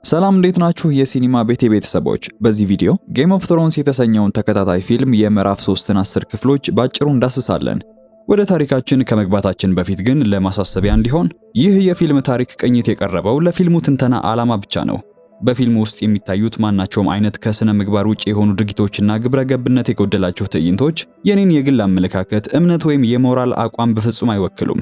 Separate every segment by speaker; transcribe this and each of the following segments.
Speaker 1: ሰላም እንዴት ናችሁ የሲኒማ ቤቴ ቤተሰቦች? በዚህ ቪዲዮ ጌም ኦፍ ትሮንስ የተሰኘውን ተከታታይ ፊልም የምዕራፍ 3ን 10 ክፍሎች ባጭሩ እንዳስሳለን። ወደ ታሪካችን ከመግባታችን በፊት ግን ለማሳሰቢያ እንዲሆን ይህ የፊልም ታሪክ ቅኝት የቀረበው ለፊልሙ ትንተና ዓላማ ብቻ ነው። በፊልሙ ውስጥ የሚታዩት ማናቸውም አይነት ከስነ ምግባር ውጪ የሆኑ ድርጊቶችና ግብረ ገብነት የጎደላቸው ትዕይንቶች የኔን የግል አመለካከት፣ እምነት ወይም የሞራል አቋም በፍጹም አይወክሉም።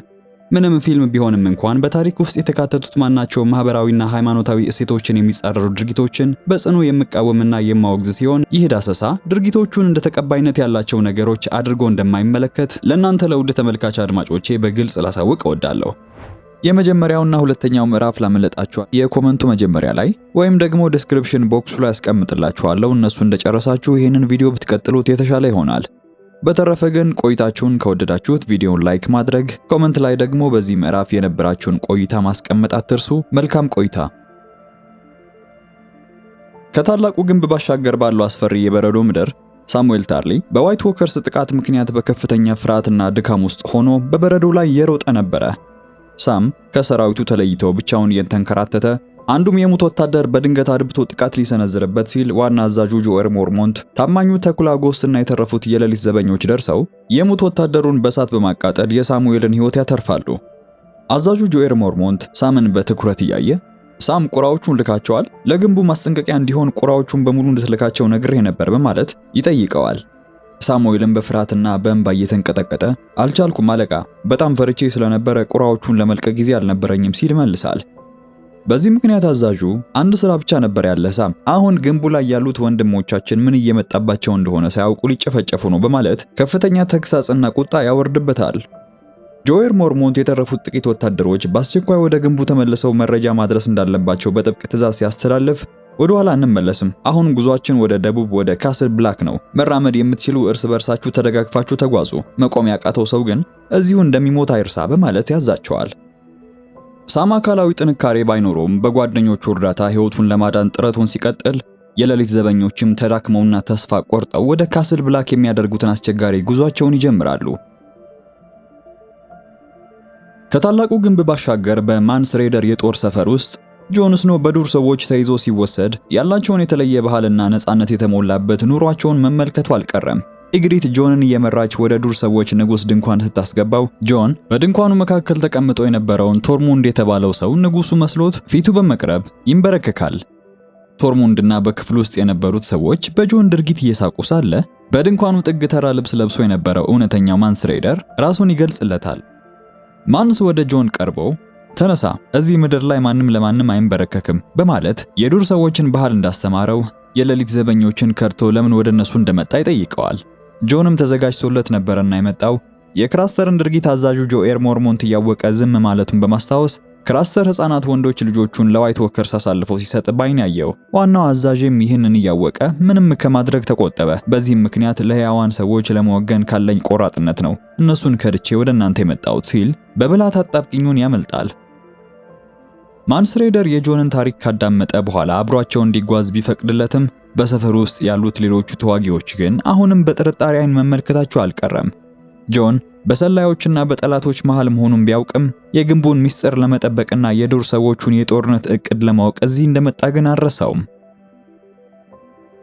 Speaker 1: ምንም ፊልም ቢሆንም እንኳን በታሪክ ውስጥ የተካተቱት ማናቸውም ማህበራዊና ሃይማኖታዊ እሴቶችን የሚጻረሩ ድርጊቶችን በጽኑ የምቃወምና የማወግዝ ሲሆን ይህ ዳሰሳ ድርጊቶቹን እንደ ተቀባይነት ያላቸው ነገሮች አድርጎ እንደማይመለከት ለእናንተ ለውድ ተመልካች አድማጮቼ በግልጽ ላሳውቅ እወዳለሁ። የመጀመሪያውና ሁለተኛው ምዕራፍ ላመለጣችሁ የኮመንቱ መጀመሪያ ላይ ወይም ደግሞ ዲስክሪፕሽን ቦክሱ ላይ አስቀምጥላችኋለሁ። እነሱ እንደጨረሳችሁ ይህንን ቪዲዮ ብትቀጥሉት የተሻለ ይሆናል። በተረፈ ግን ቆይታችሁን ከወደዳችሁት ቪዲዮውን ላይክ ማድረግ፣ ኮመንት ላይ ደግሞ በዚህ ምዕራፍ የነበራችሁን ቆይታ ማስቀመጥ አትርሱ። መልካም ቆይታ። ከታላቁ ግንብ ባሻገር ባለው አስፈሪ የበረዶ ምድር ሳሙኤል ታርሊ በዋይት ዎከርስ ጥቃት ምክንያት በከፍተኛ ፍርሃትና ድካም ውስጥ ሆኖ በበረዶ ላይ የሮጠ ነበረ። ሳም ከሰራዊቱ ተለይቶ ብቻውን እየተንከራተተ አንዱም የሙት ወታደር በድንገት አድብቶ ጥቃት ሊሰነዝርበት ሲል ዋና አዛዡ ጆኤር ሞርሞንት፣ ታማኙ ተኩላ ጎስና የተረፉት የሌሊት ዘበኞች ደርሰው የሙት ወታደሩን በእሳት በማቃጠል የሳሙኤልን ሕይወት ያተርፋሉ። አዛዡ ጆኤር ሞርሞንት ሳምን በትኩረት እያየ ሳም ቁራዎቹን ልካቸዋል፣ ለግንቡ ማስጠንቀቂያ እንዲሆን ቁራዎቹን በሙሉ እንድትልካቸው ነግሬህ ነበር በማለት ይጠይቀዋል። ሳሙኤልም በፍርሃትና በእንባ እየተንቀጠቀጠ አልቻልኩም አለቃ፣ በጣም ፈርቼ ስለነበረ ቁራዎቹን ለመልቀቅ ጊዜ አልነበረኝም ሲል መልሳል። በዚህ ምክንያት አዛዡ አንድ ስራ ብቻ ነበር ያለ ሳም፣ አሁን ግንቡ ላይ ያሉት ወንድሞቻችን ምን እየመጣባቸው እንደሆነ ሳያውቁ ሊጨፈጨፉ ነው በማለት ከፍተኛ ተግሳጽና ቁጣ ያወርድበታል። ጆኤር ሞርሞንት የተረፉት ጥቂት ወታደሮች በአስቸኳይ ወደ ግንቡ ተመልሰው መረጃ ማድረስ እንዳለባቸው በጥብቅ ትዕዛዝ ሲያስተላልፍ ወደ ኋላ እንመለስም፣ አሁን ጉዟችን ወደ ደቡብ ወደ ካስል ብላክ ነው፣ መራመድ የምትችሉ እርስ በርሳችሁ ተደጋግፋችሁ ተጓዙ፣ መቆም ያቃተው ሰው ግን እዚሁ እንደሚሞት አይርሳ በማለት ያዛቸዋል። ሳም አካላዊ ጥንካሬ ባይኖረውም በጓደኞቹ እርዳታ ሕይወቱን ለማዳን ጥረቱን ሲቀጥል የሌሊት ዘበኞችም ተዳክመውና ተስፋ ቆርጠው ወደ ካስል ብላክ የሚያደርጉትን አስቸጋሪ ጉዟቸውን ይጀምራሉ። ከታላቁ ግንብ ባሻገር በማንስ ሬደር የጦር ሰፈር ውስጥ ጆን ስኖ በዱር ሰዎች ተይዞ ሲወሰድ ያላቸውን የተለየ ባህልና ነፃነት የተሞላበት ኑሯቸውን መመልከቱ አልቀረም። ኢግሪት ጆንን እየመራች ወደ ዱር ሰዎች ንጉስ ድንኳን ስታስገባው ጆን በድንኳኑ መካከል ተቀምጦ የነበረውን ቶርሙንድ የተባለው ሰው ንጉሱ መስሎት ፊቱ በመቅረብ ይንበረከካል። ቶርሙንድና በክፍል ውስጥ የነበሩት ሰዎች በጆን ድርጊት እየሳቁ ሳለ በድንኳኑ ጥግ ተራ ልብስ ለብሶ የነበረው እውነተኛው ማንስ ሬደር ራሱን ይገልጽለታል። ማንስ ወደ ጆን ቀርቦ ተነሳ፣ እዚህ ምድር ላይ ማንም ለማንም አይንበረከክም በማለት የዱር ሰዎችን ባህል እንዳስተማረው የሌሊት ዘበኞችን ከርቶ ለምን ወደ እነሱ እንደመጣ ይጠይቀዋል። ጆንም ተዘጋጅቶለት ነበርና የመጣው የክራስተርን ድርጊት አዛዡ ጆኤር ሞርሞንት እያወቀ ዝም ማለቱን በማስታወስ ክራስተር ሕፃናት ወንዶች ልጆቹን ለዋይት ዎከርስ አሳልፎ ሲሰጥ ባይን ያየው። ዋናው አዛዥም ይህንን እያወቀ ምንም ከማድረግ ተቆጠበ። በዚህም ምክንያት ለሕያዋን ሰዎች ለመወገን ካለኝ ቆራጥነት ነው እነሱን ከድቼ ወደ እናንተ የመጣሁት ሲል በብልሃት አጣብቂኙን ያመልጣል። ማንስ ሬደር የጆንን ታሪክ ካዳመጠ በኋላ አብሯቸው እንዲጓዝ ቢፈቅድለትም በሰፈሩ ውስጥ ያሉት ሌሎቹ ተዋጊዎች ግን አሁንም በጥርጣሬ አይን መመልከታቸው አልቀረም። ጆን በሰላዮችና በጠላቶች መሃል መሆኑን ቢያውቅም የግንቡን ሚስጥር ለመጠበቅና የዱር ሰዎቹን የጦርነት እቅድ ለማወቅ እዚህ እንደመጣ ግን አልረሳውም።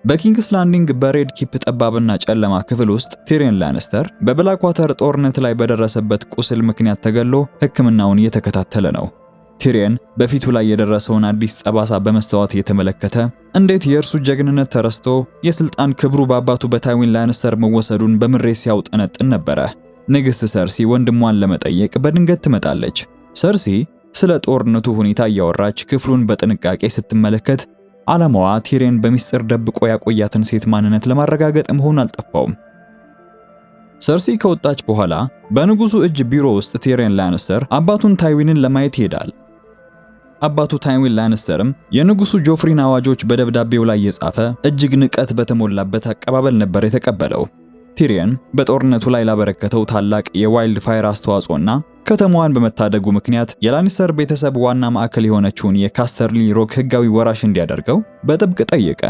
Speaker 1: በኪንግስ ላንዲንግ በሬድ ኪፕ ጠባብና ጨለማ ክፍል ውስጥ ቲሪየን ላኒስተር በብላክዋተር ጦርነት ላይ በደረሰበት ቁስል ምክንያት ተገሎ ሕክምናውን እየተከታተለ ነው። ቲሪየን በፊቱ ላይ የደረሰውን አዲስ ጠባሳ በመስተዋት እየተመለከተ እንዴት የእርሱ ጀግንነት ተረስቶ የስልጣን ክብሩ በአባቱ በታይዊን ላኒስተር መወሰዱን በምሬት ሲያውጠነጥን ነበረ። ንግሥት ሰርሲ ወንድሟን ለመጠየቅ በድንገት ትመጣለች። ሰርሲ ስለ ጦርነቱ ሁኔታ እያወራች ክፍሉን በጥንቃቄ ስትመለከት ዓላማዋ ቲሪየን በሚስጥር ደብቆ ያቆያትን ሴት ማንነት ለማረጋገጥ መሆኑን አልጠፋውም። ሰርሲ ከወጣች በኋላ በንጉሱ እጅ ቢሮ ውስጥ ቲሪየን ላኒስተር አባቱን ታይዊንን ለማየት ይሄዳል። አባቱ ታይዊን ላኒስተርም የንጉሱ ጆፍሪን አዋጆች በደብዳቤው ላይ የጻፈ እጅግ ንቀት በተሞላበት አቀባበል ነበር የተቀበለው። ቲሪየን በጦርነቱ ላይ ላበረከተው ታላቅ የዋይልድ ፋየር አስተዋጽኦና ከተማዋን በመታደጉ ምክንያት የላኒስተር ቤተሰብ ዋና ማዕከል የሆነችውን የካስተርሊ ሮክ ሕጋዊ ወራሽ እንዲያደርገው በጥብቅ ጠየቀ።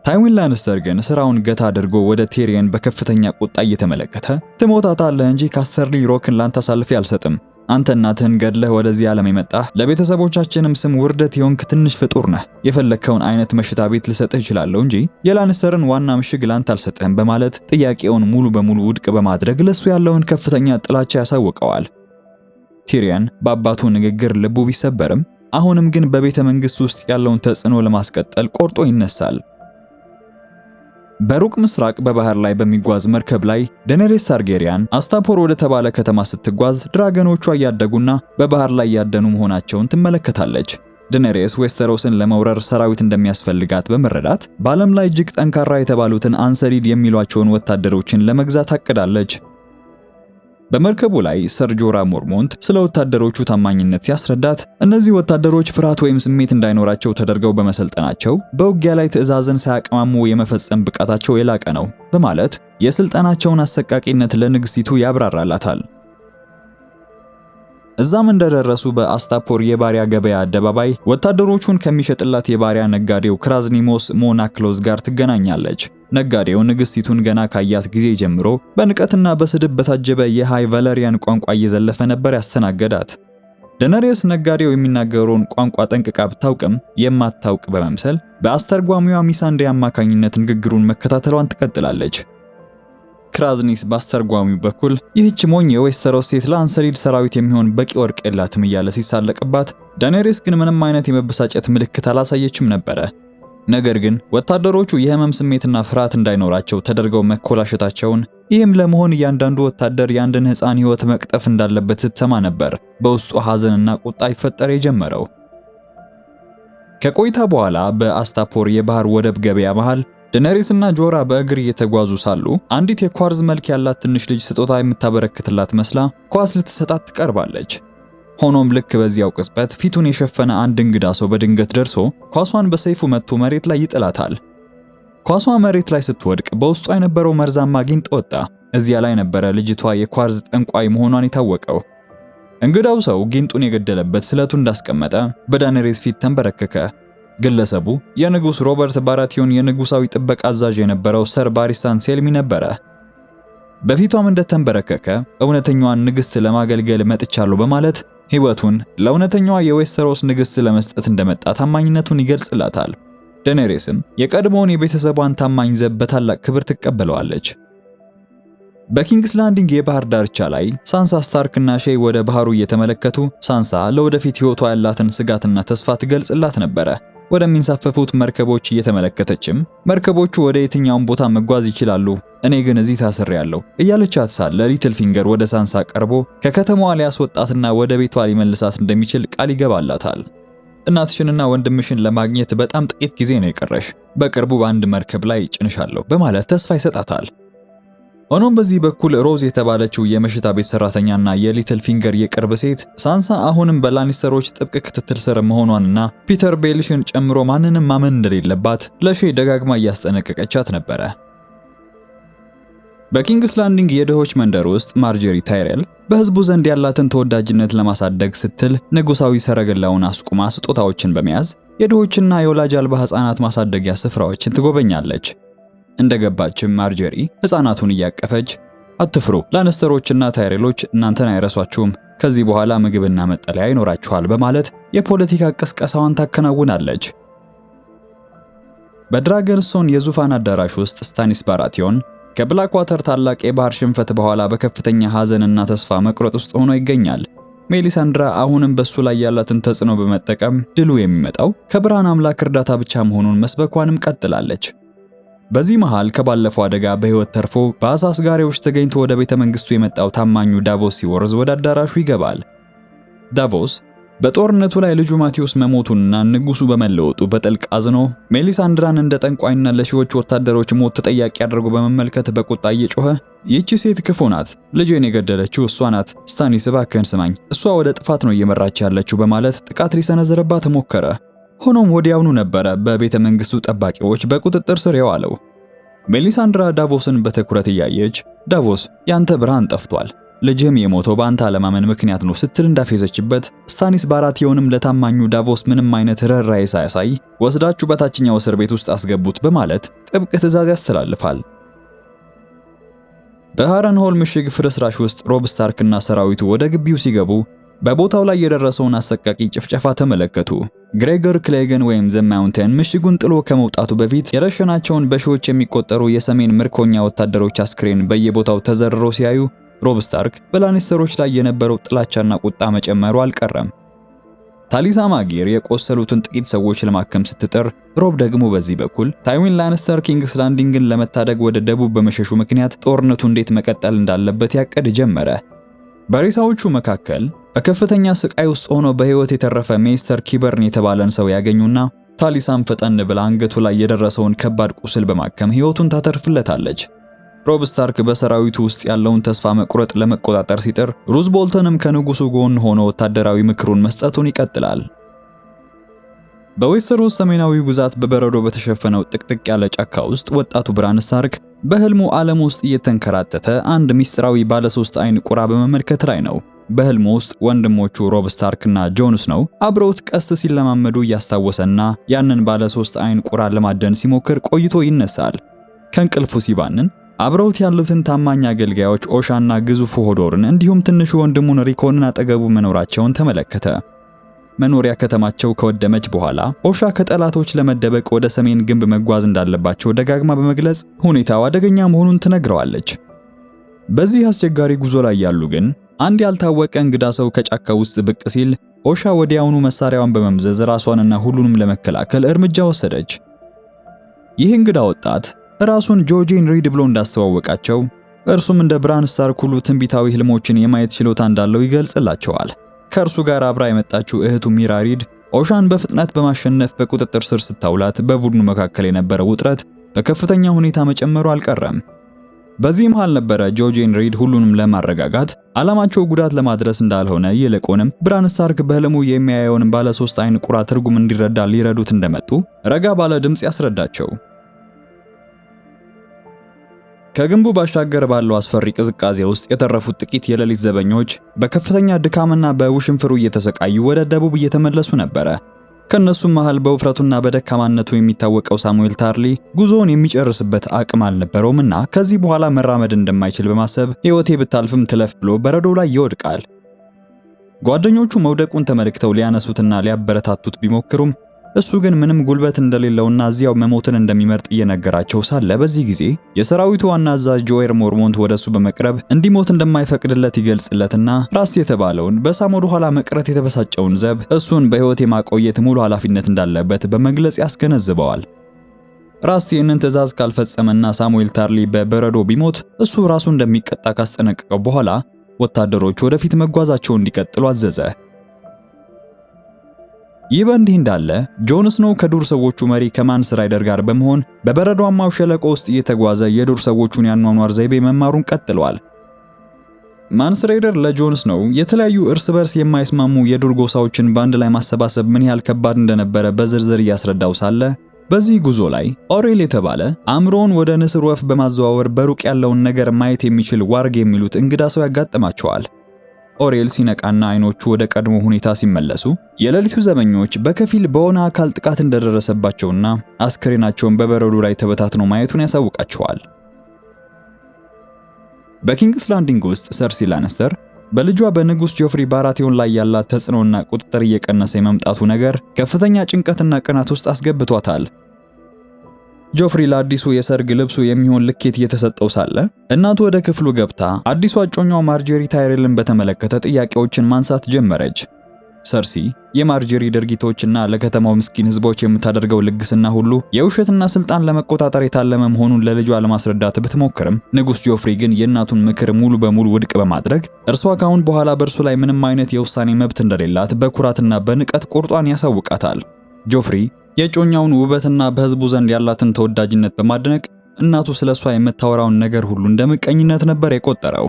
Speaker 1: ታይዊን ላኒስተር ግን ስራውን ገታ አድርጎ ወደ ቲሪየን በከፍተኛ ቁጣ እየተመለከተ ትሞታታለህ እንጂ ካስተርሊ ሮክን ላንተ አሳልፌ አልሰጥም፣ አንተ እናትህን ገድለህ ወደዚህ ዓለም የመጣህ ለቤተሰቦቻችንም ስም ውርደት የሆንክ ትንሽ ፍጡር ነህ። የፈለግከውን አይነት መሽታ ቤት ልሰጥህ እችላለሁ እንጂ የላኒስተርን ዋና ምሽግ ላንተ አልሰጥህም በማለት ጥያቄውን ሙሉ በሙሉ ውድቅ በማድረግ ለሱ ያለውን ከፍተኛ ጥላቻ ያሳውቀዋል። ቲሪየን በአባቱ ንግግር ልቡ ቢሰበርም አሁንም ግን በቤተ መንግስት ውስጥ ያለውን ተጽዕኖ ለማስቀጠል ቆርጦ ይነሳል። በሩቅ ምስራቅ በባህር ላይ በሚጓዝ መርከብ ላይ ዴኔሪስ ታርጌሪያን አስታፖር ወደ ተባለ ከተማ ስትጓዝ ድራገኖቿ እያደጉና በባህር ላይ ያደኑ መሆናቸውን ትመለከታለች። ዴኔሪስ ዌስተሮስን ለመውረር ሰራዊት እንደሚያስፈልጋት በመረዳት በዓለም ላይ እጅግ ጠንካራ የተባሉትን አንሰሪድ የሚሏቸውን ወታደሮችን ለመግዛት አቅዳለች። በመርከቡ ላይ ሰር ጆራም ሞርሞንት ስለ ወታደሮቹ ታማኝነት ሲያስረዳት እነዚህ ወታደሮች ፍርሃት ወይም ስሜት እንዳይኖራቸው ተደርገው በመሰልጠናቸው በውጊያ ላይ ትዕዛዝን ሳያቅማሙ የመፈጸም ብቃታቸው የላቀ ነው በማለት የስልጣናቸውን አሰቃቂነት ለንግስቲቱ ያብራራላታል። እዛም እንደደረሱ በአስታፖር የባሪያ ገበያ አደባባይ ወታደሮቹን ከሚሸጥላት የባሪያ ነጋዴው ክራዝኒሞስ ሞናክሎስ ጋር ትገናኛለች። ነጋዴው ንግስቲቱን ገና ካያት ጊዜ ጀምሮ በንቀትና በስድብ በታጀበ የሃይ ቫለሪያን ቋንቋ እየዘለፈ ነበር ያስተናገዳት። ዴኔሪስ ነጋዴው የሚናገረውን ቋንቋ ጠንቅቃ ብታውቅም የማታውቅ በመምሰል በአስተርጓሚዋ ሚሳንዴ አማካኝነት ንግግሩን መከታተሏን ትቀጥላለች። ክራዝኒስ በአስተርጓሚው በኩል ይህች ሞኝ የዌስተሮስ ሴት ለአንሰሪድ ሰራዊት የሚሆን በቂ ወርቅ የላትም እያለ ሲሳለቅባት፣ ዴኔሪስ ግን ምንም አይነት የመበሳጨት ምልክት አላሳየችም ነበረ። ነገር ግን ወታደሮቹ የህመም ስሜትና ፍርሃት እንዳይኖራቸው ተደርገው መኮላሸታቸውን፣ ይህም ለመሆን እያንዳንዱ ወታደር የአንድን ሕፃን ሕይወት መቅጠፍ እንዳለበት ስትሰማ ነበር በውስጡ ሐዘንና ቁጣ ይፈጠር የጀመረው። ከቆይታ በኋላ በአስታፖር የባህር ወደብ ገበያ መሃል ዴኔሪስና ጆራ በእግር እየተጓዙ ሳሉ አንዲት የኳርዝ መልክ ያላት ትንሽ ልጅ ስጦታ የምታበረክትላት መስላ ኳስ ልትሰጣት ትቀርባለች። ሆኖም ልክ በዚያው ቅጽበት ፊቱን የሸፈነ አንድ እንግዳ ሰው በድንገት ደርሶ ኳሷን በሰይፉ መጥቶ መሬት ላይ ይጥላታል። ኳሷ መሬት ላይ ስትወድቅ በውስጧ የነበረው መርዛማ ጊንጥ ወጣ። እዚያ ላይ ነበረ ልጅቷ የኳርዝ ጠንቋይ መሆኗን የታወቀው። እንግዳው ሰው ጊንጡን የገደለበት ስለቱ እንዳስቀመጠ በዴኔሪስ ፊት ተንበረከከ። ግለሰቡ የንጉስ ሮበርት ባራቲዮን የንጉሳዊ ጥበቃ አዛዥ የነበረው ሰር ባሪሳን ሴልሚ ነበረ። በፊቷም እንደተንበረከከ እውነተኛዋን ንግስት ለማገልገል መጥቻለሁ በማለት ሕይወቱን ለእውነተኛዋ የዌስተሮስ ንግስት ለመስጠት እንደመጣ ታማኝነቱን ይገልጽላታል። ዴኔሪስም የቀድሞውን የቤተሰቧን ታማኝ ዘብ በታላቅ ክብር ትቀበለዋለች። በኪንግስ ላንዲንግ የባህር ዳርቻ ላይ ሳንሳ ስታርክ እና ሼይ ወደ ባህሩ እየተመለከቱ ሳንሳ ለወደፊት ሕይወቷ ያላትን ስጋትና ተስፋ ትገልጽላት ነበረ። ወደሚንሳፈፉት መርከቦች እየተመለከተችም መርከቦቹ ወደ የትኛውም ቦታ መጓዝ ይችላሉ፣ እኔ ግን እዚህ ታስሬያለሁ እያለቻት ሳለ ሊትል ፊንገር ወደ ሳንሳ ቀርቦ ከከተማዋ ሊያስወጣትና ወደ ቤቷ ሊመልሳት እንደሚችል ቃል ይገባላታል። እናትሽንና ወንድምሽን ለማግኘት በጣም ጥቂት ጊዜ ነው የቀረሽ፣ በቅርቡ በአንድ መርከብ ላይ ጭንሻለሁ በማለት ተስፋ ይሰጣታል። ሆኖም በዚህ በኩል ሮዝ የተባለችው የመሽታ ቤት ሰራተኛና የሊትል ፊንገር የቅርብ ሴት ሳንሳ አሁንም በላኒስተሮች ጥብቅ ክትትል ስር መሆኗንና ፒተር ቤልሽን ጨምሮ ማንንም ማመን እንደሌለባት ለሼይ ደጋግማ እያስጠነቀቀቻት ነበረ። በኪንግስ ላንዲንግ የድሆች መንደር ውስጥ ማርጀሪ ታይሬል በህዝቡ ዘንድ ያላትን ተወዳጅነት ለማሳደግ ስትል ንጉሳዊ ሰረገላውን አስቁማ ስጦታዎችን በመያዝ የድሆችና የወላጅ አልባ ህፃናት ማሳደጊያ ስፍራዎችን ትጎበኛለች። እንደገባችም ማርጀሪ ህፃናቱን እያቀፈች አትፍሩ፣ ላኒስተሮችና ታይሬሎች እናንተን አይረሷችሁም፣ ከዚህ በኋላ ምግብና መጠለያ ይኖራችኋል በማለት የፖለቲካ ቅስቀሳዋን ታከናውናለች። በድራገንስቶን የዙፋን አዳራሽ ውስጥ ስታኒስ ባራቲዮን ከብላክዋተር ታላቅ የባህር ሽንፈት በኋላ በከፍተኛ ሐዘንና ተስፋ መቁረጥ ውስጥ ሆኖ ይገኛል። ሜሊሳንድራ አሁንም በሱ ላይ ያላትን ተጽዕኖ በመጠቀም ድሉ የሚመጣው ከብርሃን አምላክ እርዳታ ብቻ መሆኑን መስበኳንም ቀጥላለች። በዚህ መሃል ከባለፈው አደጋ በህይወት ተርፎ በአሳ አስጋሪዎች ተገኝቶ ወደ ቤተ መንግስቱ የመጣው ታማኙ ዳቮስ ሲወርዝ ወደ አዳራሹ ይገባል። ዳቮስ በጦርነቱ ላይ ልጁ ማቴዎስ መሞቱንና ንጉሱ በመለወጡ በጥልቅ አዝኖ ሜሊሳንድራን እንደ ጠንቋይና ለሺዎች ወታደሮች ሞት ተጠያቂ አድርጎ በመመልከት በቁጣ እየጮኸ ይህች ሴት ክፉ ናት፣ ልጄን የገደለችው እሷ ናት፣ ስታኒስ እባክህን ስማኝ፣ እሷ ወደ ጥፋት ነው እየመራች ያለችው በማለት ጥቃት ሊሰነዝርባት ሞከረ። ሆኖም ወዲያውኑ ነበረ በቤተ መንግስቱ ጠባቂዎች በቁጥጥር ስር የዋለው። ሜሊሳንድራ ዳቮስን በትኩረት እያየች ዳቮስ ያንተ ብርሃን ጠፍቷል፣ ልጅህም የሞተው በአንተ አለማመን ምክንያት ነው ስትል እንዳፌዘችበት፣ ስታኒስ ባራቲዮንም ለታማኙ ዳቮስ ምንም አይነት ርኅራኄ ሳያሳይ ወስዳችሁ በታችኛው እስር ቤት ውስጥ አስገቡት በማለት ጥብቅ ትዕዛዝ ያስተላልፋል። በሃረንሆል ምሽግ ፍርስራሽ ውስጥ ሮብ ስታርክና ሰራዊቱ ወደ ግቢው ሲገቡ በቦታው ላይ የደረሰውን አሰቃቂ ጭፍጨፋ ተመለከቱ። ግሬገር ክሌገን ወይም ዘ ማውንቴን ምሽጉን ጥሎ ከመውጣቱ በፊት የረሸናቸውን በሺዎች የሚቆጠሩ የሰሜን ምርኮኛ ወታደሮች አስክሬን በየቦታው ተዘርሮ ሲያዩ ሮብ ስታርክ በላኒስተሮች ላይ የነበረው ጥላቻና ቁጣ መጨመሩ አልቀረም። ታሊሳ ማጊር የቆሰሉትን ጥቂት ሰዎች ለማከም ስትጥር፣ ሮብ ደግሞ በዚህ በኩል ታይዊን ላኒስተር ኪንግስ ላንዲንግን ለመታደግ ወደ ደቡብ በመሸሹ ምክንያት ጦርነቱ እንዴት መቀጠል እንዳለበት ያቀድ ጀመረ። በሬሳዎቹ መካከል በከፍተኛ ስቃይ ውስጥ ሆኖ በህይወት የተረፈ ሜስተር ኪበርን የተባለን ሰው ያገኙና ታሊሳም ፈጠን ብላ አንገቱ ላይ የደረሰውን ከባድ ቁስል በማከም ህይወቱን ታተርፍለታለች። ሮብ ስታርክ በሰራዊቱ ውስጥ ያለውን ተስፋ መቁረጥ ለመቆጣጠር ሲጥር፣ ሩዝ ቦልተንም ከንጉሱ ጎን ሆኖ ወታደራዊ ምክሩን መስጠቱን ይቀጥላል። በዌስተሮስ ሰሜናዊ ግዛት በበረዶ በተሸፈነው ጥቅጥቅ ያለ ጫካ ውስጥ ወጣቱ ብራን ስታርክ በህልሙ ዓለም ውስጥ እየተንከራተተ አንድ ሚስጥራዊ ባለ 3 አይን ቁራ በመመልከት ላይ ነው። በህልሙ ውስጥ ወንድሞቹ ሮብ ስታርክና ጆን ስኖው አብረውት ቀስ ሲለማመዱ እያስታወሰና ያንን ባለ 3 አይን ቁራ ለማደን ሲሞክር ቆይቶ ይነሳል። ከእንቅልፉ ሲባንን አብረውት ያሉትን ታማኝ አገልጋዮች ኦሻና ግዙፍ ሆዶርን እንዲሁም ትንሹ ወንድሙን ሪኮንን አጠገቡ መኖራቸውን ተመለከተ። መኖሪያ ከተማቸው ከወደመች በኋላ ኦሻ ከጠላቶች ለመደበቅ ወደ ሰሜን ግንብ መጓዝ እንዳለባቸው ደጋግማ በመግለጽ ሁኔታው አደገኛ መሆኑን ትነግረዋለች። በዚህ አስቸጋሪ ጉዞ ላይ ያሉ ግን አንድ ያልታወቀ እንግዳ ሰው ከጫካ ውስጥ ብቅ ሲል ኦሻ ወዲያውኑ መሳሪያዋን በመምዘዝ ራሷንና ሁሉንም ለመከላከል እርምጃ ወሰደች። ይህ እንግዳ ወጣት ራሱን ጆጄን ሪድ ብሎ እንዳስተዋወቃቸው እርሱም እንደ ብራን ስታርክ ሁሉ ትንቢታዊ ህልሞችን የማየት ችሎታ እንዳለው ይገልጽላቸዋል። ከእርሱ ጋር አብራ የመጣችው እህቱ ሚራ ሪድ ኦሻን በፍጥነት በማሸነፍ በቁጥጥር ስር ስታውላት በቡድኑ መካከል የነበረው ውጥረት በከፍተኛ ሁኔታ መጨመሩ አልቀረም። በዚህ መሃል ነበረ ጆጄን ሪድ ሁሉንም ለማረጋጋት ዓላማቸው ጉዳት ለማድረስ እንዳልሆነ ይልቁንም ብራን ስታርክ በህልሙ የሚያየውን ባለ 3 አይን ቁራ ትርጉም እንዲረዳ ሊረዱት እንደመጡ ረጋ ባለ ድምጽ ያስረዳቸው። ከግንቡ ባሻገር ባለው አስፈሪ ቅዝቃዜ ውስጥ የተረፉት ጥቂት የሌሊት ዘበኞች በከፍተኛ ድካምና በውሽንፍሩ እየተሰቃዩ ወደ ደቡብ እየተመለሱ ነበረ። ከነሱም መሃል በውፍረቱና በደካማነቱ የሚታወቀው ሳሙኤል ታርሊ ጉዞውን የሚጨርስበት አቅም አልነበረውምና ከዚህ በኋላ መራመድ እንደማይችል በማሰብ ሕይወቴ ብታልፍም ትለፍ ብሎ በረዶው ላይ ይወድቃል። ጓደኞቹ መውደቁን ተመልክተው ሊያነሱትና ሊያበረታቱት ቢሞክሩም እሱ ግን ምንም ጉልበት እንደሌለውና እዚያው መሞትን እንደሚመርጥ እየነገራቸው ሳለ በዚህ ጊዜ የሰራዊቱ ዋና አዛዥ ጆኤር ሞርሞንት ወደሱ በመቅረብ እንዲሞት እንደማይፈቅድለት ይገልጽለትና ራስ የተባለውን በሳም ወደ ኋላ መቅረት የተበሳጨውን ዘብ እሱን በሕይወት የማቆየት ሙሉ ኃላፊነት እንዳለበት በመግለጽ ያስገነዝበዋል። ራስ ይህንን ትዕዛዝ ካልፈጸመና ሳሙኤል ታርሊ በበረዶ ቢሞት እሱ ራሱ እንደሚቀጣ ካስጠነቀቀው በኋላ ወታደሮቹ ወደፊት መጓዛቸውን እንዲቀጥሉ አዘዘ። ይህ በእንዲህ እንዳለ ጆን ስኖው ከዱር ሰዎቹ መሪ ከማንስ ራይደር ጋር በመሆን በበረዷማው ሸለቆ ውስጥ እየተጓዘ የዱር ሰዎቹን ያኗኗር ዘይቤ መማሩን ቀጥሏል። ማንስ ራይደር ለጆን ስኖው የተለያዩ እርስ በርስ የማይስማሙ የዱር ጎሳዎችን በአንድ ላይ ማሰባሰብ ምን ያህል ከባድ እንደነበረ በዝርዝር እያስረዳው ሳለ በዚህ ጉዞ ላይ ኦሬል የተባለ አእምሮውን ወደ ንስር ወፍ በማዘዋወር በሩቅ ያለውን ነገር ማየት የሚችል ዋርግ የሚሉት እንግዳ ሰው ያጋጥማቸዋል። ኦሬል ሲነቃና አይኖቹ ወደ ቀድሞ ሁኔታ ሲመለሱ የሌሊቱ ዘበኞች በከፊል በሆነ አካል ጥቃት እንደደረሰባቸውና አስክሬናቸውን በበረዶ ላይ ተበታትነው ማየቱን ያሳውቃቸዋል። በኪንግስ ላንዲንግ ውስጥ ሰርሲ ላኒስተር በልጇ በንጉስ ጆፍሪ ባራቲዮን ላይ ያላት ተጽዕኖና ቁጥጥር እየቀነሰ የመምጣቱ ነገር ከፍተኛ ጭንቀትና ቅናት ውስጥ አስገብቷታል። ጆፍሪ ለአዲሱ የሰርግ ልብሱ የሚሆን ልኬት እየተሰጠው ሳለ እናቱ ወደ ክፍሉ ገብታ አዲሷ እጮኛው ማርጀሪ ታይሬልን በተመለከተ ጥያቄዎችን ማንሳት ጀመረች። ሰርሲ የማርጀሪ ድርጊቶችና ለከተማው ምስኪን ህዝቦች የምታደርገው ልግስና ሁሉ የውሸትና ስልጣን ለመቆጣጠር የታለመ መሆኑን ለልጇ ለማስረዳት ብትሞክርም ንጉስ ጆፍሪ ግን የእናቱን ምክር ሙሉ በሙሉ ውድቅ በማድረግ እርሷ ካሁን በኋላ በእርሱ ላይ ምንም አይነት የውሳኔ መብት እንደሌላት በኩራትና በንቀት ቁርጧን ያሳውቃታል። ጆፍሪ የጮኛውን ውበትና በህዝቡ ዘንድ ያላትን ተወዳጅነት በማድነቅ እናቱ ስለሷ የምታወራውን ነገር ሁሉ እንደ ምቀኝነት ነበር የቆጠረው።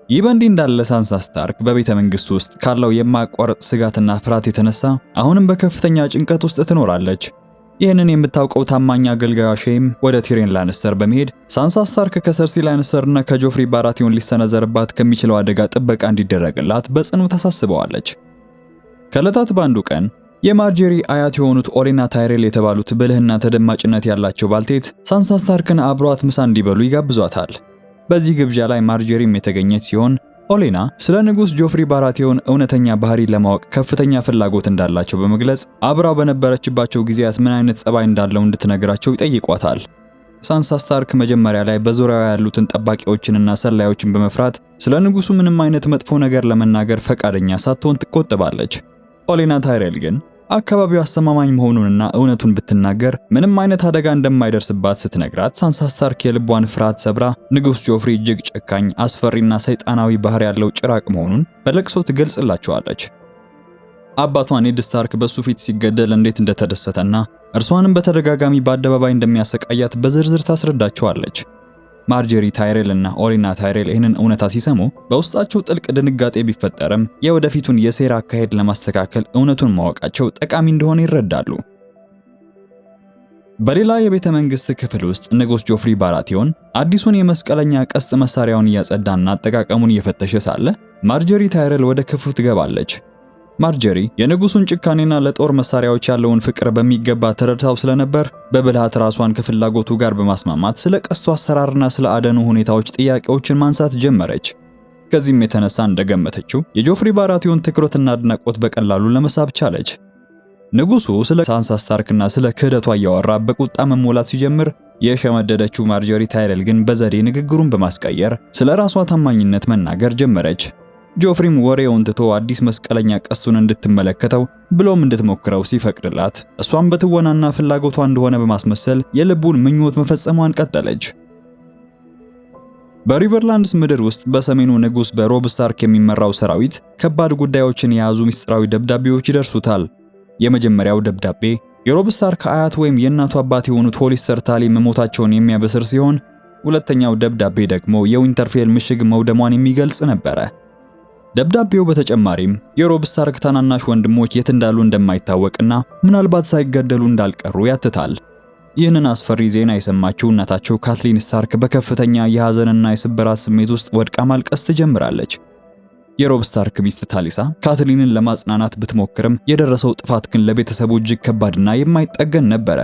Speaker 1: ይህ በእንዲህ እንዳለ ሳንሳ ስታርክ በቤተ መንግስት ውስጥ ካለው የማያቋርጥ ስጋትና ፍርሃት የተነሳ አሁንም በከፍተኛ ጭንቀት ውስጥ ትኖራለች። ይህንን የምታውቀው ታማኝ አገልጋዩ ሼም ወደ ቲሪዮን ላኒስተር በመሄድ ሳንሳ ስታርክ ከሰርሲ ላኒስተርና ከጆፍሪ ባራቲዮን ሊሰነዘርባት ከሚችለው አደጋ ጥበቃ እንዲደረግላት በጽኑ ታሳስበዋለች። ከዕለታት በአንዱ ቀን የማርጀሪ አያት የሆኑት ኦሌና ታይሬል የተባሉት ብልህና ተደማጭነት ያላቸው ባልቴት ሳንሳ ስታርክን አብሯት ምሳ እንዲበሉ ይጋብዟታል። በዚህ ግብዣ ላይ ማርጀሪም የተገኘች ሲሆን ኦሌና ስለ ንጉስ ጆፍሪ ባራቲዮን እውነተኛ ባህሪ ለማወቅ ከፍተኛ ፍላጎት እንዳላቸው በመግለጽ አብራው በነበረችባቸው ጊዜያት ምን አይነት ጸባይ እንዳለው እንድትነግራቸው ይጠይቋታል። ሳንሳ ስታርክ መጀመሪያ ላይ በዙሪያዋ ያሉትን ጠባቂዎችንና ሰላዮችን በመፍራት ስለ ንጉሱ ምንም አይነት መጥፎ ነገር ለመናገር ፈቃደኛ ሳትሆን ትቆጠባለች። ኦሌና ታይሬል ግን አካባቢው አስተማማኝ መሆኑንና እውነቱን ብትናገር ምንም አይነት አደጋ እንደማይደርስባት ስትነግራት ሳንሳ ስታርክ የልቧን ፍርሃት ሰብራ ንጉስ ጆፍሪ እጅግ ጨካኝ፣ አስፈሪና ሰይጣናዊ ባህሪ ያለው ጭራቅ መሆኑን በለቅሶ ትገልጽላቸዋለች። አባቷ ኔድ ስታርክ በሱ ፊት ሲገደል እንዴት እንደተደሰተና እርሷንም በተደጋጋሚ በአደባባይ እንደሚያሰቃያት በዝርዝር ታስረዳቸዋለች። ማርጀሪ ታይሬል እና ኦሌና ታይሬል ይህንን እውነታ ሲሰሙ በውስጣቸው ጥልቅ ድንጋጤ ቢፈጠርም የወደፊቱን የሴራ አካሄድ ለማስተካከል እውነቱን ማወቃቸው ጠቃሚ እንደሆነ ይረዳሉ። በሌላ የቤተ መንግስት ክፍል ውስጥ ንጉስ ጆፍሪ ባራቲዮን አዲሱን የመስቀለኛ ቀስት መሳሪያውን እያጸዳና አጠቃቀሙን እየፈተሸ ሳለ ማርጀሪ ታይሬል ወደ ክፍሉ ትገባለች። ማርጀሪ የንጉሱን ጭካኔና ለጦር መሳሪያዎች ያለውን ፍቅር በሚገባ ተረድታው ስለነበር በብልሃት ራሷን ከፍላጎቱ ጋር በማስማማት ስለ ቀስቱ አሰራርና ስለ አደኑ ሁኔታዎች ጥያቄዎችን ማንሳት ጀመረች። ከዚህም የተነሳ እንደገመተችው የጆፍሪ ባራቲዮን ትኩረትና አድናቆት በቀላሉ ለመሳብ ቻለች። ንጉሱ ስለ ሳንሳ ስታርክና ስለ ክህደቷ እያወራ በቁጣ መሞላት ሲጀምር የሸመደደችው ማርጀሪ ታይሬል ግን በዘዴ ንግግሩን በማስቀየር ስለ ራሷ ታማኝነት መናገር ጀመረች። ጆፍሪም ወሬውን ትቶ አዲስ መስቀለኛ ቀስቱን እንድትመለከተው ብሎም እንድትሞክረው ሲፈቅድላት እሷም በትወናና ፍላጎቷ እንደሆነ በማስመሰል የልቡን ምኞት መፈጸሟን ቀጠለች። በሪቨርላንድስ ምድር ውስጥ በሰሜኑ ንጉስ በሮብ ስታርክ የሚመራው ሰራዊት ከባድ ጉዳዮችን የያዙ ምስጢራዊ ደብዳቤዎች ይደርሱታል። የመጀመሪያው ደብዳቤ የሮብ ስታርክ አያት ወይም የእናቱ አባት የሆኑት ሆሊስተር ታሊ መሞታቸውን የሚያበስር ሲሆን፣ ሁለተኛው ደብዳቤ ደግሞ የዊንተርፌል ምሽግ መውደሟን የሚገልጽ ነበረ። ደብዳቤው በተጨማሪም የሮብ ስታርክ ታናናሽ ወንድሞች የት እንዳሉ እንደማይታወቅና ምናልባት ሳይገደሉ እንዳልቀሩ ያትታል። ይህንን አስፈሪ ዜና የሰማችው እናታቸው ካትሊን ስታርክ በከፍተኛ የሐዘንና የስብራት ስሜት ውስጥ ወድቃ ማልቀስ ትጀምራለች። የሮብ ስታርክ ሚስት ታሊሳ ካትሊንን ለማጽናናት ብትሞክርም የደረሰው ጥፋት ግን ለቤተሰቡ እጅግ ከባድና የማይጠገን ነበረ።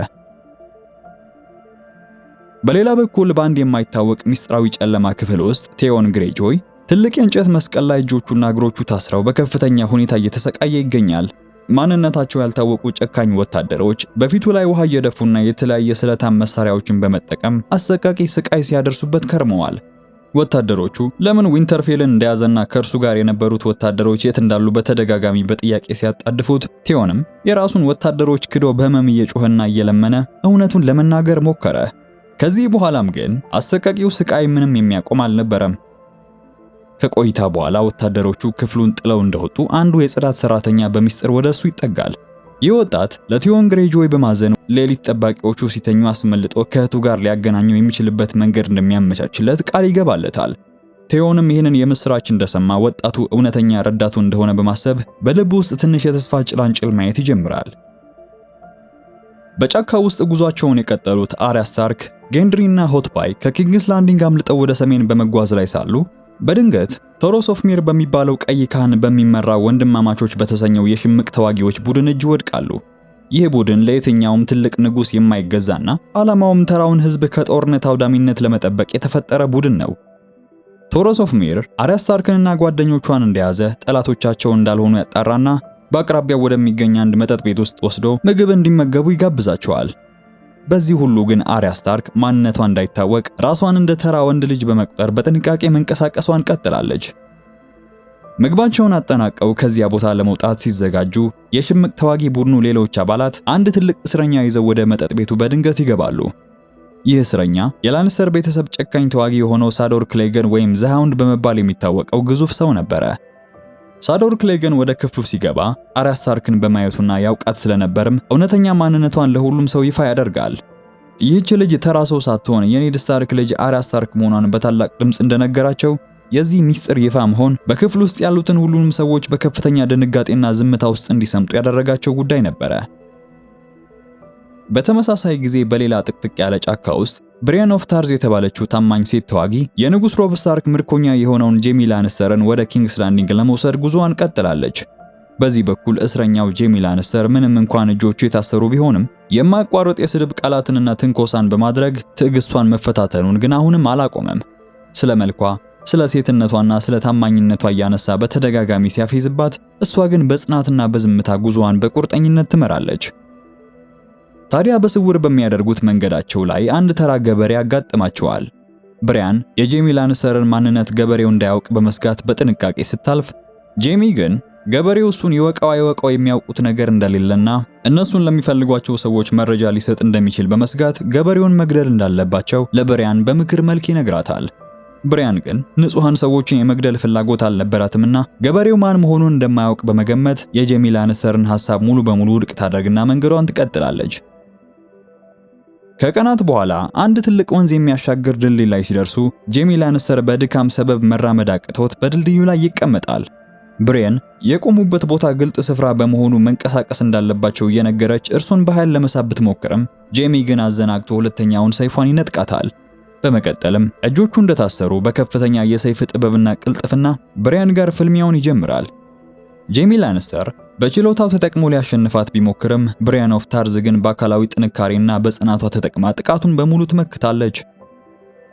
Speaker 1: በሌላ በኩል በአንድ የማይታወቅ ምስጢራዊ ጨለማ ክፍል ውስጥ ቴዮን ግሬጆይ ትልቅ የእንጨት መስቀል ላይ እጆቹና እግሮቹ ታስረው በከፍተኛ ሁኔታ እየተሰቃየ ይገኛል። ማንነታቸው ያልታወቁ ጨካኝ ወታደሮች በፊቱ ላይ ውሃ እየደፉና የተለያየ ስለታም መሳሪያዎችን በመጠቀም አሰቃቂ ስቃይ ሲያደርሱበት ከርመዋል። ወታደሮቹ ለምን ዊንተርፌልን እንደያዘና ከእርሱ ጋር የነበሩት ወታደሮች የት እንዳሉ በተደጋጋሚ በጥያቄ ሲያጣድፉት፣ ቴዮንም የራሱን ወታደሮች ክዶ በህመም እየጮህና እየለመነ እውነቱን ለመናገር ሞከረ። ከዚህ በኋላም ግን አሰቃቂው ስቃይ ምንም የሚያቆም አልነበረም። ከቆይታ በኋላ ወታደሮቹ ክፍሉን ጥለው እንደወጡ አንዱ የጽዳት ሰራተኛ በሚስጥር ወደ እሱ ይጠጋል። ይህ ወጣት ለቲዮን ግሬጆይ በማዘን ሌሊት ጠባቂዎቹ ሲተኙ አስመልጦ ከእህቱ ጋር ሊያገናኘው የሚችልበት መንገድ እንደሚያመቻችለት ቃል ይገባለታል። ቴዮንም ይህንን የምስራች እንደሰማ ወጣቱ እውነተኛ ረዳቱ እንደሆነ በማሰብ በልቡ ውስጥ ትንሽ የተስፋ ጭላንጭል ማየት ይጀምራል። በጫካ ውስጥ ጉዟቸውን የቀጠሉት አርያ ስታርክ፣ ጌንድሪ እና ሆትፓይ ከኪንግስ ላንዲንግ አምልጠው ወደ ሰሜን በመጓዝ ላይ ሳሉ በድንገት ቶሮስ ኦፍ ሚር በሚባለው ቀይ ካህን በሚመራ ወንድማማቾች በተሰኘው የሽምቅ ተዋጊዎች ቡድን እጅ ይወድቃሉ። ይህ ቡድን ለየትኛውም ትልቅ ንጉስ የማይገዛና ዓላማውም ተራውን ህዝብ ከጦርነት አውዳሚነት ለመጠበቅ የተፈጠረ ቡድን ነው። ቶሮስ ኦፍ ሚር አርያ ስታርክንና ጓደኞቿን እንደያዘ ጠላቶቻቸው እንዳልሆኑ ያጣራና በአቅራቢያው ወደሚገኝ አንድ መጠጥ ቤት ውስጥ ወስዶ ምግብ እንዲመገቡ ይጋብዛቸዋል። በዚህ ሁሉ ግን አርያ ስታርክ ማንነቷ እንዳይታወቅ ራሷን እንደ ተራ ወንድ ልጅ በመቁጠር በጥንቃቄ መንቀሳቀሷን ቀጥላለች። ምግባቸውን አጠናቀው ከዚያ ቦታ ለመውጣት ሲዘጋጁ የሽምቅ ተዋጊ ቡድኑ ሌሎች አባላት አንድ ትልቅ እስረኛ ይዘው ወደ መጠጥ ቤቱ በድንገት ይገባሉ። ይህ እስረኛ የላንስተር ቤተሰብ ጨካኝ ተዋጊ የሆነው ሳዶር ክሌገን ወይም ዘ ሃውንድ በመባል የሚታወቀው ግዙፍ ሰው ነበረ። ሳዶር ክሌገን ወደ ክፍሉ ሲገባ አርያ ስታርክን በማየቱና ያውቃት ስለነበርም እውነተኛ ማንነቷን ለሁሉም ሰው ይፋ ያደርጋል። ይህች ልጅ ተራ ሰው ሳትሆን የኔድ ስታርክ ልጅ አርያ ስታርክ መሆኗን በታላቅ ድምጽ እንደነገራቸው የዚህ ሚስጥር ይፋ መሆን በክፍሉ ውስጥ ያሉትን ሁሉንም ሰዎች በከፍተኛ ድንጋጤና ዝምታ ውስጥ እንዲሰምጡ ያደረጋቸው ጉዳይ ነበረ። በተመሳሳይ ጊዜ በሌላ ጥቅጥቅ ያለ ጫካ ውስጥ ብሪያን ኦፍ ታርዝ የተባለችው ታማኝ ሴት ተዋጊ የንጉስ ሮብ ስታርክ ምርኮኛ የሆነውን ጄሚ ላንስተርን ወደ ኪንግስ ላንዲንግ ለመውሰድ ጉዞዋን ቀጥላለች። በዚህ በኩል እስረኛው ጄሚ ላንስተር ምንም እንኳን እጆቹ የታሰሩ ቢሆንም የማያቋርጥ የስድብ ቃላትንና ትንኮሳን በማድረግ ትዕግስቷን መፈታተኑን ግን አሁንም አላቆመም። ስለ መልኳ፣ ስለ ሴትነቷና ስለ ታማኝነቷ እያነሳ በተደጋጋሚ ሲያፌዝባት፣ እሷ ግን በጽናትና በዝምታ ጉዞዋን በቁርጠኝነት ትመራለች። ታዲያ በስውር በሚያደርጉት መንገዳቸው ላይ አንድ ተራ ገበሬ ያጋጥማቸዋል። ብሪያን የጄሚ ላንስተርን ማንነት ገበሬው እንዳያውቅ በመስጋት በጥንቃቄ ስታልፍ፣ ጄሚ ግን ገበሬው እሱን ይወቀው የሚያውቁት ነገር እንደሌለና እነሱን ለሚፈልጓቸው ሰዎች መረጃ ሊሰጥ እንደሚችል በመስጋት ገበሬውን መግደል እንዳለባቸው ለብሪያን በምክር መልክ ይነግራታል። ብሪያን ግን ንጹሃን ሰዎችን የመግደል ፍላጎት አልነበራትምና ገበሬው ማን መሆኑን እንደማያውቅ በመገመት የጄሚ ላንስተርን ሐሳብ ሙሉ በሙሉ ውድቅ ታደርግና መንገዷን ትቀጥላለች። ከቀናት በኋላ አንድ ትልቅ ወንዝ የሚያሻግር ድልድይ ላይ ሲደርሱ ጄሚ ላንስተር በድካም ሰበብ መራመድ አቅቶት በድልድዩ ላይ ይቀመጣል። ብሪያን የቆሙበት ቦታ ግልጥ ስፍራ በመሆኑ መንቀሳቀስ እንዳለባቸው እየነገረች እርሱን በኃይል ለመሳብ ብትሞክርም ጄሚ ግን አዘናግቶ ሁለተኛውን ሰይፏን ይነጥቃታል። በመቀጠልም እጆቹ እንደታሰሩ በከፍተኛ የሰይፍ ጥበብና ቅልጥፍና ብሪያን ጋር ፍልሚያውን ይጀምራል። ጄሚ ላንስተር በችሎታው ተጠቅሞ ሊያሸንፋት ቢሞክርም ብሪያን ኦፍ ታርዝ ግን በአካላዊ ጥንካሬና በጽናቷ ተጠቅማ ጥቃቱን በሙሉ ትመክታለች።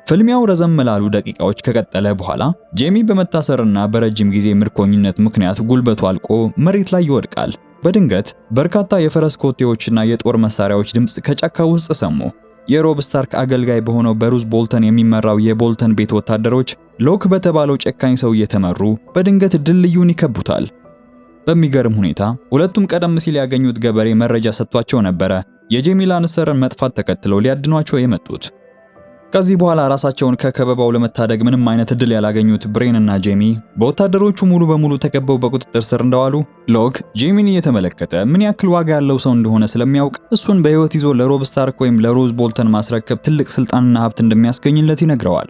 Speaker 1: ፍልሚያው ረዘም ላሉ ደቂቃዎች ከቀጠለ በኋላ ጄሚ በመታሰርና በረጅም ጊዜ ምርኮኝነት ምክንያት ጉልበቱ አልቆ መሬት ላይ ይወድቃል። በድንገት በርካታ የፈረስ ኮቴዎችና የጦር መሳሪያዎች ድምጽ ከጫካ ውስጥ ሰሙ። የሮብ ስታርክ አገልጋይ በሆነው በሩዝ ቦልተን የሚመራው የቦልተን ቤት ወታደሮች ሎክ በተባለው ጨካኝ ሰው እየተመሩ በድንገት ድልድዩን ይከቡታል። በሚገርም ሁኔታ ሁለቱም ቀደም ሲል ያገኙት ገበሬ መረጃ ሰጥቷቸው ነበረ የጄሚ ላንስተርን መጥፋት ተከትለው ሊያድኗቸው የመጡት። ከዚህ በኋላ ራሳቸውን ከከበባው ለመታደግ ምንም አይነት እድል ያላገኙት ብሬን እና ጄሚ በወታደሮቹ ሙሉ በሙሉ ተከበው በቁጥጥር ስር እንደዋሉ ሎክ ጄሚን እየተመለከተ ምን ያክል ዋጋ ያለው ሰው እንደሆነ ስለሚያውቅ እሱን በህይወት ይዞ ለሮብ ስታርክ ወይም ለሮዝ ቦልተን ማስረከብ ትልቅ ስልጣንና ሀብት እንደሚያስገኝለት ይነግረዋል።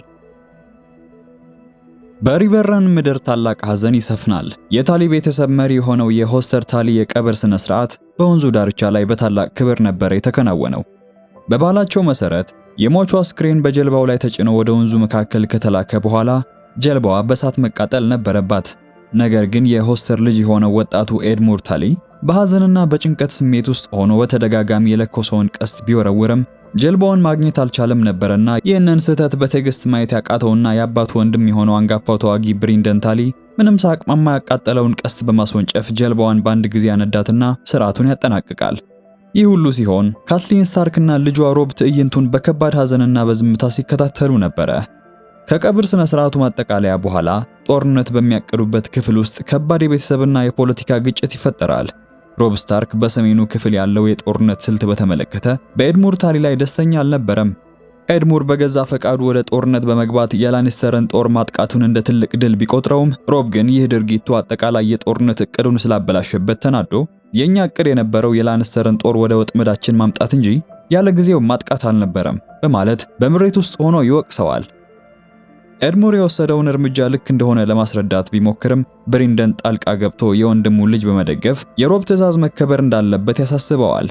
Speaker 1: በሪቨረን ምድር ታላቅ ሐዘን ይሰፍናል። የታሊ ቤተሰብ መሪ የሆነው የሆስተር ታሊ የቀብር ስነ ስርዓት በወንዙ ዳርቻ ላይ በታላቅ ክብር ነበር የተከናወነው። በባህላቸው መሰረት የሟቹ አስክሬን በጀልባው ላይ ተጭኖ ወደ ወንዙ መካከል ከተላከ በኋላ ጀልባዋ በእሳት መቃጠል ነበረባት። ነገር ግን የሆስተር ልጅ የሆነው ወጣቱ ኤድሙር ታሊ በሐዘንና በጭንቀት ስሜት ውስጥ ሆኖ በተደጋጋሚ የለኮሰውን ቀስት ቢወረውርም ጀልባውን ማግኘት አልቻለም ነበርና ይህንን ስህተት በትዕግስት ማየት ያቃተውና የአባቱ ወንድም የሆነው አንጋፋው ተዋጊ ብሪንደን ታሊ ምንም ሳቅማማ ያቃጠለውን ቀስት በማስወንጨፍ ጀልባዋን በአንድ ጊዜ ያነዳትና ስርዓቱን ያጠናቅቃል። ይህ ሁሉ ሲሆን ካትሊን ስታርክና ልጇ ሮብ ትዕይንቱን በከባድ ሐዘንና በዝምታ ሲከታተሉ ነበረ። ከቀብር ስነ ስርዓቱ ማጠቃለያ በኋላ ጦርነት በሚያቀዱበት ክፍል ውስጥ ከባድ የቤተሰብና የፖለቲካ ግጭት ይፈጠራል። ሮብ ስታርክ በሰሜኑ ክፍል ያለው የጦርነት ስልት በተመለከተ በኤድሙር ታሊ ላይ ደስተኛ አልነበረም። ኤድሙር በገዛ ፈቃዱ ወደ ጦርነት በመግባት የላንስተርን ጦር ማጥቃቱን እንደ ትልቅ ድል ቢቆጥረውም ሮብ ግን ይህ ድርጊቱ አጠቃላይ የጦርነት እቅዱን ስላበላሸበት ተናዶ የኛ እቅድ የነበረው የላንስተርን ጦር ወደ ወጥመዳችን ማምጣት እንጂ ያለ ጊዜው ማጥቃት አልነበረም በማለት በምሬት ውስጥ ሆኖ ይወቅሰዋል። ኤድሙር የወሰደውን እርምጃ ልክ እንደሆነ ለማስረዳት ቢሞክርም ብሪንደን ጣልቃ ገብቶ የወንድሙን ልጅ በመደገፍ የሮብ ትዕዛዝ መከበር እንዳለበት ያሳስበዋል።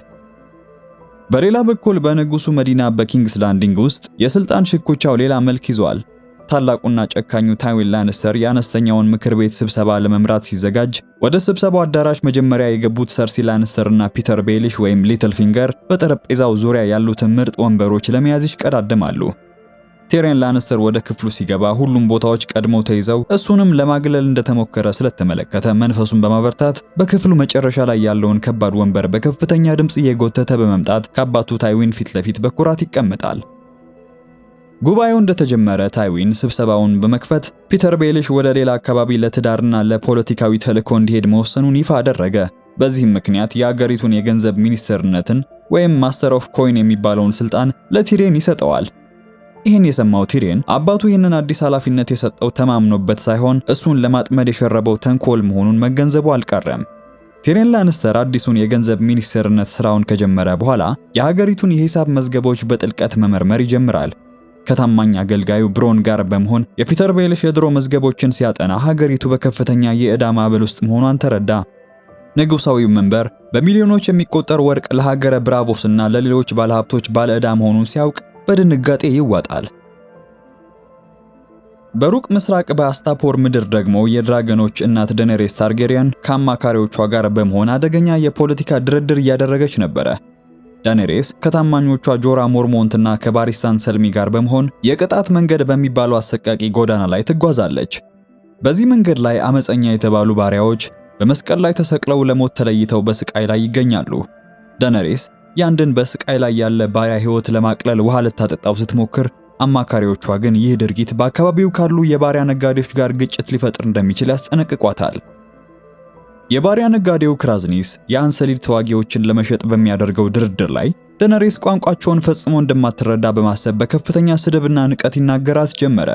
Speaker 1: በሌላ በኩል በንጉሱ መዲና በኪንግስ ላንዲንግ ውስጥ የስልጣን ሽኩቻው ሌላ መልክ ይዟል። ታላቁና ጨካኙ ታይዊን ላንስተር የአነስተኛውን ምክር ቤት ስብሰባ ለመምራት ሲዘጋጅ ወደ ስብሰባው አዳራሽ መጀመሪያ የገቡት ሰርሲ ላንስተርና ፒተር ቤሊሽ ወይም ሊትል ፊንገር በጠረጴዛው ዙሪያ ያሉትን ምርጥ ወንበሮች ለመያዝ ይሽቀዳደማሉ። ቲሪየን ላንስተር ወደ ክፍሉ ሲገባ ሁሉም ቦታዎች ቀድመው ተይዘው እሱንም ለማግለል እንደተሞከረ ስለተመለከተ መንፈሱን በማበርታት በክፍሉ መጨረሻ ላይ ያለውን ከባድ ወንበር በከፍተኛ ድምጽ እየጎተተ በመምጣት ከአባቱ ታይዊን ፊት ለፊት በኩራት ይቀመጣል። ጉባኤው እንደተጀመረ ታይዊን ስብሰባውን በመክፈት ፒተር ቤሊሽ ወደ ሌላ አካባቢ ለትዳርና ለፖለቲካዊ ተልዕኮ እንዲሄድ መወሰኑን ይፋ አደረገ። በዚህም ምክንያት የአገሪቱን የገንዘብ ሚኒስትርነትን ወይም ማስተር ኦፍ ኮይን የሚባለውን ስልጣን ለቲሪየን ይሰጠዋል። ይህን የሰማው ቲሪየን አባቱ ይህንን አዲስ ኃላፊነት የሰጠው ተማምኖበት ሳይሆን እሱን ለማጥመድ የሸረበው ተንኮል መሆኑን መገንዘቡ አልቀረም። ቲሪየን ላንስተር አዲሱን የገንዘብ ሚኒስትርነት ስራውን ከጀመረ በኋላ የሀገሪቱን የሂሳብ መዝገቦች በጥልቀት መመርመር ይጀምራል። ከታማኝ አገልጋዩ ብሮን ጋር በመሆን የፒተር ቤሊሽ የድሮ መዝገቦችን ሲያጠና ሀገሪቱ በከፍተኛ የዕዳ ማዕበል ውስጥ መሆኗን ተረዳ። ንጉሳዊው መንበር በሚሊዮኖች የሚቆጠር ወርቅ ለሀገረ ብራቮስና ለሌሎች ባለሀብቶች ባለዕዳ መሆኑን ሲያውቅ በድንጋጤ ይዋጣል። በሩቅ ምስራቅ በአስታፖር ምድር ደግሞ የድራገኖች እናት ዴኔሪስ ታርጌሪያን ከአማካሪዎቿ ጋር በመሆን አደገኛ የፖለቲካ ድርድር እያደረገች ነበረ። ዳኔሬስ ከታማኞቿ ጆራ ሞርሞንትና ከባሪስታን ሰልሚ ጋር በመሆን የቅጣት መንገድ በሚባለው አሰቃቂ ጎዳና ላይ ትጓዛለች። በዚህ መንገድ ላይ አመፀኛ የተባሉ ባሪያዎች በመስቀል ላይ ተሰቅለው ለሞት ተለይተው በስቃይ ላይ ይገኛሉ። ዳኔሬስ ያንድን በስቃይ ላይ ያለ ባሪያ ሕይወት ለማቅለል ውሃ ልታጠጣው ስትሞክር፣ አማካሪዎቿ ግን ይህ ድርጊት በአካባቢው ካሉ የባሪያ ነጋዴዎች ጋር ግጭት ሊፈጥር እንደሚችል ያስጠነቅቋታል። የባሪያ ነጋዴው ክራዝኒስ የአንሰሊድ ተዋጊዎችን ለመሸጥ በሚያደርገው ድርድር ላይ ዳኔሬስ ቋንቋቸውን ፈጽሞ እንደማትረዳ በማሰብ በከፍተኛ ስድብና ንቀት ይናገራት ጀመረ።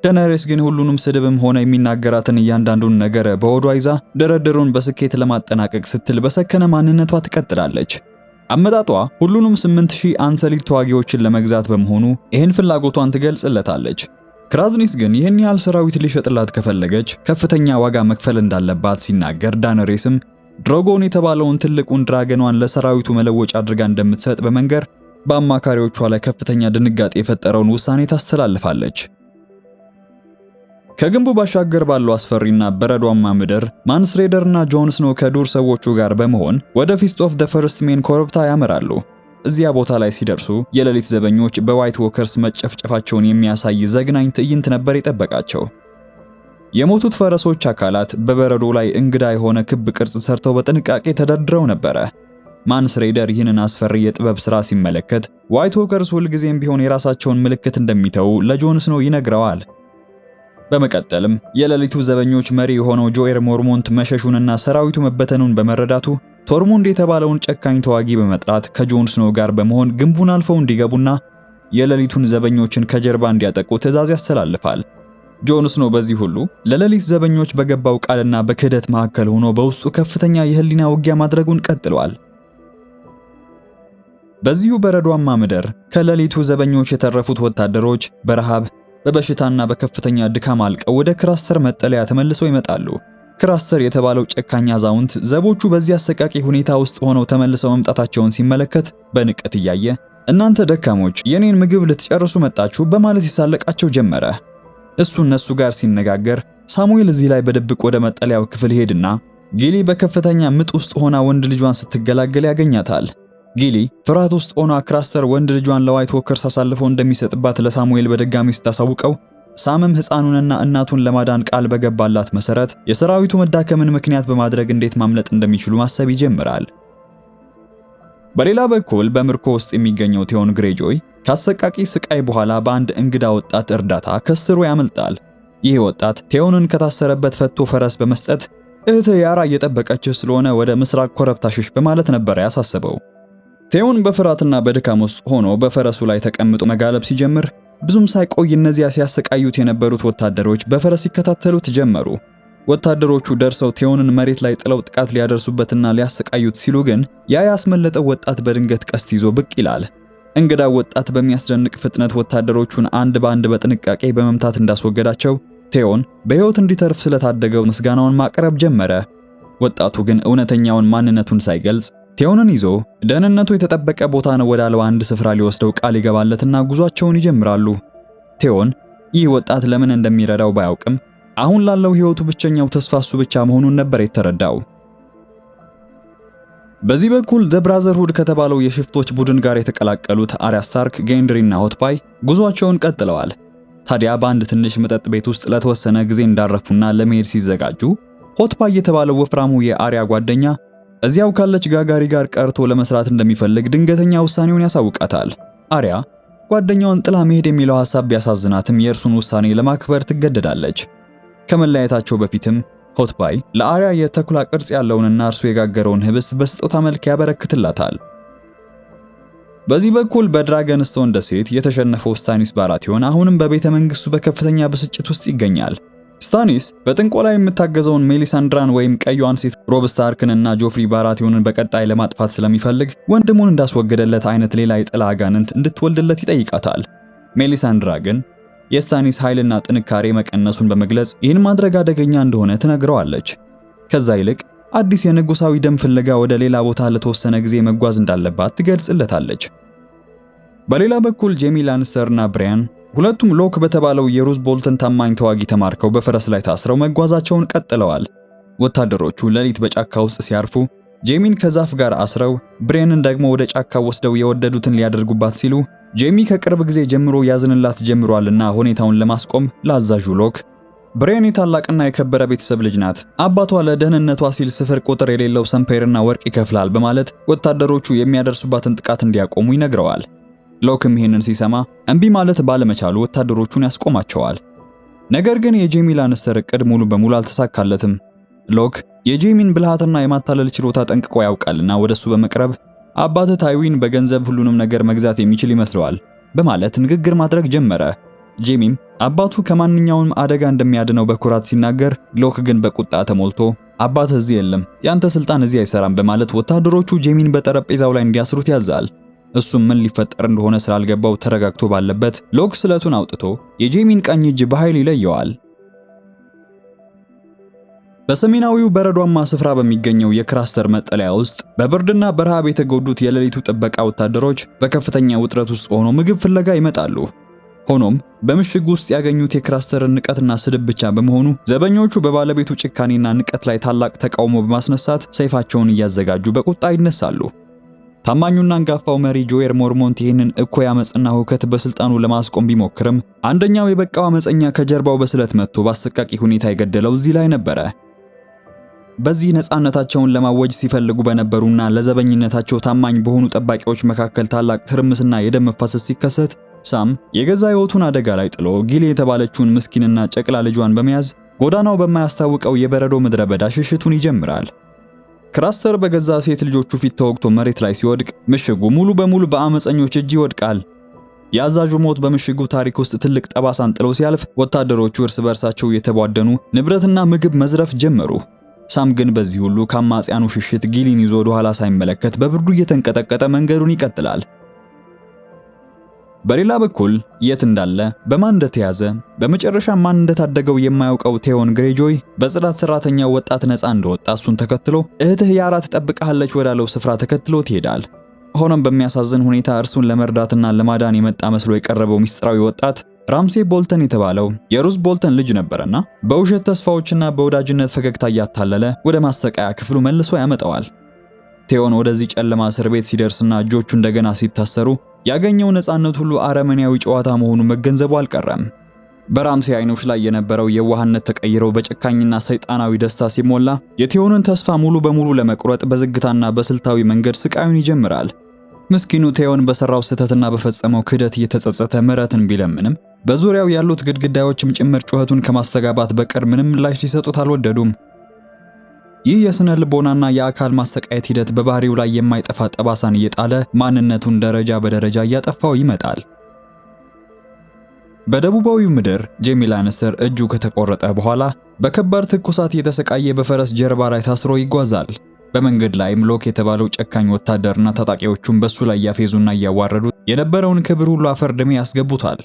Speaker 1: ዳኔሬስ ግን ሁሉንም ስድብም ሆነ የሚናገራትን እያንዳንዱን ነገር በሆዷ ይዛ ድርድሩን በስኬት ለማጠናቀቅ ስትል በሰከነ ማንነቷ ትቀጥላለች። አመጣጧ ሁሉንም 8000 አንሰሊድ ተዋጊዎችን ለመግዛት በመሆኑ ይህን ፍላጎቷን ትገልጽለታለች። ክራዝኒስ ግን ይህን ያህል ሰራዊት ሊሸጥላት ከፈለገች ከፍተኛ ዋጋ መክፈል እንዳለባት ሲናገር፣ ዳኔሬስም ድሮጎን የተባለውን ትልቁን ድራገኗን ለሰራዊቱ መለወጫ አድርጋ እንደምትሰጥ በመንገር በአማካሪዎቿ ላይ ከፍተኛ ድንጋጤ የፈጠረውን ውሳኔ ታስተላልፋለች። ከግንቡ ባሻገር ባለው አስፈሪና በረዷማ ምድር ማንስሬደርና ጆን ስኖ ከዱር ሰዎቹ ጋር በመሆን ወደ ፊስት ኦፍ ዘ ፈርስት ሜን ኮረብታ ያመራሉ። እዚያ ቦታ ላይ ሲደርሱ የሌሊት ዘበኞች በዋይት ዎከርስ መጨፍጨፋቸውን የሚያሳይ ዘግናኝ ትዕይንት ነበር የጠበቃቸው። የሞቱት ፈረሶች አካላት በበረዶ ላይ እንግዳ የሆነ ክብ ቅርጽ ሰርተው በጥንቃቄ ተደርድረው ነበረ። ማንስሬደር ይህንን አስፈሪ የጥበብ ሥራ ሲመለከት ዋይት ዎከርስ ሁልጊዜም ቢሆን የራሳቸውን ምልክት እንደሚተው ለጆን ስኖ ይነግረዋል። በመቀጠልም የሌሊቱ ዘበኞች መሪ የሆነው ጆኤር ሞርሞንት መሸሹንና ሰራዊቱ መበተኑን በመረዳቱ ቶርሙንድ የተባለውን ጨካኝ ተዋጊ በመጥራት ከጆን ስኖ ጋር በመሆን ግንቡን አልፈው እንዲገቡና የሌሊቱን ዘበኞችን ከጀርባ እንዲያጠቁ ትዕዛዝ ያስተላልፋል። ጆን ስኖ በዚህ ሁሉ ለሌሊት ዘበኞች በገባው ቃልና በክህደት መካከል ሆኖ በውስጡ ከፍተኛ የህሊና ውጊያ ማድረጉን ቀጥሏል። በዚሁ በረዷማ ምድር ከሌሊቱ ዘበኞች የተረፉት ወታደሮች በረሃብ በበሽታና በከፍተኛ ድካም አልቀው ወደ ክራስተር መጠለያ ተመልሰው ይመጣሉ። ክራስተር የተባለው ጨካኝ አዛውንት ዘቦቹ በዚህ አሰቃቂ ሁኔታ ውስጥ ሆነው ተመልሰው መምጣታቸውን ሲመለከት በንቀት እያየ እናንተ ደካሞች የኔን ምግብ ልትጨርሱ መጣችሁ በማለት ይሳለቃቸው ጀመረ። እሱ እነሱ ጋር ሲነጋገር ሳሙኤል እዚህ ላይ በድብቅ ወደ መጠለያው ክፍል ሄድና ጊሊ በከፍተኛ ምጥ ውስጥ ሆና ወንድ ልጇን ስትገላገል ያገኛታል። ጊሊ ፍርሃት ውስጥ ሆና ክራስተር ወንድ ልጇን ለዋይት ዎከርስ አሳልፈው እንደሚሰጥባት ለሳሙኤል በድጋሚ ስታሳውቀው ሳምም ሕፃኑንና እናቱን ለማዳን ቃል በገባላት መሰረት የሰራዊቱ መዳከምን ምክንያት በማድረግ እንዴት ማምለጥ እንደሚችሉ ማሰብ ይጀምራል። በሌላ በኩል በምርኮ ውስጥ የሚገኘው ቴዎን ግሬጆይ ከአሰቃቂ ስቃይ በኋላ በአንድ እንግዳ ወጣት እርዳታ ከስሩ ያመልጣል። ይህ ወጣት ቴዎንን ከታሰረበት ፈቶ ፈረስ በመስጠት እህትህ ያራ እየጠበቀችህ ስለሆነ ወደ ምስራቅ ኮረብታ ሽሽ በማለት ነበር ያሳሰበው። ቴዎን በፍርሃትና በድካም ውስጥ ሆኖ በፈረሱ ላይ ተቀምጦ መጋለብ ሲጀምር ብዙም ሳይቆይ እነዚያ ሲያሰቃዩት የነበሩት ወታደሮች በፈረስ ይከታተሉት ጀመሩ። ወታደሮቹ ደርሰው ቴዎንን መሬት ላይ ጥለው ጥቃት ሊያደርሱበትና ሊያሰቃዩት ሲሉ ግን ያ ያስመለጠው ወጣት በድንገት ቀስት ይዞ ብቅ ይላል። እንግዳው ወጣት በሚያስደንቅ ፍጥነት ወታደሮቹን አንድ በአንድ በጥንቃቄ በመምታት እንዳስወገዳቸው ቴዎን በሕይወት እንዲተርፍ ስለታደገው ምስጋናውን ማቅረብ ጀመረ። ወጣቱ ግን እውነተኛውን ማንነቱን ሳይገልጽ ቴዎንን ይዞ ደህንነቱ የተጠበቀ ቦታ ነው ወዳለው አንድ ስፍራ ሊወስደው ቃል ይገባለትና ጉዟቸውን ይጀምራሉ። ቴዎን ይህ ወጣት ለምን እንደሚረዳው ባያውቅም አሁን ላለው ሕይወቱ ብቸኛው ተስፋ እሱ ብቻ መሆኑን ነበር የተረዳው። በዚህ በኩል ዘ ብራዘርሁድ ከተባለው የሽፍቶች ቡድን ጋር የተቀላቀሉት አርያ ስታርክ፣ ጌንድሪና ሆትፓይ ጉዟቸውን ቀጥለዋል። ታዲያ በአንድ ትንሽ መጠጥ ቤት ውስጥ ለተወሰነ ጊዜ እንዳረፉና ለመሄድ ሲዘጋጁ ሆትፓይ የተባለው ወፍራሙ የአርያ ጓደኛ እዚያው ካለች ጋጋሪ ጋር ቀርቶ ለመስራት እንደሚፈልግ ድንገተኛ ውሳኔውን ያሳውቃታል። አርያ ጓደኛውን ጥላ መሄድ የሚለው ሐሳብ ቢያሳዝናትም የእርሱን ውሳኔ ለማክበር ትገደዳለች። ከመለያየታቸው በፊትም ሆትፓይ ለአርያ የተኩላ ቅርጽ ያለውንና እርሱ የጋገረውን ህብስት በስጦታ መልክ ያበረክትላታል። በዚህ በኩል በድራገንስቶን ደሴት የተሸነፈው ስታኒስ ባራቲዮን አሁንም በቤተ መንግስቱ በከፍተኛ ብስጭት ውስጥ ይገኛል። ስታኒስ በጥንቆላ የምታገዘውን ሜሊሳንድራን ወይም ቀዩን ሴት ሮብ ስታርክንና ጆፍሪ ባራቲዮንን በቀጣይ ለማጥፋት ስለሚፈልግ ወንድሙን እንዳስወገደለት አይነት ሌላ የጥላ አጋንንት እንድትወልድለት ይጠይቃታል። ሜሊሳንድራ ግን የስታኒስ ኃይልና ጥንካሬ መቀነሱን በመግለጽ ይህን ማድረግ አደገኛ እንደሆነ ትነግረዋለች። ከዛ ይልቅ አዲስ የንጉሳዊ ደም ፍለጋ ወደ ሌላ ቦታ ለተወሰነ ጊዜ መጓዝ እንዳለባት ትገልጽለታለች። በሌላ በኩል ጄሚ ላንስተርና ብሪያን ሁለቱም ሎክ በተባለው የሩዝ ቦልተን ታማኝ ተዋጊ ተማርከው በፈረስ ላይ ታስረው መጓዛቸውን ቀጥለዋል። ወታደሮቹ ሌሊት በጫካ ውስጥ ሲያርፉ ጄሚን ከዛፍ ጋር አስረው ብሬንን ደግሞ ወደ ጫካ ወስደው የወደዱትን ሊያደርጉባት ሲሉ ጄሚ ከቅርብ ጊዜ ጀምሮ ያዝንላት ጀምሯልና ሁኔታውን ለማስቆም ለአዛዡ ሎክ ብሬን የታላቅና የከበረ ቤተሰብ ልጅ ናት፣ አባቷ ለደህንነቷ ሲል ስፍር ቁጥር የሌለው ሰምፔርና ወርቅ ይከፍላል በማለት ወታደሮቹ የሚያደርሱባትን ጥቃት እንዲያቆሙ ይነግረዋል። ሎክም ይህንን ሲሰማ እምቢ ማለት ባለመቻሉ ወታደሮቹን ያስቆማቸዋል። ነገር ግን የጄሚ ላንስተር እቅድ ሙሉ በሙሉ አልተሳካለትም። ሎክ የጄሚን ብልሃትና የማታለል ችሎታ ጠንቅቆ ያውቃልና ወደሱ በመቅረብ አባትህ ታይዊን በገንዘብ ሁሉንም ነገር መግዛት የሚችል ይመስለዋል በማለት ንግግር ማድረግ ጀመረ። ጄሚም አባቱ ከማንኛውም አደጋ እንደሚያድነው በኩራት ሲናገር፣ ሎክ ግን በቁጣ ተሞልቶ አባትህ እዚህ የለም፣ ያንተ ስልጣን እዚህ አይሰራም በማለት ወታደሮቹ ጄሚን በጠረጴዛው ላይ እንዲያስሩት ያዛል። እሱም ምን ሊፈጠር እንደሆነ ስላልገባው ተረጋግቶ ባለበት ሎክ ስለቱን አውጥቶ የጄሚን ቀኝ እጅ በኃይል ይለየዋል። በሰሜናዊው በረዷማ ስፍራ በሚገኘው የክራስተር መጠለያ ውስጥ በብርድና በረሃብ የተጎዱት የሌሊቱ ጥበቃ ወታደሮች በከፍተኛ ውጥረት ውስጥ ሆነው ምግብ ፍለጋ ይመጣሉ። ሆኖም በምሽግ ውስጥ ያገኙት የክራስተርን ንቀትና ስድብ ብቻ በመሆኑ ዘበኞቹ በባለቤቱ ጭካኔና ንቀት ላይ ታላቅ ተቃውሞ በማስነሳት ሰይፋቸውን እያዘጋጁ በቁጣ ይነሳሉ። ታማኙና አንጋፋው መሪ ጆኤር ሞርሞንት ይህንን እኩይ አመጽና ሁከት በስልጣኑ ለማስቆም ቢሞክርም አንደኛው የበቃው አመፀኛ ከጀርባው በስለት መጥቶ በአሰቃቂ ሁኔታ የገደለው እዚህ ላይ ነበረ። በዚህ ነፃነታቸውን ለማወጅ ሲፈልጉ በነበሩና ለዘበኝነታቸው ታማኝ በሆኑ ጠባቂዎች መካከል ታላቅ ትርምስና የደም መፋሰስ ሲከሰት ሳም የገዛ ሕይወቱን አደጋ ላይ ጥሎ ጊሊ የተባለችውን ምስኪንና ጨቅላ ልጇን በመያዝ ጎዳናው በማያስታውቀው የበረዶ ምድረ በዳ ሽሽቱን ይጀምራል። ክራስተር በገዛ ሴት ልጆቹ ፊት ተወግቶ መሬት ላይ ሲወድቅ ምሽጉ ሙሉ በሙሉ በአመፀኞች እጅ ይወድቃል። የአዛዡ ሞት በምሽጉ ታሪክ ውስጥ ትልቅ ጠባሳን ጥሎ ሲያልፍ ወታደሮቹ እርስ በርሳቸው የተቧደኑ ንብረትና ምግብ መዝረፍ ጀመሩ። ሳም ግን በዚህ ሁሉ ከአማጽያኑ ሽሽት ጊሊን ይዞ ወደ ኋላ ሳይመለከት በብርዱ እየተንቀጠቀጠ መንገዱን ይቀጥላል። በሌላ በኩል የት እንዳለ በማን እንደተያዘ በመጨረሻ ማን እንደታደገው የማያውቀው ቴዎን ግሬጆይ በጽዳት ሰራተኛው ወጣት ነፃ እንደወጣ እሱን ተከትሎ እህትህ ያራ ትጠብቅሃለች ወዳለው ስፍራ ተከትሎት ይሄዳል። ሆኖም በሚያሳዝን ሁኔታ እርሱን ለመርዳትና ለማዳን የመጣ መስሎ የቀረበው ሚስጥራዊ ወጣት ራምሴ ቦልተን የተባለው የሩዝ ቦልተን ልጅ ነበርና በውሸት ተስፋዎችና በወዳጅነት ፈገግታ እያታለለ ወደ ማሰቃያ ክፍሉ መልሶ ያመጣዋል። ቴዎን ወደዚህ ጨለማ እስር ቤት ሲደርስና እጆቹ እንደገና ሲታሰሩ ያገኘው ነፃነት ሁሉ አረመኔያዊ ጨዋታ መሆኑ መገንዘቡ አልቀረም። በራምሴ አይኖች ላይ የነበረው የዋህነት ተቀይሮ በጨካኝና ሰይጣናዊ ደስታ ሲሞላ የቴዎንን ተስፋ ሙሉ በሙሉ ለመቁረጥ በዝግታና በስልታዊ መንገድ ስቃዩን ይጀምራል። ምስኪኑ ቴዎን በሰራው ስህተትና በፈጸመው ክህደት እየተጸጸተ ምሕረትን ቢለምንም በዙሪያው ያሉት ግድግዳዎችም ጭምር ጩኸቱን ከማስተጋባት በቀር ምንም ምላሽ ሊሰጡት አልወደዱም። ይህ የስነ ልቦናና የአካል ማሰቃየት ሂደት በባህሪው ላይ የማይጠፋ ጠባሳን እየጣለ ማንነቱን ደረጃ በደረጃ እያጠፋው ይመጣል። በደቡባዊው ምድር ጄሚ ላንስተር እጁ ከተቆረጠ በኋላ በከባድ ትኩሳት የተሰቃየ በፈረስ ጀርባ ላይ ታስሮ ይጓዛል። በመንገድ ላይም ሎክ የተባለው ጨካኝ ወታደርና ታጣቂዎቹም በሱ ላይ ያፌዙና እያዋረዱ የነበረውን ክብር ሁሉ አፈር ድሜ ያስገቡታል።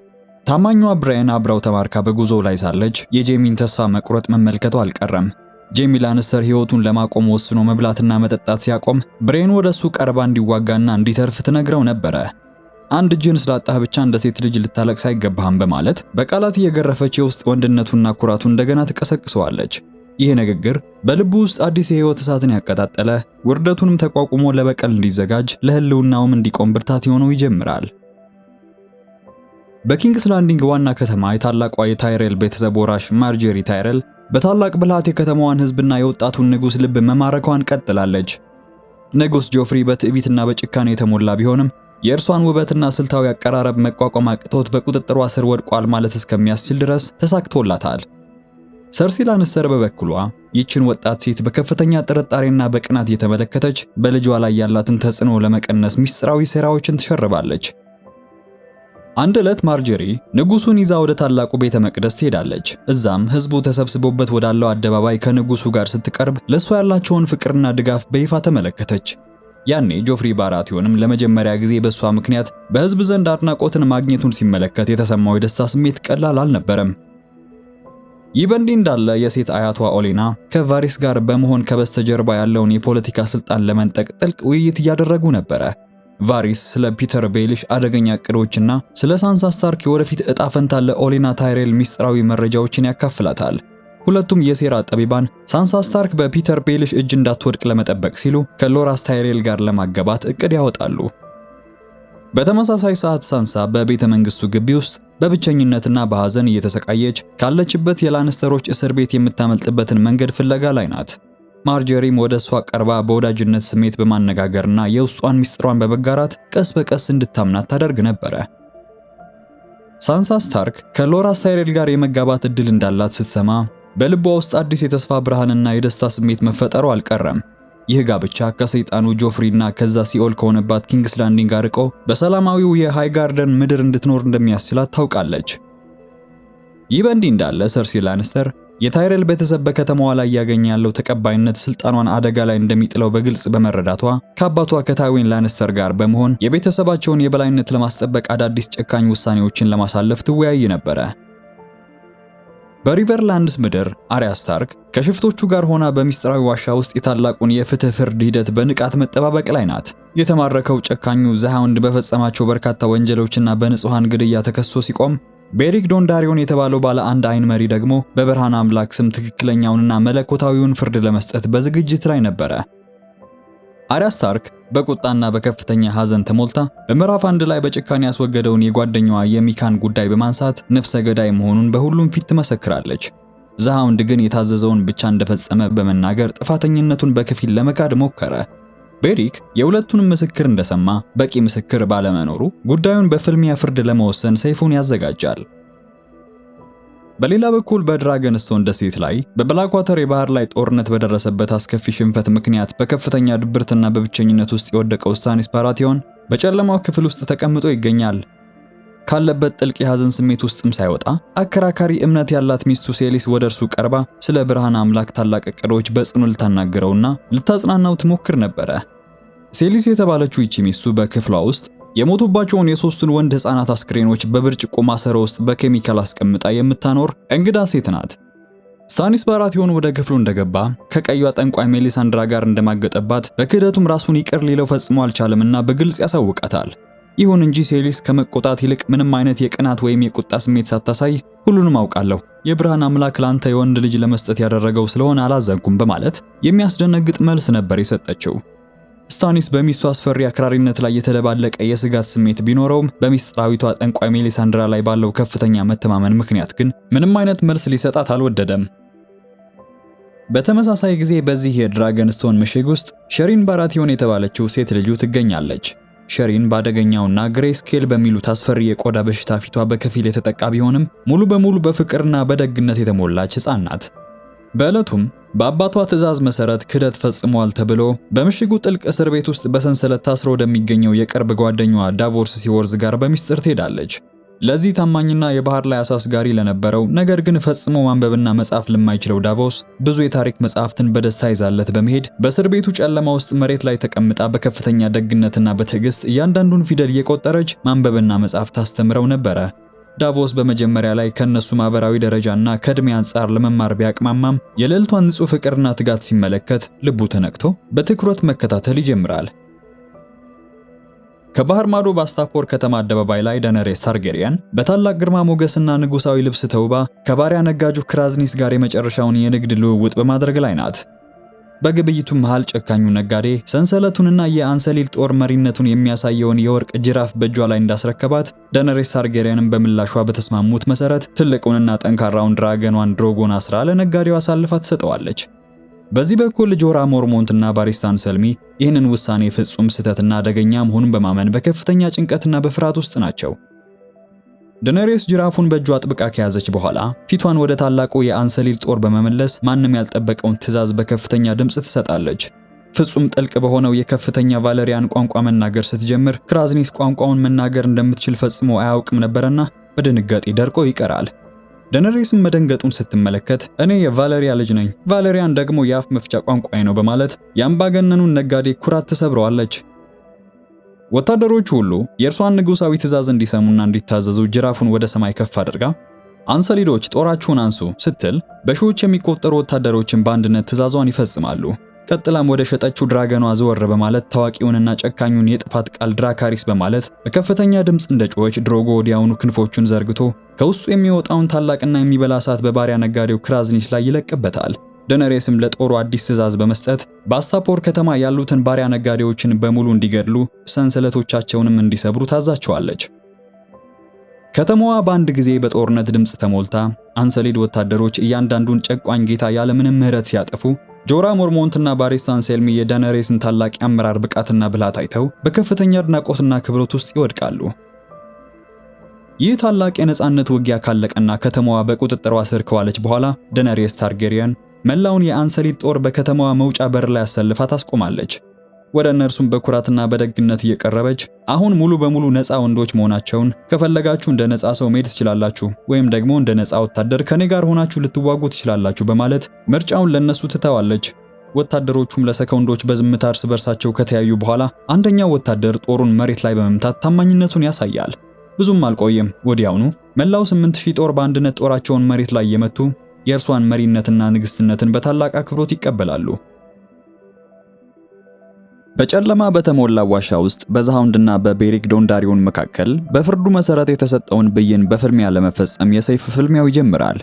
Speaker 1: ታማኟ ብሬን አብራው ተማርካ በጉዞ ላይ ሳለች የጄሚን ተስፋ መቁረጥ መመልከቱ አልቀረም። ጄሚ ላንስተር ሕይወቱን ለማቆም ወስኖ መብላትና መጠጣት ሲያቆም ብሬን ወደሱ ቀርባ እንዲዋጋና እንዲተርፍ ትነግረው ነበረ። አንድ እጅን ስላጣህ ብቻ እንደ ሴት ልጅ ልታለቅስ አይገባህም በማለት በቃላት እየገረፈች የውስጥ ወንድነቱና ኩራቱ እንደገና ትቀሰቅሰዋለች። ይህ ንግግር በልቡ ውስጥ አዲስ የሕይወት እሳትን ያቀጣጠለ፣ ውርደቱንም ተቋቁሞ ለበቀል እንዲዘጋጅ ለህልውናውም እንዲቆም ብርታት የሆነው ይጀምራል። በኪንግስ ላንዲንግ ዋና ከተማ የታላቋ የታይሬል ቤተሰብ ወራሽ ማርጀሪ ታይሬል በታላቅ ብልሃት የከተማዋን ሕዝብና የወጣቱን ንጉስ ልብ መማረኳን ቀጥላለች። ንጉስ ጆፍሪ በትዕቢትና በጭካኔ የተሞላ ቢሆንም የእርሷን ውበትና ስልታዊ አቀራረብ መቋቋም አቅቶት በቁጥጥሯ ስር ወድቋል ማለት እስከሚያስችል ድረስ ተሳክቶላታል። ሰርሲ ላንስተር በበኩሏ ይችን ወጣት ሴት በከፍተኛ ጥርጣሬና በቅናት እየተመለከተች በልጇ ላይ ያላትን ተጽዕኖ ለመቀነስ ሚስጥራዊ ሴራዎችን ትሸርባለች። አንድ ዕለት ማርጀሪ ንጉሱን ይዛ ወደ ታላቁ ቤተ መቅደስ ትሄዳለች። እዛም ህዝቡ ተሰብስቦበት ወዳለው አደባባይ ከንጉሱ ጋር ስትቀርብ ለሷ ያላቸውን ፍቅርና ድጋፍ በይፋ ተመለከተች። ያኔ ጆፍሪ ባራቲዮንም ለመጀመሪያ ጊዜ በሷ ምክንያት በህዝብ ዘንድ አድናቆትን ማግኘቱን ሲመለከት የተሰማው የደስታ ስሜት ቀላል አልነበረም። ይህ በእንዲህ እንዳለ የሴት አያቷ ኦሌና ከቫሪስ ጋር በመሆን ከበስተጀርባ ያለውን የፖለቲካ ስልጣን ለመንጠቅ ጥልቅ ውይይት እያደረጉ ነበረ። ቫሪስ ስለ ፒተር ቤሊሽ አደገኛ እቅዶችና ስለ ሳንሳ ስታርክ የወደፊት ዕጣ ፈንታ ለኦሌና ታይሬል ሚስጥራዊ መረጃዎችን ያካፍላታል። ሁለቱም የሴራ ጠቢባን ሳንሳ ስታርክ በፒተር ቤልሽ እጅ እንዳትወድቅ ለመጠበቅ ሲሉ ከሎራስ ታይሬል ጋር ለማገባት እቅድ ያወጣሉ። በተመሳሳይ ሰዓት ሳንሳ በቤተ መንግስቱ ግቢ ውስጥ በብቸኝነትና በሐዘን እየተሰቃየች ካለችበት የላንስተሮች እስር ቤት የምታመልጥበትን መንገድ ፍለጋ ላይ ናት። ማርጀሪም ወደ እሷ ቀርባ በወዳጅነት ስሜት በማነጋገርና የውስጧን ሚስጥሯን በመጋራት ቀስ በቀስ እንድታምናት ታደርግ ነበረ። ሳንሳ ስታርክ ከሎራስ ታይሬል ጋር የመጋባት እድል እንዳላት ስትሰማ በልቧ ውስጥ አዲስ የተስፋ ብርሃንና የደስታ ስሜት መፈጠሩ አልቀረም። ይህ ጋብቻ ከሰይጣኑ ጆፍሪና ከዛ ሲኦል ከሆነባት ኪንግስ ላንዲንግ አርቆ በሰላማዊው የሃይጋርደን ምድር እንድትኖር እንደሚያስችላት ታውቃለች። ይህ በእንዲህ እንዳለ ሰርሲ ላንስተር የታይሬል ቤተሰብ በከተማዋ ላይ ያገኘ ያለው ተቀባይነት ስልጣኗን አደጋ ላይ እንደሚጥለው በግልጽ በመረዳቷ ከአባቷ ከታይዌን ላንስተር ጋር በመሆን የቤተሰባቸውን የበላይነት ለማስጠበቅ አዳዲስ ጨካኝ ውሳኔዎችን ለማሳለፍ ትወያይ ነበረ። በሪቨርላንድስ ምድር አርያ ስታርክ ከሽፍቶቹ ጋር ሆና በሚስጥራዊ ዋሻ ውስጥ የታላቁን የፍትህ ፍርድ ሂደት በንቃት መጠባበቅ ላይ ናት። የተማረከው ጨካኙ ዘሃውንድ በፈጸማቸው በርካታ ወንጀሎችና በንጹሃን ግድያ ተከሶ ሲቆም ቤሪክ ዶንዳሪዮን የተባለው ባለ አንድ አይን መሪ ደግሞ በብርሃን አምላክ ስም ትክክለኛውንና መለኮታዊውን ፍርድ ለመስጠት በዝግጅት ላይ ነበረ። አርያ ስታርክ በቁጣና በከፍተኛ ሐዘን ተሞልታ በምዕራፍ 1 ላይ በጭካኔ ያስወገደውን የጓደኛዋ የሚካን ጉዳይ በማንሳት ነፍሰ ገዳይ መሆኑን በሁሉም ፊት ትመሰክራለች። ዘሃውንድ ግን የታዘዘውን ብቻ እንደፈጸመ በመናገር ጥፋተኝነቱን በከፊል ለመካድ ሞከረ። ቤሪክ የሁለቱንም ምስክር እንደሰማ በቂ ምስክር ባለመኖሩ ጉዳዩን በፍልሚያ ፍርድ ለመወሰን ሰይፉን ያዘጋጃል። በሌላ በኩል በድራገንስቶን ደሴት ላይ በብላክዋተር የባህር ላይ ጦርነት በደረሰበት አስከፊ ሽንፈት ምክንያት በከፍተኛ ድብርትና በብቸኝነት ውስጥ የወደቀው ስታኒስ ባራቲዮን በጨለማው ክፍል ውስጥ ተቀምጦ ይገኛል። ካለበት ጥልቅ የሐዘን ስሜት ውስጥም ሳይወጣ አከራካሪ እምነት ያላት ሚስቱ ሴሊስ ወደ እርሱ ቀርባ ስለ ብርሃን አምላክ ታላቅ ዕቅዶች በጽኑ ልታናገረውና ልታጽናናው ትሞክር ነበረ። ሴሊስ የተባለችው ይቺ ሚስቱ በክፍሏ ውስጥ የሞቱባቸውን የሶስቱን ወንድ ሕፃናት አስክሬኖች በብርጭቆ ማሰሮ ውስጥ በኬሚካል አስቀምጣ የምታኖር እንግዳ ሴት ናት። ስታኒስ ባራቲዮን ወደ ክፍሉ እንደገባ ከቀዩዋ ጠንቋይ ሜሊሳንድራ ጋር እንደማገጠባት በክህደቱም ራሱን ይቅር ሊለው ፈጽሞ አልቻለምና በግልጽ ያሳውቃታል። ይሁን እንጂ ሴሊስ ከመቆጣት ይልቅ ምንም አይነት የቅናት ወይም የቁጣ ስሜት ሳታሳይ ሁሉንም አውቃለሁ፣ የብርሃን አምላክ ላንተ የወንድ ልጅ ለመስጠት ያደረገው ስለሆነ አላዘንኩም በማለት የሚያስደነግጥ መልስ ነበር የሰጠችው። ስታኒስ በሚስቱ አስፈሪ አክራሪነት ላይ የተደባለቀ የስጋት ስሜት ቢኖረውም በሚስጥራዊቷ ጠንቋይ ሜሊሳንድራ ላይ ባለው ከፍተኛ መተማመን ምክንያት ግን ምንም አይነት መልስ ሊሰጣት አልወደደም። በተመሳሳይ ጊዜ በዚህ የድራገንስቶን ምሽግ ውስጥ ሸሪን ባራቲዮን የተባለችው ሴት ልጁ ትገኛለች። ሸሪን ባደገኛውና ግሬ ስኬል በሚሉት አስፈሪ የቆዳ በሽታ ፊቷ በከፊል የተጠቃ ቢሆንም ሙሉ በሙሉ በፍቅርና በደግነት የተሞላች ሕፃን ናት። በዕለቱም በአባቷ ትዕዛዝ መሰረት ክህደት ፈጽሟል ተብሎ በምሽጉ ጥልቅ እስር ቤት ውስጥ በሰንሰለት ታስሮ ወደሚገኘው የቅርብ ጓደኛዋ ዳቮርስ ሲወርዝ ጋር በሚስጥር ትሄዳለች። ለዚህ ታማኝና የባህር ላይ አሳስጋሪ ለነበረው ነገር ግን ፈጽሞ ማንበብና መጻፍ ለማይችለው ዳቮስ ብዙ የታሪክ መጻሕፍትን በደስታ ይዛለት በመሄድ በእስር ቤቱ ጨለማ ውስጥ መሬት ላይ ተቀምጣ በከፍተኛ ደግነትና በትዕግስት እያንዳንዱን ፊደል እየቆጠረች ማንበብና መጻፍ ታስተምረው ነበረ። ዳቮስ በመጀመሪያ ላይ ከነሱ ማህበራዊ ደረጃና ከእድሜ አንጻር ለመማር ቢያቅማማም የልዕልቷን ንጹህ ፍቅርና ትጋት ሲመለከት ልቡ ተነክቶ በትኩረት መከታተል ይጀምራል። ከባህር ማዶ በአስታፖር ከተማ አደባባይ ላይ ዳነሬስ ታርጌሪያን በታላቅ ግርማ ሞገስና ንጉሳዊ ልብስ ተውባ ከባሪያ ነጋጁ ክራዝኒስ ጋር የመጨረሻውን የንግድ ልውውጥ በማድረግ ላይ ናት። በግብይቱ መሃል ጨካኙ ነጋዴ ሰንሰለቱንና የአንሰሊል ጦር መሪነቱን የሚያሳየውን የወርቅ ጅራፍ በእጇ ላይ እንዳስረከባት ዳነሬስ ታርጌሪያንም በምላሿ በተስማሙት መሰረት ትልቁንና ጠንካራውን ድራገኗን ድሮጎን አስራ ለነጋዴው አሳልፋ ትሰጠዋለች። በዚህ በኩል ጆራ ሞርሞንትና ባሪስታን ሰልሚ ይህንን ውሳኔ ፍጹም ስህተትና አደገኛ መሆኑን በማመን በከፍተኛ ጭንቀትና በፍርሃት ውስጥ ናቸው። ዳነሬስ ጅራፉን በእጇ አጥብቃ ከያዘች በኋላ ፊቷን ወደ ታላቁ የአንሰሊል ጦር በመመለስ ማንም ያልጠበቀውን ትዕዛዝ በከፍተኛ ድምፅ ትሰጣለች። ፍጹም ጥልቅ በሆነው የከፍተኛ ቫለሪያን ቋንቋ መናገር ስትጀምር ክራዝኒስ ቋንቋውን መናገር እንደምትችል ፈጽሞ አያውቅም ነበርና በድንጋጤ ደርቆ ይቀራል። ዳነሬስም መደንገጡን ስትመለከት እኔ የቫለሪያ ልጅ ነኝ፣ ቫለሪያን ደግሞ የአፍ መፍቻ ቋንቋዬ ነው በማለት የአምባገነኑን ነጋዴ ኩራት ትሰብረዋለች። ወታደሮቹ ሁሉ የእርሷን ንጉሳዊ ትዕዛዝ እንዲሰሙና እንዲታዘዙ ጅራፉን ወደ ሰማይ ከፍ አድርጋ አንሰሊዶች ጦራችሁን አንሱ ስትል በሺዎች የሚቆጠሩ ወታደሮችን በአንድነት ትዕዛዟን ይፈጽማሉ። ቀጥላም ወደ ሸጠችው ድራገኗ ዘወር በማለት ታዋቂውንና ጨካኙን የጥፋት ቃል ድራካሪስ በማለት በከፍተኛ ድምፅ እንደጮኸች ድሮጎ ወዲያውኑ ክንፎቹን ዘርግቶ ከውስጡ የሚወጣውን ታላቅና የሚበላ እሳት በባሪያ ነጋዴው ክራዝኒስ ላይ ይለቅበታል። ደነሬስም ለጦሩ አዲስ ትዕዛዝ በመስጠት በአስታፖር ከተማ ያሉትን ባሪያ ነጋዴዎችን በሙሉ እንዲገድሉ ሰንሰለቶቻቸውንም እንዲሰብሩ ታዛቸዋለች። ከተማዋ በአንድ ጊዜ በጦርነት ድምፅ ተሞልታ አንሰሊድ ወታደሮች እያንዳንዱን ጨቋኝ ጌታ ያለምንም ምህረት ሲያጠፉ ጆራ ሞርሞንትና ባሪስታን ሴልሚ የደነሬስን ታላቅ የአመራር ብቃትና ብልሃት አይተው በከፍተኛ አድናቆትና ክብሮት ውስጥ ይወድቃሉ። ይህ ታላቅ የነጻነት ውጊያ ካለቀና ከተማዋ በቁጥጥሯ ስር ከዋለች በኋላ ደነሬስ ታርጌሪያን መላውን የአንሰሊድ ጦር በከተማዋ መውጫ በር ላይ አሰልፋ ታስቆማለች። ወደ እነርሱም በኩራትና በደግነት እየቀረበች አሁን ሙሉ በሙሉ ነፃ ወንዶች መሆናቸውን ከፈለጋችሁ እንደ ነፃ ሰው መሄድ ትችላላችሁ ወይም ደግሞ እንደ ነፃ ወታደር ከኔ ጋር ሆናችሁ ልትዋጉ ትችላላችሁ በማለት ምርጫውን ለነሱ ትተዋለች። ወታደሮቹም ለሰከንዶች በዝምታ እርስ በርሳቸው ከተያዩ በኋላ አንደኛው ወታደር ጦሩን መሬት ላይ በመምታት ታማኝነቱን ያሳያል። ብዙም አልቆየም። ወዲያውኑ መላው 8000 ጦር በአንድነት ጦራቸውን መሬት ላይ እየመቱ የእርሷን መሪነትና ንግስትነትን በታላቅ አክብሮት ይቀበላሉ። በጨለማ በተሞላ ዋሻ ውስጥ በዛሃውንድና በቤሪክ ዶንዳሪዮን መካከል በፍርዱ መሰረት የተሰጠውን ብይን በፍልሚያ ለመፈጸም የሰይፍ ፍልሚያው ይጀምራል።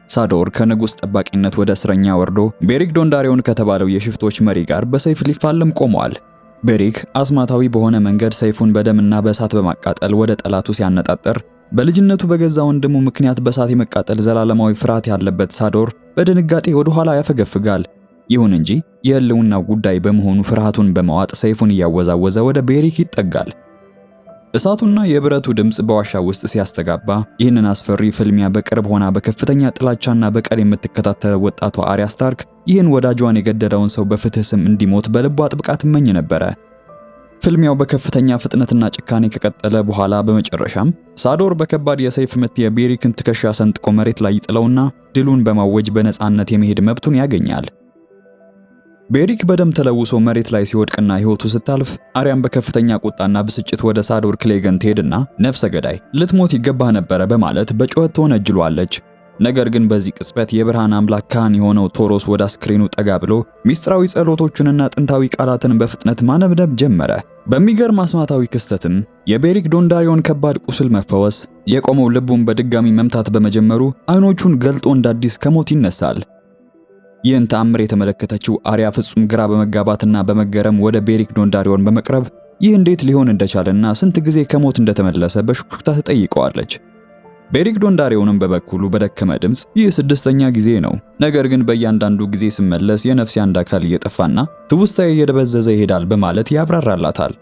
Speaker 1: ሳዶር ከንጉስ ጠባቂነት ወደ እስረኛ ወርዶ ቤሪክ ዶንዳሪዮን ከተባለው የሽፍቶች መሪ ጋር በሰይፍ ሊፋለም ቆሟል። ቤሪክ አስማታዊ በሆነ መንገድ ሰይፉን በደምና በእሳት በማቃጠል ወደ ጠላቱ ሲያነጣጠር በልጅነቱ በገዛ ወንድሙ ምክንያት በእሳት የመቃጠል ዘላለማዊ ፍርሃት ያለበት ሳዶር በድንጋጤ ወደ ኋላ ያፈገፍጋል። ይሁን እንጂ የህልውናው ጉዳይ በመሆኑ ፍርሃቱን በመዋጥ ሰይፉን እያወዛወዘ ወደ ቤሪክ ይጠጋል። እሳቱና የብረቱ ድምጽ በዋሻው ውስጥ ሲያስተጋባ ይህንን አስፈሪ ፍልሚያ በቅርብ ሆና በከፍተኛ ጥላቻና በቀል የምትከታተለው ወጣቷ አርያ ስታርክ ይህን ወዳጇን የገደለውን ሰው በፍትህ ስም እንዲሞት በልቧ አጥብቃ ትመኝ ነበረ። ፍልሚያው በከፍተኛ ፍጥነትና ጭካኔ ከቀጠለ በኋላ በመጨረሻም ሳዶር በከባድ የሰይፍ ምት የቤሪክን ትከሻ ሰንጥቆ መሬት ላይ ይጥለውና ድሉን በማወጅ በነጻነት የመሄድ መብቱን ያገኛል። ቤሪክ በደም ተለውሶ መሬት ላይ ሲወድቅና ህይወቱ ስታልፍ አርያም በከፍተኛ ቁጣና ብስጭት ወደ ሳዶር ክሌገን ትሄድና ነፍሰ ገዳይ ልትሞት ይገባህ ነበረ በማለት በጩኸት ትወነጅሏለች። ነገር ግን በዚህ ቅጽበት የብርሃን አምላክ ካህን የሆነው ቶሮስ ወደ አስክሬኑ ጠጋ ብሎ ሚስጥራዊ ጸሎቶቹንና ጥንታዊ ቃላትን በፍጥነት ማነብነብ ጀመረ። በሚገርም አስማታዊ ክስተትም የቤሪክ ዶንዳሪዮን ከባድ ቁስል መፈወስ፣ የቆመው ልቡን በድጋሚ መምታት በመጀመሩ አይኖቹን ገልጦ እንዳዲስ ከሞት ይነሳል። ይህን ተአምር የተመለከተችው አርያ ፍጹም ግራ በመጋባትና በመገረም ወደ ቤሪክ ዶንዳሪዮን በመቅረብ ይህ እንዴት ሊሆን እንደቻለና ስንት ጊዜ ከሞት እንደተመለሰ በሹክሹክታ ተጠይቀዋለች። ቤሪክ ዶንዳሪዮንም በበኩሉ በደከመ ድምጽ ይህ 6ኛ ጊዜ ነው፣ ነገር ግን በእያንዳንዱ ጊዜ ስመለስ የነፍሴ አንድ አካል እየጠፋና ትውስታዬ እየደበዘዘ ይሄዳል በማለት ያብራራላታል።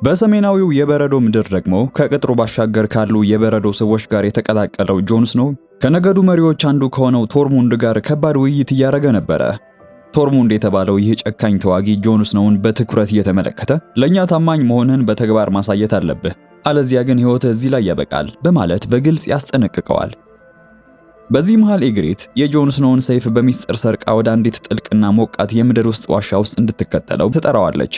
Speaker 1: በሰሜናዊው የበረዶ ምድር ደግሞ ከቅጥሩ ባሻገር ካሉ የበረዶ ሰዎች ጋር የተቀላቀለው ጆን ስኖው ከነገዱ መሪዎች አንዱ ከሆነው ቶርሙንድ ጋር ከባድ ውይይት እያደረገ ነበረ። ቶርሙንድ የተባለው ይህ ጨካኝ ተዋጊ ጆን ስኖውን በትኩረት እየተመለከተ ለኛ ታማኝ መሆንህን በተግባር ማሳየት አለብህ፣ አለዚያ ግን ሕይወትህ እዚህ ላይ ያበቃል በማለት በግልጽ ያስጠነቅቀዋል። በዚህ መሃል ኢግሪት የጆን ስኖውን ሰይፍ በሚስጥር ሰርቃ ወደ አንዲት ጥልቅና ሞቃት የምድር ውስጥ ዋሻ ውስጥ እንድትከተለው ትጠራዋለች።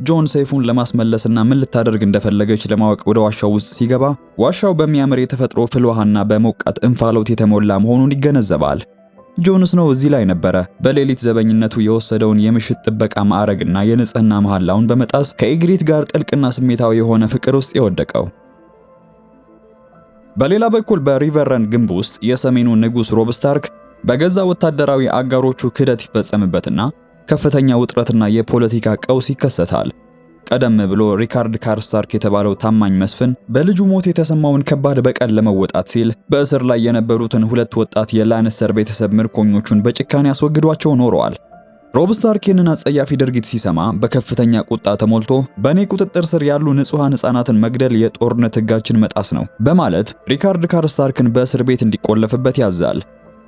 Speaker 1: ጆን ሰይፉን ለማስመለስና ምን ልታደርግ እንደፈለገች ለማወቅ ወደ ዋሻው ውስጥ ሲገባ ዋሻው በሚያምር የተፈጥሮ ፍል ውሃና በሞቃት እንፋሎት የተሞላ መሆኑን ይገነዘባል። ጆን ስኖው እዚህ ላይ ነበረ በሌሊት ዘበኝነቱ የወሰደውን የምሽት ጥበቃ ማዕረግና የንጽህና መሐላውን በመጣስ ከኢግሪት ጋር ጥልቅና ስሜታዊ የሆነ ፍቅር ውስጥ የወደቀው። በሌላ በኩል በሪቨረን ግንብ ውስጥ የሰሜኑ ንጉስ ሮብ ስታርክ በገዛ ወታደራዊ አጋሮቹ ክህደት ይፈጸምበትና ከፍተኛ ውጥረትና የፖለቲካ ቀውስ ይከሰታል። ቀደም ብሎ ሪካርድ ካርስታርክ የተባለው ታማኝ መስፍን በልጁ ሞት የተሰማውን ከባድ በቀል ለመወጣት ሲል በእስር ላይ የነበሩትን ሁለት ወጣት የላንስተር ቤተሰብ ምርኮኞቹን በጭካኔ ያስወግዷቸው ኖረዋል። ሮብ ስታርክ ይህንን አጸያፊ ድርጊት ሲሰማ በከፍተኛ ቁጣ ተሞልቶ በእኔ ቁጥጥር ስር ያሉ ንጹሃን ሕፃናትን መግደል የጦርነት ሕጋችን መጣስ ነው በማለት ሪካርድ ካርስታርክን በእስር ቤት እንዲቆለፍበት ያዛል።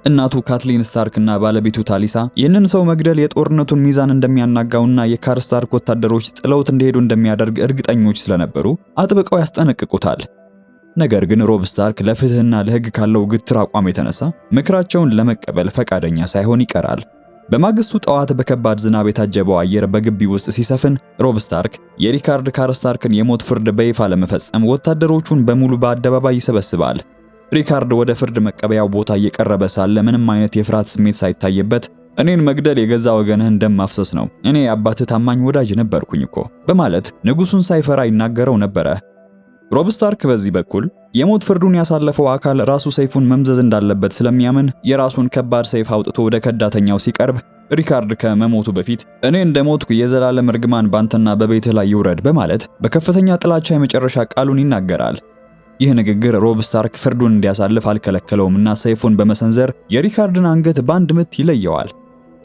Speaker 1: እናቱ ካትሊን ስታርክ እና ባለቤቱ ታሊሳ ይህንን ሰው መግደል የጦርነቱን ሚዛን እንደሚያናጋውና የካርስታርክ ወታደሮች ጥለውት እንደሄዱ እንደሚያደርግ እርግጠኞች ስለነበሩ አጥብቀው ያስጠነቅቁታል። ነገር ግን ሮብ ስታርክ ለፍትህና ለሕግ ካለው ግትር አቋም የተነሳ ምክራቸውን ለመቀበል ፈቃደኛ ሳይሆን ይቀራል። በማግስቱ ጠዋት በከባድ ዝናብ የታጀበው አየር በግቢ ውስጥ ሲሰፍን ሮብ ስታርክ የሪካርድ ካርስታርክን የሞት ፍርድ በይፋ ለመፈጸም ወታደሮቹን በሙሉ በአደባባይ ይሰበስባል። ሪካርድ ወደ ፍርድ መቀበያው ቦታ እየቀረበ ሳለ ምንም አይነት የፍርሃት ስሜት ሳይታይበት እኔን መግደል የገዛ ወገንህን ደም ማፍሰስ ነው። እኔ የአባትህ ታማኝ ወዳጅ ነበርኩኝ እኮ በማለት ንጉሱን ሳይፈራ ይናገረው ነበረ። ሮብ ስታርክ በዚህ በኩል የሞት ፍርዱን ያሳለፈው አካል ራሱ ሰይፉን መምዘዝ እንዳለበት ስለሚያምን የራሱን ከባድ ሰይፍ አውጥቶ ወደ ከዳተኛው ሲቀርብ ሪካርድ ከመሞቱ በፊት እኔ እንደሞትኩ የዘላለም እርግማን ባንተና በቤትህ ላይ ይውረድ በማለት በከፍተኛ ጥላቻ የመጨረሻ ቃሉን ይናገራል። ይህ ንግግር ሮብ ስታርክ ፍርዱን እንዲያሳልፍ አልከለከለውምና ሰይፉን በመሰንዘር የሪካርድን አንገት በአንድ ምት ይለየዋል።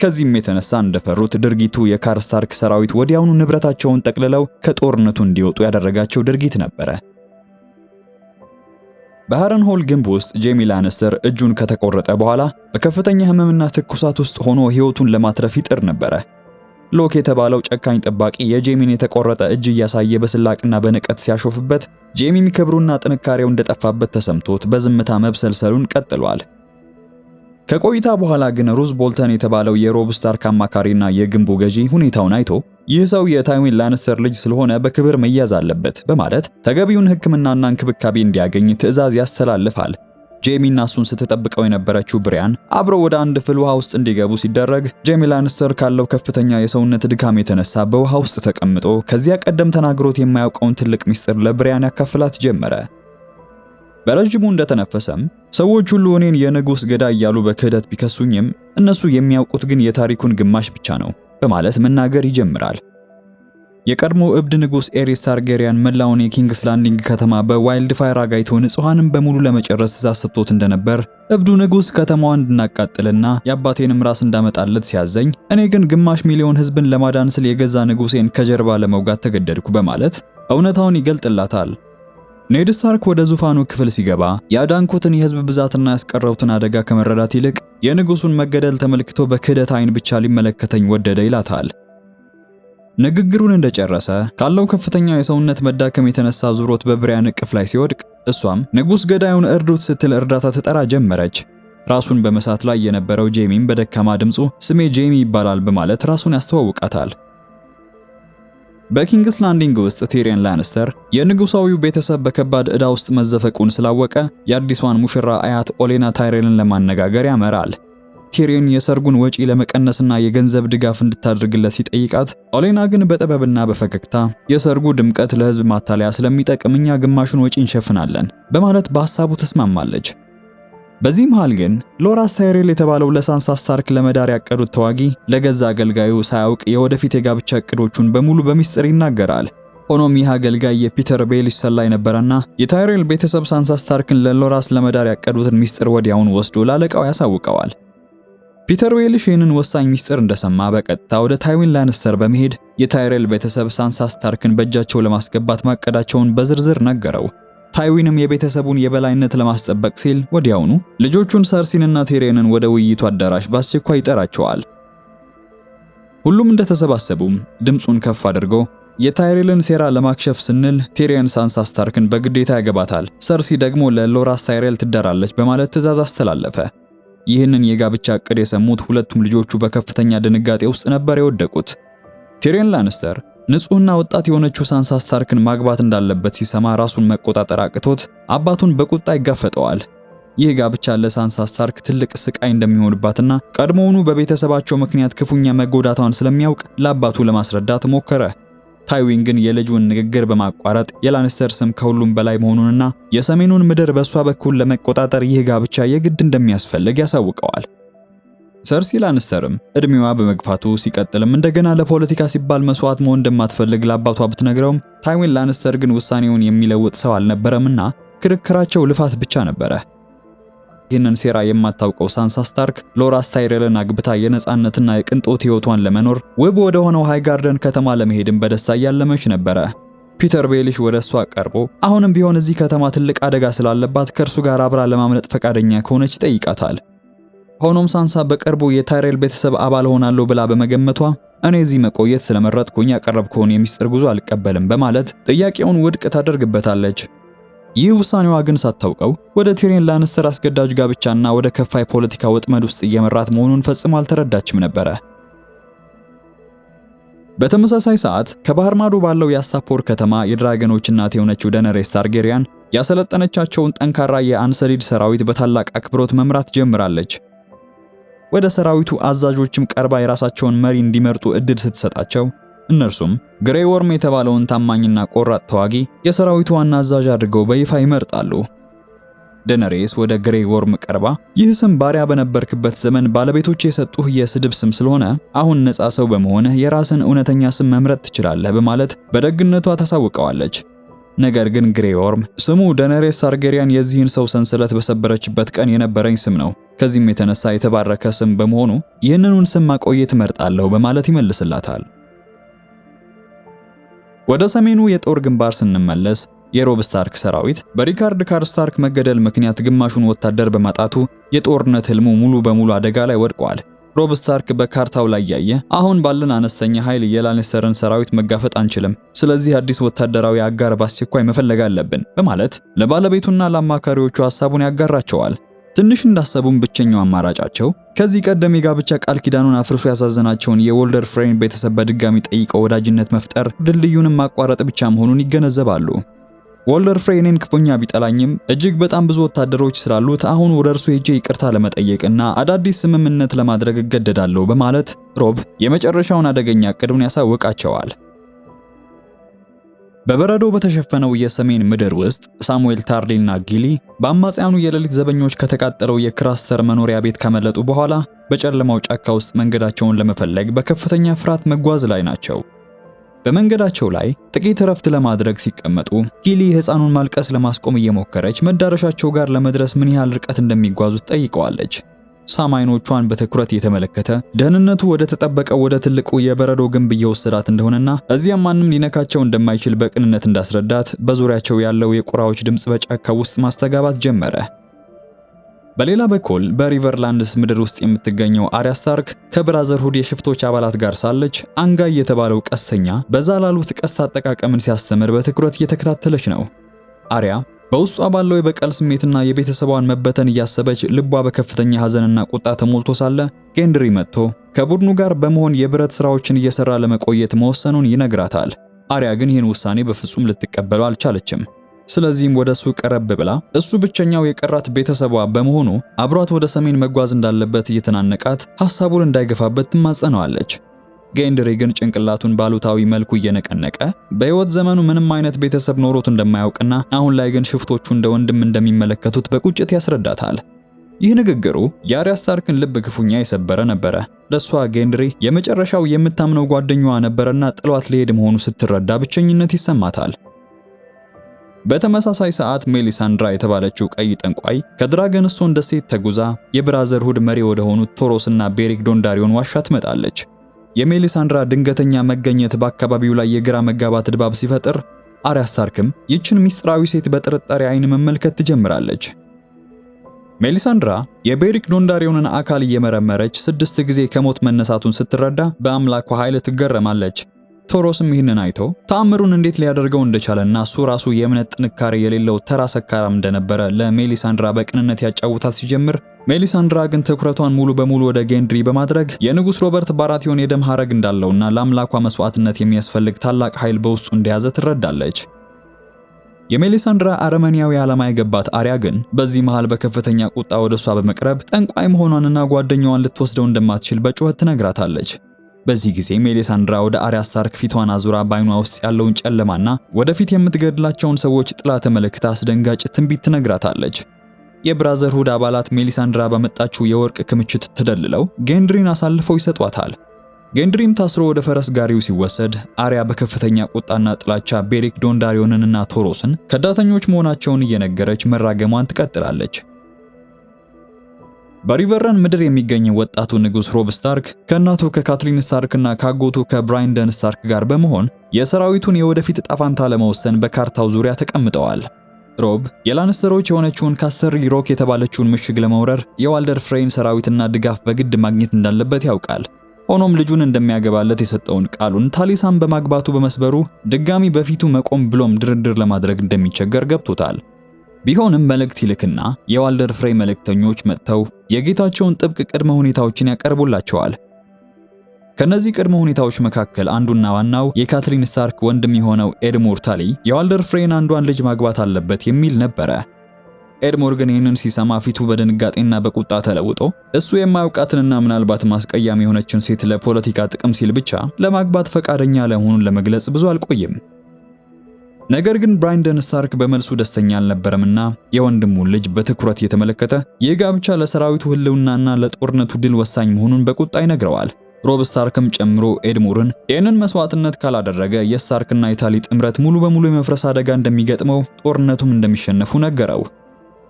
Speaker 1: ከዚህም የተነሳ እንደፈሩት ድርጊቱ የካር ስታርክ ሰራዊት ወዲያውኑ ንብረታቸውን ጠቅልለው ከጦርነቱ እንዲወጡ ያደረጋቸው ድርጊት ነበረ። በሃረንሆል ግንብ ውስጥ ጄሚ ላንስተር እጁን ከተቆረጠ በኋላ በከፍተኛ ህመምና ትኩሳት ውስጥ ሆኖ ህይወቱን ለማትረፍ ይጥር ነበረ። ሎክ የተባለው ጨካኝ ጠባቂ የጄሚን የተቆረጠ እጅ እያሳየ በስላቅና በንቀት ሲያሾፍበት ጄሚ ክብሩና ጥንካሬው እንደጠፋበት ተሰምቶት በዝምታ መብሰልሰሉን ቀጥሏል። ከቆይታ በኋላ ግን ሩዝ ቦልተን የተባለው የሮብ ስታርክ አማካሪና የግንቡ ገዢ ሁኔታውን አይቶ ይህ ሰው የታይዊን ላንስተር ልጅ ስለሆነ በክብር መያዝ አለበት በማለት ተገቢውን ሕክምናና እንክብካቤ እንዲያገኝ ትዕዛዝ ያስተላልፋል። ጄሚና እሱን ስትጠብቀው የነበረችው ብሪያን አብረው ወደ አንድ ፍል ውሃ ውስጥ እንዲገቡ ሲደረግ ጄሚ ላንስተር ካለው ከፍተኛ የሰውነት ድካም የተነሳ በውሃ ውስጥ ተቀምጦ ከዚያ ቀደም ተናግሮት የማያውቀውን ትልቅ ሚስጥር ለብሪያን ያካፍላት ጀመረ። በረጅሙ እንደተነፈሰም ሰዎች ሁሉ እኔን የንጉስ ገዳይ እያሉ በክህደት ቢከሱኝም እነሱ የሚያውቁት ግን የታሪኩን ግማሽ ብቻ ነው በማለት መናገር ይጀምራል። የቀድሞ እብድ ንጉስ ኤሪስ ታርጌሪያን መላውን የኪንግስ ላንዲንግ ከተማ በዋይልድ ፋየር አጋይቶ ንጹሃንም በሙሉ ለመጨረስ ትዕዛዝ ሰጥቶት እንደነበር እብዱ ንጉስ ከተማዋን እንድናቃጥልና የአባቴንም ራስ እንዳመጣለት ሲያዘኝ እኔ ግን ግማሽ ሚሊዮን ህዝብን ለማዳን ስል የገዛ ንጉሴን ከጀርባ ለመውጋት ተገደድኩ በማለት እውነታውን ይገልጥላታል። ኔድ ስታርክ ወደ ዙፋኑ ክፍል ሲገባ ያዳንኩትን የህዝብ ብዛትና ያስቀረውትን አደጋ ከመረዳት ይልቅ የንጉሱን መገደል ተመልክቶ በክህደት አይን ብቻ ሊመለከተኝ ወደደ ይላታል። ንግግሩን እንደጨረሰ ካለው ከፍተኛ የሰውነት መዳከም የተነሳ ዙሮት በብሪያን እቅፍ ላይ ሲወድቅ እሷም ንጉስ ገዳዩን እርዱት ስትል እርዳታ ትጠራ ጀመረች። ራሱን በመሳት ላይ የነበረው ጄሚም በደካማ ድምፁ ስሜ ጄሚ ይባላል በማለት ራሱን ያስተዋውቃታል። በኪንግስ ላንዲንግ ውስጥ ቲሪየን ላንስተር የንጉሳዊው ቤተሰብ በከባድ ዕዳ ውስጥ መዘፈቁን ስላወቀ የአዲሷን ሙሽራ አያት ኦሌና ታይሬልን ለማነጋገር ያመራል። ቲሪየን የሰርጉን ወጪ ለመቀነስና የገንዘብ ድጋፍ እንድታደርግለት ሲጠይቃት ኦሌና ግን በጥበብና በፈገግታ የሰርጉ ድምቀት ለህዝብ ማታለያ ስለሚጠቅም እኛ ግማሹን ወጪ እንሸፍናለን በማለት በሐሳቡ ተስማማለች። በዚህ መሃል ግን ሎራስ ታይሬል የተባለው ለሳንሳ ስታርክ ለመዳር ያቀዱት ተዋጊ ለገዛ አገልጋዩ ሳያውቅ የወደፊት የጋብቻ እቅዶቹን በሙሉ በሚስጥር ይናገራል። ሆኖም ይህ አገልጋይ የፒተር ቤሊሽ ሰላይ ነበረና የታይሬል ቤተሰብ ሳንሳ ስታርክን ለሎራስ ለመዳር ያቀዱትን ሚስጥር ወዲያውን ወስዶ ላለቃው ያሳውቀዋል። ፒተር ቤሊሽ ይህንን ወሳኝ ሚስጥር እንደሰማ በቀጥታ ወደ ታይዊን ላንስተር በመሄድ የታይሬል ቤተሰብ ሳንሳ ስታርክን በእጃቸው ለማስገባት ማቀዳቸውን በዝርዝር ነገረው። ታይዊንም የቤተሰቡን የበላይነት ለማስጠበቅ ሲል ወዲያውኑ ልጆቹን ሰርሲንና ቲሪየንን ወደ ውይይቱ አዳራሽ በአስቸኳይ ይጠራቸዋል። ሁሉም እንደተሰባሰቡም ድምጹን ከፍ አድርጎ የታይሬልን ሴራ ለማክሸፍ ስንል ቲሪየን ሳንሳ ስታርክን በግዴታ ያገባታል፣ ሰርሲ ደግሞ ለሎራስ ታይሬል ትዳራለች በማለት ትዕዛዝ አስተላለፈ። ይህንን የጋብቻ እቅድ የሰሙት ሁለቱም ልጆቹ በከፍተኛ ድንጋጤ ውስጥ ነበር የወደቁት። ቲሪየን ላንስተር ንጹህና ወጣት የሆነችው ሳንሳ ስታርክን ማግባት እንዳለበት ሲሰማ ራሱን መቆጣጠር አቅቶት አባቱን በቁጣ ይጋፈጠዋል። ይህ ጋብቻ ለሳንሳ ስታርክ ትልቅ ስቃይ እንደሚሆንባትና ቀድሞውኑ በቤተሰባቸው ምክንያት ክፉኛ መጎዳቷን ስለሚያውቅ ለአባቱ ለማስረዳት ሞከረ። ታይዊን ግን የልጁን ንግግር በማቋረጥ የላንስተር ስም ከሁሉም በላይ መሆኑንና የሰሜኑን ምድር በሷ በኩል ለመቆጣጠር ይህ ጋብቻ የግድ እንደሚያስፈልግ ያሳውቀዋል። ሰርሲ ላንስተርም እድሜዋ በመግፋቱ ሲቀጥልም እንደገና ለፖለቲካ ሲባል መስዋዕት መሆን እንደማትፈልግ ለአባቷ ብትነግረውም ታይዊን ላንስተር ግን ውሳኔውን የሚለውጥ ሰው አልነበረምና ክርክራቸው ልፋት ብቻ ነበረ። ይህንን ሴራ የማታውቀው ሳንሳ ስታርክ ሎራስ ታይሬልን አግብታ የነጻነትና የቅንጦት ህይወቷን ለመኖር ውብ ወደ ሆነው ሃይጋርደን ከተማ ለመሄድም በደስታ እያለመች ነበረ። ፒተር ቤሊሽ ወደ እሷ ቀርቦ አሁንም ቢሆን እዚህ ከተማ ትልቅ አደጋ ስላለባት ከእርሱ ጋር አብራ ለማምለጥ ፈቃደኛ ከሆነች ይጠይቃታል። ሆኖም ሳንሳ በቅርቡ የታይሬል ቤተሰብ አባል ሆናለሁ ብላ በመገመቷ እኔ እዚህ መቆየት ስለመረጥኩኝ ያቀረብከውን የሚስጥር ጉዞ አልቀበልም በማለት ጥያቄውን ውድቅ ታደርግበታለች። ይህ ውሳኔዋ ግን ሳታውቀው ወደ ቲሪየን ላንስተር አስገዳጅ ጋብቻና ወደ ከፋይ ፖለቲካ ወጥመድ ውስጥ እየመራት መሆኑን ፈጽሞ አልተረዳችም ነበረ። በተመሳሳይ ሰዓት ከባህር ማዶ ባለው የአስታፖር ከተማ የድራገኖች እናት የሆነችው ዴነሬስ ታርጌሪያን ያሰለጠነቻቸውን ጠንካራ የአንሰሊድ ሰራዊት በታላቅ አክብሮት መምራት ጀምራለች። ወደ ሰራዊቱ አዛዦችም ቀርባ የራሳቸውን መሪ እንዲመርጡ እድል ስትሰጣቸው እነርሱም ግሬ ወርም የተባለውን ታማኝና ቆራጥ ተዋጊ የሰራዊቱ ዋና አዛዥ አድርገው በይፋ ይመርጣሉ። ደነሬስ ወደ ግሬ ወርም ቀርባ ይህ ስም ባሪያ በነበርክበት ዘመን ባለቤቶች የሰጡህ የስድብ ስም ስለሆነ አሁን ነፃ ሰው በመሆንህ የራስን እውነተኛ ስም መምረጥ ትችላለህ በማለት በደግነቷ ታሳውቀዋለች። ነገር ግን ግሬ ወርም ስሙ ደነሬስ ታርጌሪያን የዚህን ሰው ሰንሰለት በሰበረችበት ቀን የነበረኝ ስም ነው፣ ከዚህም የተነሳ የተባረከ ስም በመሆኑ ይህንኑን ስም ማቆየት እመርጣለሁ በማለት ይመልስላታል። ወደ ሰሜኑ የጦር ግንባር ስንመለስ የሮብ ስታርክ ሰራዊት በሪካርድ ካርስታርክ መገደል ምክንያት ግማሹን ወታደር በማጣቱ የጦርነት ህልሙ ሙሉ በሙሉ አደጋ ላይ ወድቋል። ሮብ ስታርክ በካርታው ላይ ያየ አሁን ባለን አነስተኛ ኃይል የላኒስተርን ሰራዊት መጋፈጥ አንችልም፣ ስለዚህ አዲስ ወታደራዊ አጋር በአስቸኳይ መፈለግ አለብን በማለት ለባለቤቱና ለአማካሪዎቹ ሐሳቡን ያጋራቸዋል። ትንሽ እንዳሰቡም ብቸኛው አማራጫቸው ከዚህ ቀደም የጋብቻ ቃል ኪዳኑን አፍርሶ ያሳዘናቸውን የወልደር ፍሬን ቤተሰብ በድጋሚ ጠይቀው ወዳጅነት መፍጠር፣ ድልድዩንም ማቋረጥ ብቻ መሆኑን ይገነዘባሉ። ወልደር ፍሬ እኔን ክፉኛ ቢጠላኝም እጅግ በጣም ብዙ ወታደሮች ስላሉት አሁን ወደ እርሱ ሄጄ ይቅርታ ለመጠየቅና አዳዲስ ስምምነት ለማድረግ እገደዳለሁ በማለት ሮብ የመጨረሻውን አደገኛ እቅዱን ያሳውቃቸዋል። በበረዶ በተሸፈነው የሰሜን ምድር ውስጥ ሳሙኤል ታርሊና ጊሊ በአማጽያኑ የሌሊት ዘበኞች ከተቃጠለው የክራስተር መኖሪያ ቤት ከመለጡ በኋላ በጨለማው ጫካ ውስጥ መንገዳቸውን ለመፈለግ በከፍተኛ ፍርሃት መጓዝ ላይ ናቸው። በመንገዳቸው ላይ ጥቂት እረፍት ለማድረግ ሲቀመጡ ጊሊ ሕፃኑን ማልቀስ ለማስቆም እየሞከረች መዳረሻቸው ጋር ለመድረስ ምን ያህል ርቀት እንደሚጓዙ ጠይቀዋለች። ሳም አይኖቿን በትኩረት እየተመለከተ ደህንነቱ ወደ ተጠበቀው ወደ ትልቁ የበረዶ ግንብ እየወሰዳት እንደሆነና እዚያም ማንም ሊነካቸው እንደማይችል በቅንነት እንዳስረዳት በዙሪያቸው ያለው የቁራዎች ድምጽ በጫካ ውስጥ ማስተጋባት ጀመረ። በሌላ በኩል በሪቨርላንድስ ምድር ውስጥ የምትገኘው አርያ ስታርክ ከብራዘርሁድ የሽፍቶች አባላት ጋር ሳለች አንጋይ የተባለው ቀስተኛ በዛ ላሉት ቀስት አጠቃቀምን ሲያስተምር በትኩረት እየተከታተለች ነው። አርያ በውስጧ ባለው የበቀል ስሜትና የቤተሰቧን መበተን እያሰበች ልቧ በከፍተኛ ሐዘንና ቁጣ ተሞልቶ ሳለ ጌንድሪ መጥቶ ከቡድኑ ጋር በመሆን የብረት ስራዎችን እየሰራ ለመቆየት መወሰኑን ይነግራታል። አርያ ግን ይህን ውሳኔ በፍጹም ልትቀበለው አልቻለችም። ስለዚህም ወደ እሱ ቀረብ ብላ እሱ ብቸኛው የቀራት ቤተሰቧ በመሆኑ አብሯት ወደ ሰሜን መጓዝ እንዳለበት እየተናነቃት ሐሳቡን እንዳይገፋበት ትማጸነዋለች። ጌንድሪ ግን ጭንቅላቱን ባሉታዊ መልኩ እየነቀነቀ በሕይወት ዘመኑ ምንም አይነት ቤተሰብ ኖሮት እንደማያውቅና አሁን ላይ ግን ሽፍቶቹ እንደ ወንድም እንደሚመለከቱት በቁጭት ያስረዳታል። ይህ ንግግሩ የአርያ ስታርክን ልብ ክፉኛ የሰበረ ነበረ። ለሷ ጌንድሪ የመጨረሻው የምታምነው ጓደኛዋ ነበረና ጥሏት ሊሄድ መሆኑ ስትረዳ ብቸኝነት ይሰማታል። በተመሳሳይ ሰዓት ሜሊሳንድራ የተባለችው ቀይ ጠንቋይ ከድራገንስቶን ደሴት ተጉዛ የብራዘርሁድ መሪ ወደ ሆኑት ቶሮስና ቤሪክ ዶንዳሪዮን ዋሻ ትመጣለች። የሜሊሳንድራ ድንገተኛ መገኘት በአካባቢው ላይ የግራ መጋባት ድባብ ሲፈጥር አርያ ስታርክም ይችን ሚስጥራዊ ሴት በጥርጣሬ አይን መመልከት ትጀምራለች። ሜሊሳንድራ የቤሪክ ዶንዳሪዮንን አካል እየመረመረች 6 ጊዜ ከሞት መነሳቱን ስትረዳ በአምላኳ ኃይል ትገረማለች። ቶሮስም ይህንን አይቶ ተአምሩን እንዴት ሊያደርገው እንደቻለና እሱ ራሱ የእምነት ጥንካሬ የሌለው ተራ ሰካራም እንደነበረ ለሜሊሳንድራ በቅንነት ያጫውታት ሲጀምር ሜሊሳንድራ ግን ትኩረቷን ሙሉ በሙሉ ወደ ጌንድሪ በማድረግ የንጉስ ሮበርት ባራቲዮን የደም ሐረግ እንዳለውና ለአምላኳ መስዋዕትነት የሚያስፈልግ ታላቅ ኃይል በውስጡ እንደያዘ ትረዳለች። የሜሊሳንድራ አረመኔያዊ ዓላማ የገባት አርያ ግን በዚህ መሃል በከፍተኛ ቁጣ ወደሷ በመቅረብ ጠንቋይ መሆኗንና ጓደኛዋን ልትወስደው እንደማትችል በጩኸት ትነግራታለች። በዚህ ጊዜ ሜሊሳንድራ ወደ አርያ ስታርክ ፊቷን አዙራ ባይኗ ውስጥ ያለውን ጨለማና ወደፊት የምትገድላቸውን ሰዎች ጥላ ተመልክታ አስደንጋጭ ትንቢት ትነግራታለች። የብራዘርሁድ አባላት ሜሊሳንድራ በመጣችው የወርቅ ክምችት ተደልለው ጌንድሪን አሳልፈው ይሰጧታል። ጌንድሪም ታስሮ ወደ ፈረስ ጋሪው ሲወሰድ አርያ በከፍተኛ ቁጣና ጥላቻ ቤሪክ ዶንዳሪዮንንና ቶሮስን ከዳተኞች መሆናቸውን እየነገረች መራገሟን ትቀጥላለች። በሪቨርረን ምድር የሚገኘው ወጣቱ ንጉስ ሮብ ስታርክ ከእናቱ ከካትሊን ስታርክና ካጎቱ ከብራይንደን ስታርክ ጋር በመሆን የሰራዊቱን የወደፊት ዕጣ ፈንታ ለመወሰን በካርታው ዙሪያ ተቀምጠዋል። ሮብ የላንስተሮች የሆነችውን ካስተሪ ሮክ የተባለችውን ምሽግ ለመውረር የዋልደር ፍሬን ሰራዊትና ድጋፍ በግድ ማግኘት እንዳለበት ያውቃል። ሆኖም ልጁን እንደሚያገባለት የሰጠውን ቃሉን ታሊሳን በማግባቱ በመስበሩ ድጋሚ በፊቱ መቆም ብሎም ድርድር ለማድረግ እንደሚቸገር ገብቶታል። ቢሆንም መልእክት ይልክና የዋልደር ፍሬ መልእክተኞች መጥተው የጌታቸውን ጥብቅ ቅድመ ሁኔታዎችን ያቀርቡላቸዋል። ከነዚህ ቅድመ ሁኔታዎች መካከል አንዱና ዋናው የካትሊን ስታርክ ወንድም የሆነው ኤድሙር ታሊ የዋልደር ፍሬን አንዷን ልጅ ማግባት አለበት የሚል ነበረ። ኤድሞር ግን ይህንን ሲሰማ ፊቱ በድንጋጤና በቁጣ ተለውጦ እሱ የማያውቃትንና ምናልባት ማስቀያሚ የሆነችን ሴት ለፖለቲካ ጥቅም ሲል ብቻ ለማግባት ፈቃደኛ ለመሆኑን ለመግለጽ ብዙ አልቆየም። ነገር ግን ብራይንደን ስታርክ በመልሱ ደስተኛ አልነበረምና የወንድሙን ልጅ በትኩረት እየተመለከተ የጋብቻ ለሰራዊቱ ህልውናና ለጦርነቱ ድል ወሳኝ መሆኑን በቁጣ ይነግረዋል። ሮብ ስታርክም ጨምሮ ኤድሞርን ይህንን መስዋዕትነት ካላደረገ የስታርክና የታሊ ጥምረት ሙሉ በሙሉ የመፍረስ አደጋ እንደሚገጥመው፣ ጦርነቱም እንደሚሸነፉ ነገረው።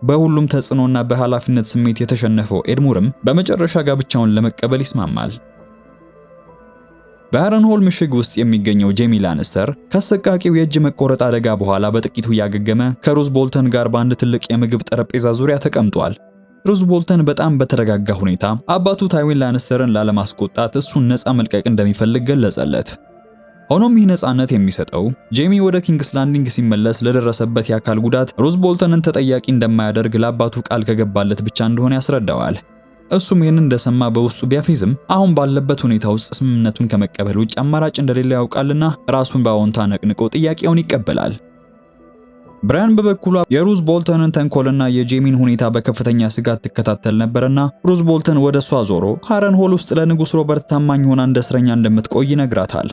Speaker 1: በሁሉም ተጽዕኖና በኃላፊነት ስሜት የተሸነፈው ኤድሞርም በመጨረሻ ጋብቻውን ለመቀበል ይስማማል። በሃረንሆል ምሽግ ውስጥ የሚገኘው ጄሚ ላንስተር ከአሰቃቂው የእጅ መቆረጥ አደጋ በኋላ በጥቂቱ ያገገመ ከሩዝ ቦልተን ጋር በአንድ ትልቅ የምግብ ጠረጴዛ ዙሪያ ተቀምጧል። ሩዝ ቦልተን በጣም በተረጋጋ ሁኔታ አባቱ ታይዊን ላንስተርን ላለማስቆጣት እሱን ነፃ መልቀቅ እንደሚፈልግ ገለጸለት። ሆኖም ይህ ነፃነት የሚሰጠው ጄሚ ወደ ኪንግስ ላንዲንግ ሲመለስ ለደረሰበት የአካል ጉዳት ሩዝ ቦልተንን ተጠያቂ እንደማያደርግ ለአባቱ ቃል ከገባለት ብቻ እንደሆነ ያስረዳዋል። እሱም ይህንን እንደሰማ በውስጡ ቢያፌዝም አሁን ባለበት ሁኔታ ውስጥ ስምምነቱን ከመቀበል ውጭ አማራጭ እንደሌለ ያውቃልና ራሱን በአዎንታ ነቅንቆ ጥያቄውን ይቀበላል። ብራያን በበኩሏ የሩዝ ቦልተንን ተንኮልና የጄሚን ሁኔታ በከፍተኛ ስጋት ትከታተል ነበርና ሩዝ ቦልተን ወደ እሷ ዞሮ ሃረንሆል ውስጥ ለንጉስ ሮበርት ታማኝ ሆና እንደ እስረኛ እንደምትቆይ ይነግራታል።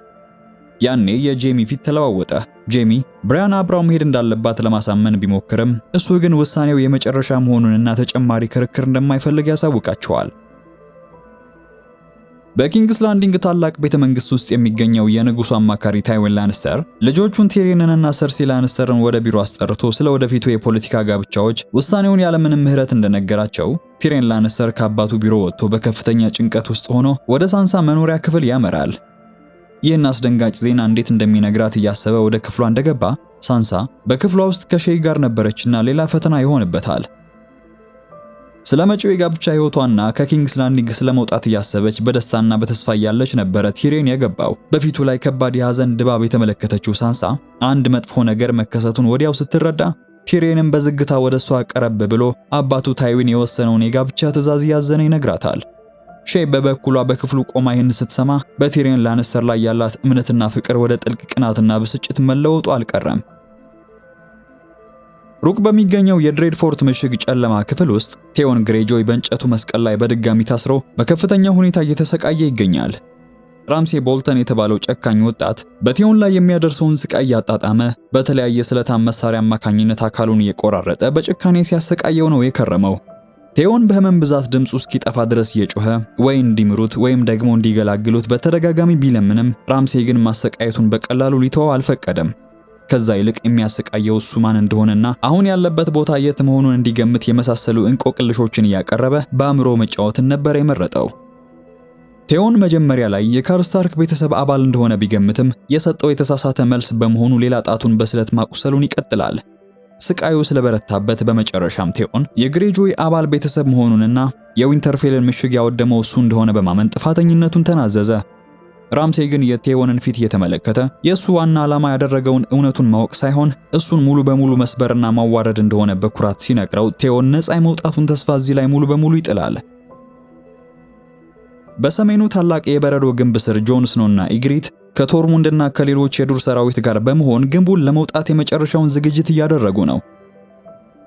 Speaker 1: ያኔ የጄሚ ፊት ተለዋወጠ። ጄሚ ብራያን አብራው መሄድ እንዳለባት ለማሳመን ቢሞክርም እሱ ግን ውሳኔው የመጨረሻ መሆኑንና ተጨማሪ ክርክር እንደማይፈልግ ያሳውቃቸዋል። በኪንግስ ላንዲንግ ታላቅ ቤተመንግስት ውስጥ የሚገኘው የንጉሱ አማካሪ ታይዊን ላንስተር ልጆቹን ቲሪየንንና ሰርሲ ላንስተርን ወደ ቢሮ አስጠርቶ ስለ ወደፊቱ የፖለቲካ ጋብቻዎች ውሳኔውን ያለምንም ምህረት እንደነገራቸው፣ ቲሪየን ላንስተር ከአባቱ ቢሮ ወጥቶ በከፍተኛ ጭንቀት ውስጥ ሆኖ ወደ ሳንሳ መኖሪያ ክፍል ያመራል። ይህን አስደንጋጭ ዜና እንዴት እንደሚነግራት እያሰበ ወደ ክፍሏ እንደገባ ሳንሳ በክፍሏ ውስጥ ከሼይ ጋር ነበረችና ሌላ ፈተና ይሆንበታል። ስለመጪው የጋብቻ ህይወቷና ከኪንግስ ላንዲንግ ስለመውጣት እያሰበች በደስታና በተስፋ ያለች ነበረ ቲሪየን የገባው። በፊቱ ላይ ከባድ የሐዘን ድባብ የተመለከተችው ሳንሳ አንድ መጥፎ ነገር መከሰቱን ወዲያው ስትረዳ ቲሪየንም በዝግታ ወደ እሷ ቀረብ ብሎ አባቱ ታይዊን የወሰነውን የጋብቻ ትዕዛዝ እያዘነ ይነግራታል። ሼይ በበኩሏ በክፍሉ ቆማ ይህን ስትሰማ በቲሪየን ላንስተር ላይ ያላት እምነትና ፍቅር ወደ ጥልቅ ቅናትና ብስጭት መለወጡ አልቀረም። ሩቅ በሚገኘው የድሬድፎርት ምሽግ ጨለማ ክፍል ውስጥ ቴዎን ግሬጆይ በእንጨቱ መስቀል ላይ በድጋሚ ታስሮ በከፍተኛ ሁኔታ እየተሰቃየ ይገኛል። ራምሴ ቦልተን የተባለው ጨካኝ ወጣት በቴዎን ላይ የሚያደርሰውን ስቃይ ያጣጣመ በተለያየ ስለታም መሳሪያ አማካኝነት አካሉን እየቆራረጠ በጭካኔ ሲያሰቃየው ነው የከረመው። ቴዎን በህመም ብዛት ድምፁ እስኪጠፋ ድረስ እየጮኸ ወይ እንዲምሩት ወይም ደግሞ እንዲገላግሉት በተደጋጋሚ ቢለምንም ራምሴ ግን ማሰቃየቱን በቀላሉ ሊተወው አልፈቀደም። ከዛ ይልቅ የሚያሰቃየው እሱ ማን እንደሆነና አሁን ያለበት ቦታ የት መሆኑን እንዲገምት የመሳሰሉ እንቆቅልሾችን እያቀረበ በአእምሮ መጫወትን ነበር የመረጠው። ቴዎን መጀመሪያ ላይ የካርስታርክ ቤተሰብ አባል እንደሆነ ቢገምትም የሰጠው የተሳሳተ መልስ በመሆኑ ሌላ ጣቱን በስለት ማቁሰሉን ይቀጥላል። ስቃዩ ስለበረታበት በመጨረሻም ቴዎን የግሬጆይ አባል ቤተሰብ መሆኑንና የዊንተርፌልን ምሽግ ያወደመው እሱ እንደሆነ በማመን ጥፋተኝነቱን ተናዘዘ። ራምሴ ግን የቴዎንን ፊት እየተመለከተ የእሱ ዋና ዓላማ ያደረገውን እውነቱን ማወቅ ሳይሆን እሱን ሙሉ በሙሉ መስበርና ማዋረድ እንደሆነ በኩራት ሲነግረው ቴዎን ነፃ የመውጣቱን ተስፋ እዚህ ላይ ሙሉ በሙሉ ይጥላል። በሰሜኑ ታላቅ የበረዶ ግንብ ስር ጆን ስኖና ኢግሪት ከቶርሙንድና ከሌሎች የዱር ሰራዊት ጋር በመሆን ግንቡን ለመውጣት የመጨረሻውን ዝግጅት እያደረጉ ነው።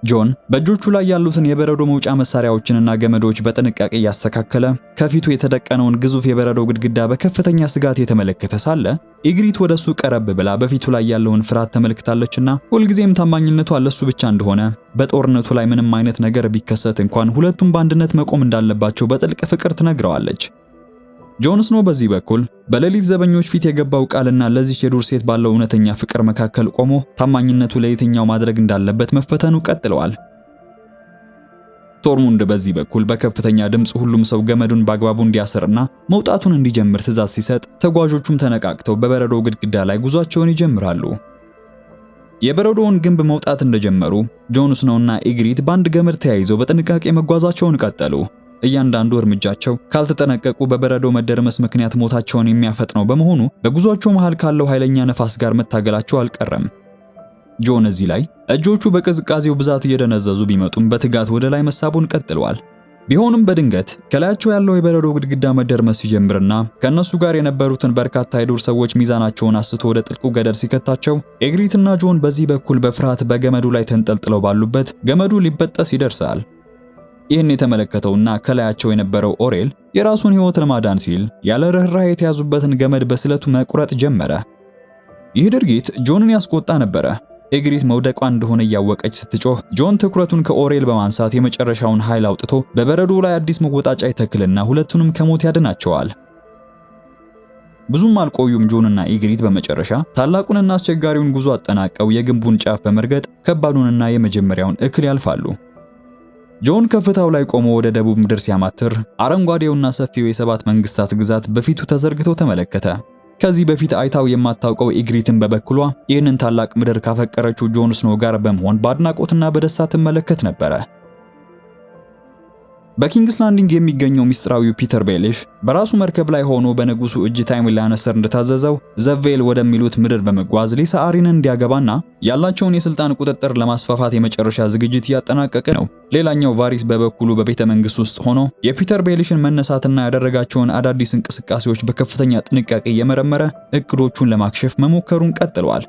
Speaker 1: ጆን በእጆቹ ላይ ያሉትን የበረዶ መውጫ መሳሪያዎችንና ገመዶች በጥንቃቄ እያስተካከለ ከፊቱ የተደቀነውን ግዙፍ የበረዶ ግድግዳ በከፍተኛ ስጋት የተመለከተ ሳለ ኢግሪት ወደሱ ቀረብ ብላ በፊቱ ላይ ያለውን ፍርሃት ተመልክታለችና ሁልጊዜም ታማኝነቷ ለሱ ብቻ እንደሆነ፣ በጦርነቱ ላይ ምንም አይነት ነገር ቢከሰት እንኳን ሁለቱም በአንድነት መቆም እንዳለባቸው በጥልቅ ፍቅር ትነግረዋለች። ጆን ስኖ በዚህ በኩል በሌሊት ዘበኞች ፊት የገባው ቃልና ለዚህ የዱር ሴት ባለው እውነተኛ ፍቅር መካከል ቆሞ ታማኝነቱ ለየትኛው ማድረግ እንዳለበት መፈተኑ ቀጥለዋል። ቶርሙንድ በዚህ በኩል በከፍተኛ ድምፅ ሁሉም ሰው ገመዱን በአግባቡ እንዲያስርና መውጣቱን እንዲጀምር ትዕዛዝ ሲሰጥ፣ ተጓዦቹም ተነቃቅተው በበረዶ ግድግዳ ላይ ጉዟቸውን ይጀምራሉ። የበረዶውን ግንብ መውጣት እንደጀመሩ ጆን ስኖና ኢግሪት በአንድ ገመድ ተያይዘው በጥንቃቄ መጓዛቸውን ቀጠሉ። እያንዳንዱ እርምጃቸው ካልተጠነቀቁ በበረዶ መደርመስ ምክንያት ሞታቸውን የሚያፈጥነው በመሆኑ በጉዟቸው መሃል ካለው ኃይለኛ ነፋስ ጋር መታገላቸው አልቀረም። ጆን እዚህ ላይ እጆቹ በቅዝቃዜው ብዛት እየደነዘዙ ቢመጡም በትጋት ወደ ላይ መሳቡን ቀጥለዋል። ቢሆንም በድንገት ከላያቸው ያለው የበረዶ ግድግዳ መደርመስ ሲጀምርና ከነሱ ጋር የነበሩትን በርካታ የዱር ሰዎች ሚዛናቸውን አስቶ ወደ ጥልቁ ገደል ሲከታቸው ኤግሪትና ጆን በዚህ በኩል በፍርሃት በገመዱ ላይ ተንጠልጥለው ባሉበት ገመዱ ሊበጠስ ይደርሳል። ይህን የተመለከተውና ከላያቸው የነበረው ኦሬል የራሱን ሕይወት ለማዳን ሲል ያለ ርህራሄ የተያዙበትን ገመድ በስለቱ መቁረጥ ጀመረ። ይህ ድርጊት ጆንን ያስቆጣ ነበረ። ኤግሪት መውደቋ እንደሆነ እያወቀች ስትጮህ ጆን ትኩረቱን ከኦሬል በማንሳት የመጨረሻውን ኃይል አውጥቶ በበረዶ ላይ አዲስ መወጣጫ ይተክልና ሁለቱንም ከሞት ያድናቸዋል። ብዙም አልቆዩም። ጆንና ኤግሪት በመጨረሻ ታላቁንና አስቸጋሪውን ጉዞ አጠናቀው የግንቡን ጫፍ በመርገጥ ከባዱንና የመጀመሪያውን እክል ያልፋሉ። ጆን ከፍታው ላይ ቆሞ ወደ ደቡብ ምድር ሲያማትር አረንጓዴውና ሰፊው የሰባት መንግስታት ግዛት በፊቱ ተዘርግቶ ተመለከተ። ከዚህ በፊት አይታው የማታውቀው ኤግሪትን በበኩሏ ይህንን ታላቅ ምድር ካፈቀረችው ጆን ስኖው ጋር በመሆን በአድናቆትና በደስታ ትመለከት ነበረ። በኪንግስ ላንዲንግ የሚገኘው ሚስጥራዊው ፒተር ቤሊሽ በራሱ መርከብ ላይ ሆኖ በንጉሱ እጅ ታይሙን ላነሰር እንደታዘዘው ዘቬል ወደሚሉት ምድር በመጓዝ ሊሳ አሪንን እንዲያገባና ያላቸውን የስልጣን ቁጥጥር ለማስፋፋት የመጨረሻ ዝግጅት እያጠናቀቀ ነው። ሌላኛው ቫሪስ በበኩሉ በቤተ መንግስት ውስጥ ሆኖ የፒተር ቤሊሽን መነሳትና ያደረጋቸውን አዳዲስ እንቅስቃሴዎች በከፍተኛ ጥንቃቄ እየመረመረ እቅዶቹን ለማክሸፍ መሞከሩን ቀጥሏል።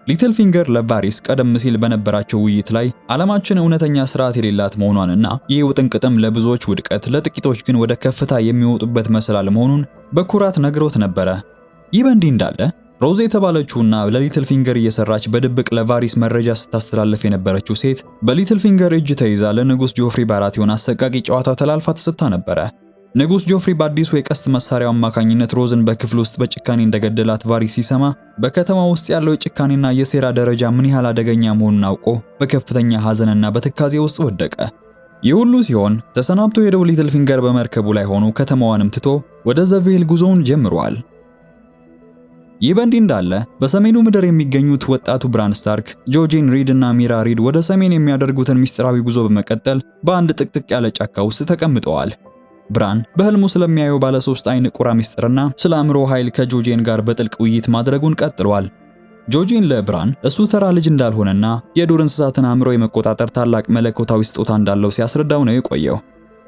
Speaker 1: ሊትል ፊንገር ለቫሪስ ቀደም ሲል በነበራቸው ውይይት ላይ ዓለማችን እውነተኛ ስርዓት የሌላት መሆኗንና ይህ ውጥንቅጥም ለብዙዎች ውድቀት ለጥቂቶች ግን ወደ ከፍታ የሚወጡበት መሰላል መሆኑን በኩራት ነግሮት ነበረ። ይህ በእንዲህ እንዳለ ሮዝ የተባለችውና ለሊትል ፊንገር እየሰራች በድብቅ ለቫሪስ መረጃ ስታስተላልፍ የነበረችው ሴት በሊትል ፊንገር እጅ ተይዛ ለንጉስ ጆፍሪ ባራቲዮን አሰቃቂ ጨዋታ ተላልፋ ተሰጥታ ነበረ። ንጉስ ጆፍሪ በአዲሱ የቀስት መሳሪያው አማካኝነት ሮዝን በክፍል ውስጥ በጭካኔ እንደገደላት ቫሪስ ሲሰማ በከተማ ውስጥ ያለው የጭካኔና የሴራ ደረጃ ምን ያህል አደገኛ መሆኑን አውቆ በከፍተኛ ሐዘንና በትካዜ ውስጥ ወደቀ። ይህ ሁሉ ሲሆን ተሰናብቶ ሄደው ሊትል ፊንገር በመርከቡ ላይ ሆኖ ከተማዋንም ትቶ ወደ ዘቬል ጉዞውን ጀምሯል። ይህ በእንዲህ እንዳለ በሰሜኑ ምድር የሚገኙት ወጣቱ ብራን ስታርክ፣ ጆጂን ሪድ እና ሚራ ሪድ ወደ ሰሜን የሚያደርጉትን ሚስጥራዊ ጉዞ በመቀጠል በአንድ ጥቅጥቅ ያለ ጫካ ውስጥ ተቀምጠዋል። ብራን በህልሙ ስለሚያየው ባለ 3 አይን ቁራ ሚስጥርና ስለ አእምሮ ኃይል ከጆጂን ጋር በጥልቅ ውይይት ማድረጉን ቀጥሏል። ጆጂን ለብራን እሱ ተራ ልጅ እንዳልሆነና የዱር እንስሳትን አእምሮ የመቆጣጠር ታላቅ መለኮታዊ ስጦታ እንዳለው ሲያስረዳው ነው የቆየው።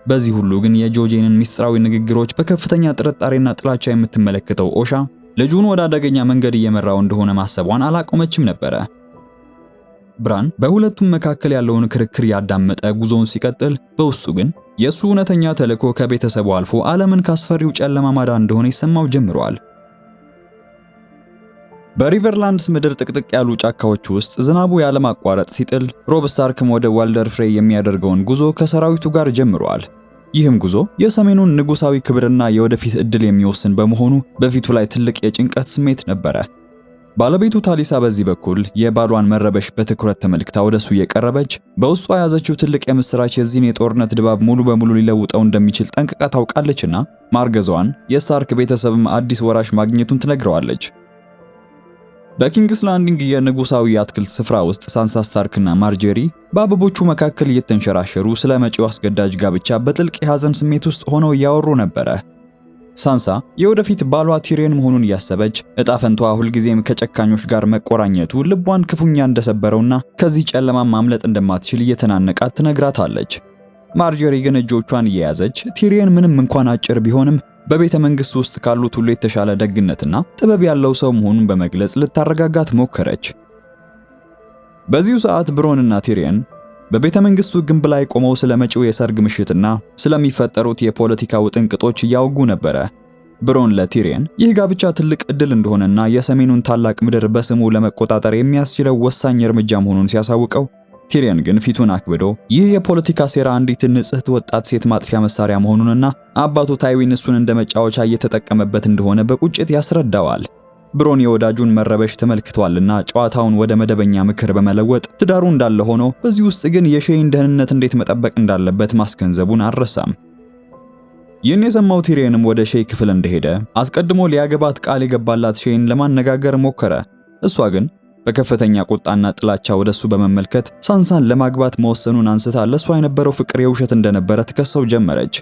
Speaker 1: በዚህ ሁሉ ግን የጆጂንን ሚስጥራዊ ንግግሮች በከፍተኛ ጥርጣሬና ጥላቻ የምትመለከተው ኦሻ ልጁን ወደ አደገኛ መንገድ እየመራው እንደሆነ ማሰቧን አላቆመችም ነበረ። ብራን በሁለቱም መካከል ያለውን ክርክር ያዳመጠ ጉዞውን ሲቀጥል በውስጡ ግን የሱ እውነተኛ ተልእኮ ከቤተሰቡ አልፎ ዓለምን ካስፈሪው ጨለማ ማዳን እንደሆነ ይሰማው ጀምሯል። በሪቨርላንድስ ምድር ጥቅጥቅ ያሉ ጫካዎች ውስጥ ዝናቡ ያለማቋረጥ ሲጥል ሮብ ስታርክም ወደ ዋልደር ፍሬይ የሚያደርገውን ጉዞ ከሰራዊቱ ጋር ጀምሯል። ይህም ጉዞ የሰሜኑን ንጉሳዊ ክብርና የወደፊት ዕድል የሚወስን በመሆኑ በፊቱ ላይ ትልቅ የጭንቀት ስሜት ነበረ። ባለቤቱ ታሊሳ በዚህ በኩል የባሏን መረበሽ በትኩረት ተመልክታ ወደሱ እየቀረበች በውስጧ የያዘችው ትልቅ የምስራች የዚህን የጦርነት ድባብ ሙሉ በሙሉ ሊለውጠው እንደሚችል ጠንቅቃ ታውቃለችና ማርገዟን የስታርክ ቤተሰብም አዲስ ወራሽ ማግኘቱን ትነግረዋለች። በኪንግስ ላንዲንግ የንጉሳዊ የአትክልት ስፍራ ውስጥ ሳንሳ ስታርክና ማርጀሪ በአበቦቹ መካከል እየተንሸራሸሩ ስለ መጪው አስገዳጅ ጋብቻ በጥልቅ የሐዘን ስሜት ውስጥ ሆነው እያወሩ ነበረ። ሳንሳ የወደፊት ባሏ ቲሪየን መሆኑን እያሰበች እጣ ፈንቷ ሁልጊዜም ከጨካኞች ጋር መቆራኘቱ ልቧን ክፉኛ እንደሰበረውና ከዚህ ጨለማ ማምለጥ እንደማትችል እየተናነቃት ትነግራታለች። ማርጀሪ ግን እጆቿን እየያዘች ቲሪየን ምንም እንኳን አጭር ቢሆንም በቤተ መንግስት ውስጥ ካሉት ሁሉ የተሻለ ደግነትና ጥበብ ያለው ሰው መሆኑን በመግለጽ ልታረጋጋት ሞከረች። በዚሁ ሰዓት ብሮንና ቲሪየን በቤተ መንግስቱ ግንብ ላይ ቆመው ስለ መጪው የሰርግ ምሽትና ስለሚፈጠሩት የፖለቲካ ውጥንቅጦች እያወጉ ነበረ። ብሮን ለቲሪየን ይህ ጋብቻ ትልቅ ዕድል እንደሆነና የሰሜኑን ታላቅ ምድር በስሙ ለመቆጣጠር የሚያስችለው ወሳኝ እርምጃ መሆኑን ሲያሳውቀው፣ ቲሪየን ግን ፊቱን አክብዶ ይህ የፖለቲካ ሴራ አንዲት ንጽሕት ወጣት ሴት ማጥፊያ መሳሪያ መሆኑንና አባቱ ታይዊን እሱን እንደ መጫወቻ እየተጠቀመበት እንደሆነ በቁጭት ያስረዳዋል። ብሮን የወዳጁን መረበሽ ተመልክቷልና ጨዋታውን ወደ መደበኛ ምክር በመለወጥ ትዳሩ እንዳለ ሆኖ በዚህ ውስጥ ግን የሼይን ደህንነት እንዴት መጠበቅ እንዳለበት ማስገንዘቡን አልረሳም። ይህን የሰማው ቲሪየንም ወደ ሼይ ክፍል እንደሄደ አስቀድሞ ሊያገባት ቃል የገባላት ሼይን ለማነጋገር ሞከረ። እሷ ግን በከፍተኛ ቁጣና ጥላቻ ወደሱ በመመልከት ሳንሳን ለማግባት መወሰኑን አንስታ ለሷ የነበረው ፍቅር የውሸት እንደነበረ ትከሰው ጀመረች።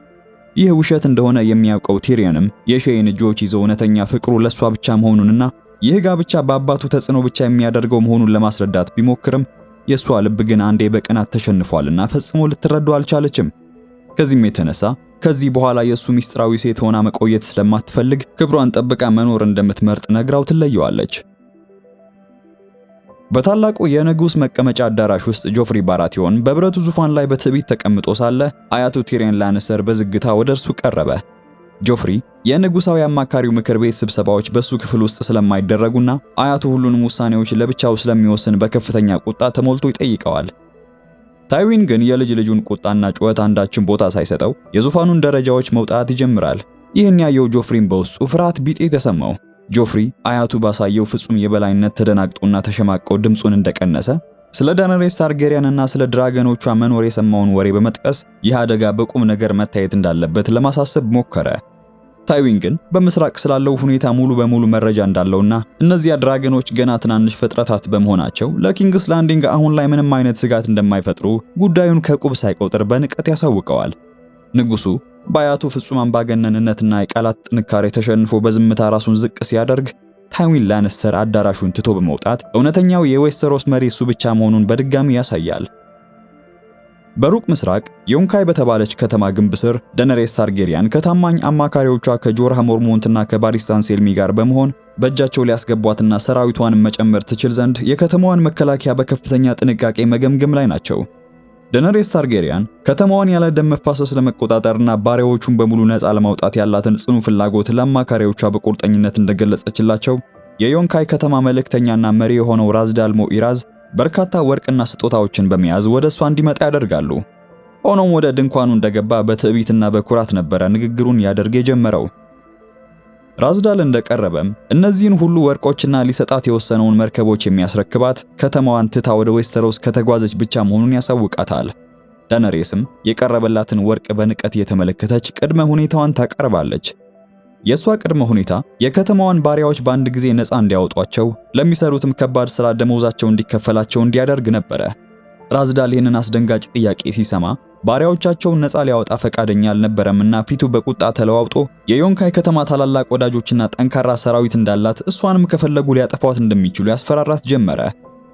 Speaker 1: ይህ ውሸት እንደሆነ የሚያውቀው ቲሪየንም የሼይን እጆች ይዞ እውነተኛ ፍቅሩ ለሷ ብቻ መሆኑንና ይህ ጋብቻ በአባቱ ተጽዕኖ ብቻ የሚያደርገው መሆኑን ለማስረዳት ቢሞክርም የሷ ልብ ግን አንዴ በቅናት ተሸንፏልና ፈጽሞ ልትረዳው አልቻለችም። ከዚህም የተነሳ ከዚህ በኋላ የሱ ሚስጥራዊ ሴት ሆና መቆየት ስለማትፈልግ ክብሯን ጠብቃ መኖር እንደምትመርጥ ነግራው ትለየዋለች። በታላቁ የንጉስ መቀመጫ አዳራሽ ውስጥ ጆፍሪ ባራቲዮን በብረቱ ዙፋን ላይ በትዕቢት ተቀምጦ ሳለ አያቱ ቲሪየን ላኒስተር በዝግታ ወደ እርሱ ቀረበ። ጆፍሪ የንጉሳዊ አማካሪው ምክር ቤት ስብሰባዎች በሱ ክፍል ውስጥ ስለማይደረጉና አያቱ ሁሉንም ውሳኔዎች ለብቻው ስለሚወስን በከፍተኛ ቁጣ ተሞልቶ ይጠይቀዋል። ታይዊን ግን የልጅ ልጁን ቁጣና ጩኸት አንዳችን ቦታ ሳይሰጠው የዙፋኑን ደረጃዎች መውጣት ይጀምራል። ይህን ያየው ጆፍሪም በውስጡ ፍርሃት ቢጤ ተሰማው። ጆፍሪ አያቱ ባሳየው ፍጹም የበላይነት ተደናግጦና ተሸማቆ ድምጹን እንደቀነሰ ስለ ዳነሬስ ታርጌሪያንና ስለ ድራገኖቿ መኖር የሰማውን ወሬ በመጥቀስ ይህ አደጋ በቁም ነገር መታየት እንዳለበት ለማሳሰብ ሞከረ። ታይዊን ግን በምስራቅ ስላለው ሁኔታ ሙሉ በሙሉ መረጃ እንዳለውና እነዚያ ድራገኖች ገና ትናንሽ ፍጥረታት በመሆናቸው ለኪንግስ ላንዲንግ አሁን ላይ ምንም አይነት ስጋት እንደማይፈጥሩ ጉዳዩን ከቁብ ሳይቆጥር በንቀት ያሳውቀዋል። ንጉሱ በአያቱ ፍጹም አምባገነንነትና የቃላት ጥንካሬ ተሸንፎ በዝምታ ራሱን ዝቅ ሲያደርግ ታይዊን ላኒስተር አዳራሹን ትቶ በመውጣት እውነተኛው የዌስተሮስ መሪ እሱ ብቻ መሆኑን በድጋሚ ያሳያል። በሩቅ ምስራቅ ዮንካይ በተባለች ከተማ ግንብ ስር ዳነሬስ ታርጌሪያን ከታማኝ አማካሪዎቿ ከጆርሃ ሞርሞንትና ከባሪስታን ሴልሚ ጋር በመሆን በእጃቸው ሊያስገቧትና ሰራዊቷን መጨመር ትችል ዘንድ የከተማዋን መከላከያ በከፍተኛ ጥንቃቄ መገምገም ላይ ናቸው። ዳነሬስ ታርጌሪያን ከተማዋን ያለ ደም መፋሰስ ለመቆጣጠርና ባሪያዎቹን በሙሉ ነፃ ለማውጣት ያላትን ጽኑ ፍላጎት ለአማካሪዎቿ በቁርጠኝነት እንደገለጸችላቸው የዮንካይ ከተማ መልእክተኛና መሪ የሆነው ራዝዳል ሞኢራዝ በርካታ ወርቅና ስጦታዎችን በመያዝ ወደ እሷ እንዲመጣ ያደርጋሉ። ሆኖም ወደ ድንኳኑ እንደገባ በትዕቢትና በኩራት ነበረ ንግግሩን ያደርግ የጀመረው። ራዝዳል እንደቀረበም እነዚህን ሁሉ ወርቆችና ሊሰጣት የወሰነውን መርከቦች የሚያስረክባት ከተማዋን ትታ ወደ ዌስተሮስ ከተጓዘች ብቻ መሆኑን ያሳውቃታል። ዳነሬስም የቀረበላትን ወርቅ በንቀት እየተመለከተች ቅድመ ሁኔታዋን ታቀርባለች። የሷ ቅድመ ሁኔታ የከተማዋን ባሪያዎች በአንድ ጊዜ ነፃ እንዲያወጧቸው፣ ለሚሰሩትም ከባድ ሥራ ደመወዛቸው እንዲከፈላቸው እንዲያደርግ ነበረ። ራዝዳል ይህንን አስደንጋጭ ጥያቄ ሲሰማ ባሪያዎቻቸውን ነፃ ሊያወጣ ፈቃደኛ አልነበረምና ፊቱ በቁጣ ተለዋውጦ የዮንካይ ከተማ ታላላቅ ወዳጆችና ጠንካራ ሰራዊት እንዳላት እሷንም ከፈለጉ ሊያጠፏት እንደሚችሉ ያስፈራራት ጀመረ።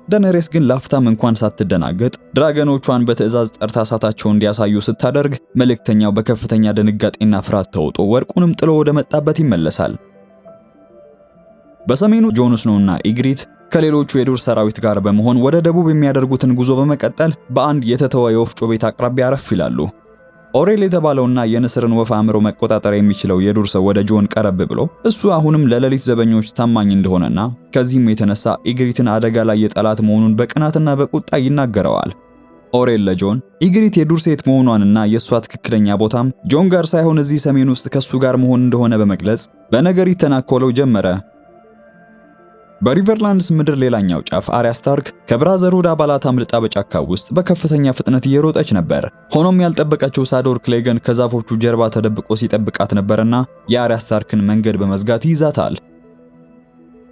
Speaker 1: ዳነሬስ ግን ላፍታም እንኳን ሳትደናገጥ ድራገኖቿን በትዕዛዝ ጠርታ እሳታቸውን እንዲያሳዩ ስታደርግ መልእክተኛው በከፍተኛ ድንጋጤና ፍርሃት ተውጦ ወርቁንም ጥሎ ወደ መጣበት ይመለሳል። በሰሜኑ ጆን ስኖውና ኢግሪት ከሌሎቹ የዱር ሰራዊት ጋር በመሆን ወደ ደቡብ የሚያደርጉትን ጉዞ በመቀጠል በአንድ የተተወ የወፍጮ ቤት አቅራቢያ አረፍ ይላሉ። ኦሬል የተባለውና የንስርን ወፍ አእምሮ መቆጣጠር የሚችለው የዱር ሰው ወደ ጆን ቀረብ ብሎ እሱ አሁንም ለሌሊት ዘበኞች ታማኝ እንደሆነና ከዚህም የተነሳ ኢግሪትን አደጋ ላይ የጠላት መሆኑን በቅናትና በቁጣ ይናገረዋል። ኦሬል ለጆን ኢግሪት የዱር ሴት መሆኗንና የሷ ትክክለኛ ቦታም ጆን ጋር ሳይሆን እዚህ ሰሜን ውስጥ ከሱ ጋር መሆን እንደሆነ በመግለጽ በነገር ይተናኮለው ጀመረ። በሪቨርላንድስ ምድር ሌላኛው ጫፍ አርያ ስታርክ ከብራዘርሁድ አባላት አምልጣ በጫካው ውስጥ በከፍተኛ ፍጥነት እየሮጠች ነበር። ሆኖም ያልጠበቀችው ሳዶር ክሌገን ከዛፎቹ ጀርባ ተደብቆ ሲጠብቃት ነበርና የአርያ ስታርክን መንገድ በመዝጋት ይይዛታል።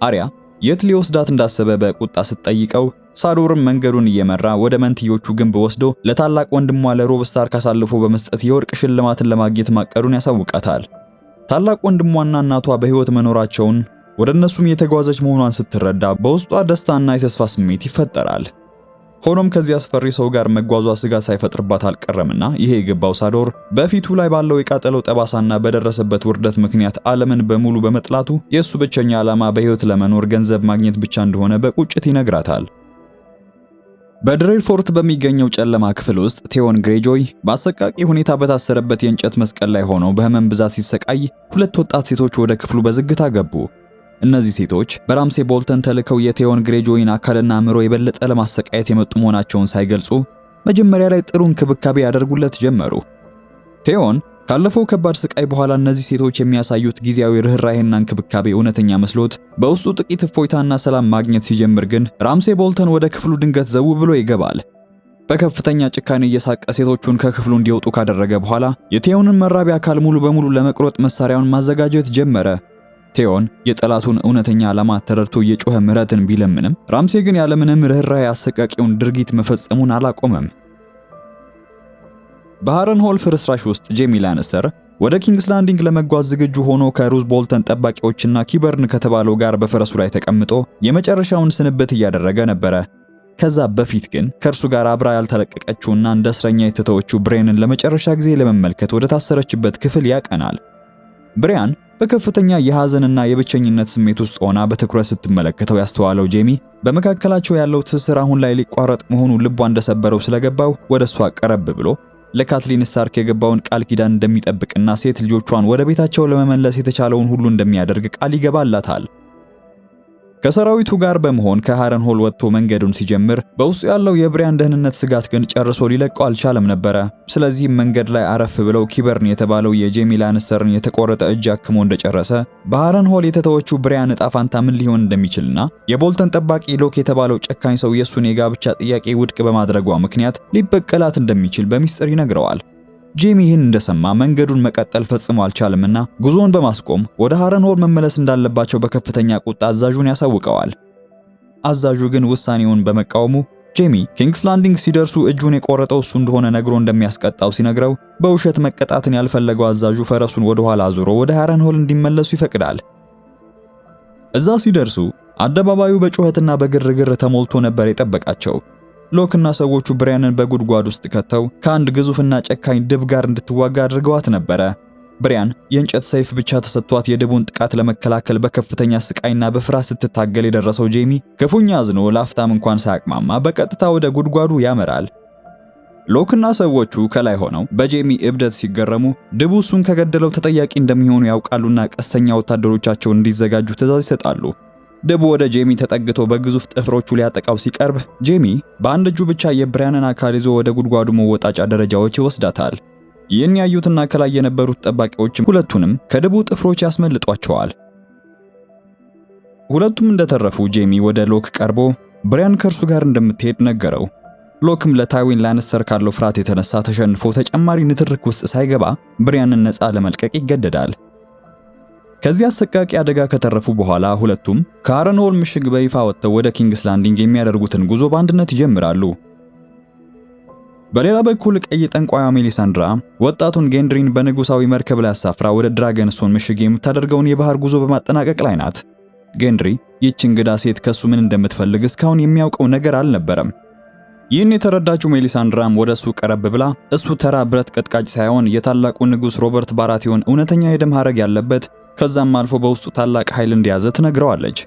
Speaker 1: አርያ የት ሊወስዳት እንዳሰበ በቁጣ ስትጠይቀው ሳዶርም መንገዱን እየመራ ወደ መንትዮቹ ግንብ ወስዶ ለታላቅ ወንድሟ ለሮብ ስታርክ አሳልፎ በመስጠት የወርቅ ሽልማትን ለማግኘት ማቀዱን ያሳውቃታል። ታላቅ ወንድሟና እናቷ በሕይወት መኖራቸውን ወደ እነሱም የተጓዘች መሆኗን ስትረዳ በውስጧ ደስታና የተስፋ ስሜት ይፈጠራል። ሆኖም ከዚህ አስፈሪ ሰው ጋር መጓዟ ስጋት ሳይፈጥርባት አልቀረምና ይሄ የገባው ሳዶር በፊቱ ላይ ባለው የቃጠለው ጠባሳና በደረሰበት ውርደት ምክንያት ዓለምን በሙሉ በመጥላቱ የሱ ብቸኛ ዓላማ በሕይወት ለመኖር ገንዘብ ማግኘት ብቻ እንደሆነ በቁጭት ይነግራታል። በድሬድፎርት በሚገኘው ጨለማ ክፍል ውስጥ ቴዎን ግሬጆይ በአሰቃቂ ሁኔታ በታሰረበት የእንጨት መስቀል ላይ ሆኖ በህመም ብዛት ሲሰቃይ ሁለት ወጣት ሴቶች ወደ ክፍሉ በዝግታ ገቡ። እነዚህ ሴቶች በራምሴ ቦልተን ተልከው የቴዎን ግሬጆይን አካልና አእምሮ የበለጠ ለማሰቃየት የመጡ መሆናቸውን ሳይገልጹ መጀመሪያ ላይ ጥሩ እንክብካቤ ያደርጉለት ጀመሩ። ቴዎን ካለፈው ከባድ ስቃይ በኋላ እነዚህ ሴቶች የሚያሳዩት ጊዜያዊ ርህራሄና እንክብካቤ እውነተኛ መስሎት በውስጡ ጥቂት እፎይታና ሰላም ማግኘት ሲጀምር ግን ራምሴ ቦልተን ወደ ክፍሉ ድንገት ዘው ብሎ ይገባል። በከፍተኛ ጭካኔ እየሳቀ ሴቶቹን ከክፍሉ እንዲወጡ ካደረገ በኋላ የቴዎንን መራቢያ አካል ሙሉ በሙሉ ለመቁረጥ መሳሪያውን ማዘጋጀት ጀመረ። ቴዎን የጠላቱን እውነተኛ ዓላማ ተረድቶ የጮኸ ምሕረትን ቢለምንም ራምሴ ግን ያለምንም ርህራሄ አሰቃቂውን ድርጊት መፈጸሙን አላቆመም። በሃረንሆል ፍርስራሽ ውስጥ ጄሚ ላኒስተር ወደ ኪንግስ ላንዲንግ ለመጓዝ ዝግጁ ሆኖ ከሩዝ ቦልተን ጠባቂዎችና ኪበርን ከተባለው ጋር በፈረሱ ላይ ተቀምጦ የመጨረሻውን ስንብት እያደረገ ነበረ። ከዛ በፊት ግን ከእርሱ ጋር አብራ ያልተለቀቀችውና እንደ እስረኛ የተተወችው ብሬንን ለመጨረሻ ጊዜ ለመመልከት ወደ ታሰረችበት ክፍል ያቀናል። ብሪያን በከፍተኛ የሐዘንና የብቸኝነት ስሜት ውስጥ ሆና በትኩረት ስትመለከተው ያስተዋለው ጄሚ በመካከላቸው ያለው ትስስር አሁን ላይ ሊቋረጥ መሆኑ ልቧ እንደሰበረው ስለገባው ወደ እሷ ቀረብ ብሎ ለካትሊን ስታርክ የገባውን ቃል ኪዳን እንደሚጠብቅና ሴት ልጆቿን ወደ ቤታቸው ለመመለስ የተቻለውን ሁሉ እንደሚያደርግ ቃል ይገባላታል። ከሰራዊቱ ጋር በመሆን ከሃረንሆል ወጥቶ መንገዱን ሲጀምር በውስጡ ያለው የብሪያን ደህንነት ስጋት ግን ጨርሶ ሊለቀው አልቻለም ነበረ። ስለዚህም መንገድ ላይ አረፍ ብለው ኪበርን የተባለው የጄሚ ላንስተርን የተቆረጠ እጅ አክሞ እንደጨረሰ በሃረንሆል የተተወችው ብሪያን ዕጣ ፋንታ ምን ሊሆን እንደሚችልና የቦልተን ጠባቂ ሎክ የተባለው ጨካኝ ሰው የሱን የጋብቻ ጥያቄ ውድቅ በማድረጓ ምክንያት ሊበቀላት እንደሚችል በሚስጥር ይነግረዋል። ጄሚ ይህን እንደሰማ መንገዱን መቀጠል ፈጽሞ አልቻለምና ጉዞውን በማስቆም ወደ ሃረንሆል መመለስ እንዳለባቸው በከፍተኛ ቁጣ አዛዡን ያሳውቀዋል። አዛዡ ግን ውሳኔውን በመቃወሙ ጄሚ ኪንግስ ላንዲንግ ሲደርሱ እጁን የቆረጠው እሱ እንደሆነ ነግሮ እንደሚያስቀጣው ሲነግረው በውሸት መቀጣትን ያልፈለገው አዛዡ ፈረሱን ወደ ኋላ አዙሮ ወደ ሃረንሆል እንዲመለሱ ይፈቅዳል። እዛ ሲደርሱ አደባባዩ በጩኸትና በግርግር ተሞልቶ ነበር የጠበቃቸው። ሎክና ሰዎቹ ብሪያንን በጉድጓድ ውስጥ ከተው ከአንድ ግዙፍና ጨካኝ ድብ ጋር እንድትዋጋ አድርገዋት ነበረ። ብሪያን የእንጨት ሰይፍ ብቻ ተሰጥቷት የድቡን ጥቃት ለመከላከል በከፍተኛ ስቃይና በፍርሃት ስትታገል የደረሰው ጄሚ ክፉኛ አዝኖ ላፍታም እንኳን ሳያቅማማ በቀጥታ ወደ ጉድጓዱ ያመራል። ሎክና ሰዎቹ ከላይ ሆነው በጄሚ እብደት ሲገረሙ ድቡ እሱን ከገደለው ተጠያቂ እንደሚሆኑ ያውቃሉና ቀስተኛ ወታደሮቻቸውን እንዲዘጋጁ ትዕዛዝ ይሰጣሉ። ድቡ ወደ ጄሚ ተጠግቶ በግዙፍ ጥፍሮቹ ሊያጠቃው ሲቀርብ ጄሚ በአንድ እጁ ብቻ የብሪያንን አካል ይዞ ወደ ጉድጓዱ መወጣጫ ደረጃዎች ይወስዳታል። ይህን ያዩትና ከላይ የነበሩት ጠባቂዎች ሁለቱንም ከድቡ ጥፍሮች ያስመልጧቸዋል። ሁለቱም እንደተረፉ ጄሚ ወደ ሎክ ቀርቦ ብሪያን ከእርሱ ጋር እንደምትሄድ ነገረው። ሎክም ለታይዊን ላንስተር ካለው ፍርሃት የተነሳ ተሸንፎ ተጨማሪ ንትርክ ውስጥ ሳይገባ ብሪያንን ነፃ ለመልቀቅ ይገደዳል። ከዚህ አሰቃቂ አደጋ ከተረፉ በኋላ ሁለቱም ከሃረንሆል ምሽግ በይፋ ወጥተው ወደ ኪንግስ ላንዲንግ የሚያደርጉትን ጉዞ በአንድነት ይጀምራሉ። በሌላ በኩል ቀይ ጠንቋያ ሜሊሳንድራ ወጣቱን ጌንድሪን በንጉሳዊ መርከብ ላይ አሳፍራ ወደ ድራገንስቶን ምሽግ የምታደርገውን የባህር ጉዞ በማጠናቀቅ ላይ ናት። ጌንድሪ ይህች እንግዳ ሴት ከሱ ምን እንደምትፈልግ እስካሁን የሚያውቀው ነገር አልነበረም። ይህን የተረዳችው ሜሊሳንድራም ወደ እሱ ቀረብ ብላ እሱ ተራ ብረት ቀጥቃጭ ሳይሆን የታላቁ ንጉስ ሮበርት ባራቲዮን እውነተኛ የደም ሐረግ ያለበት ከዛም አልፎ በውስጡ ታላቅ ኃይል እንደያዘ ትነግረዋለች።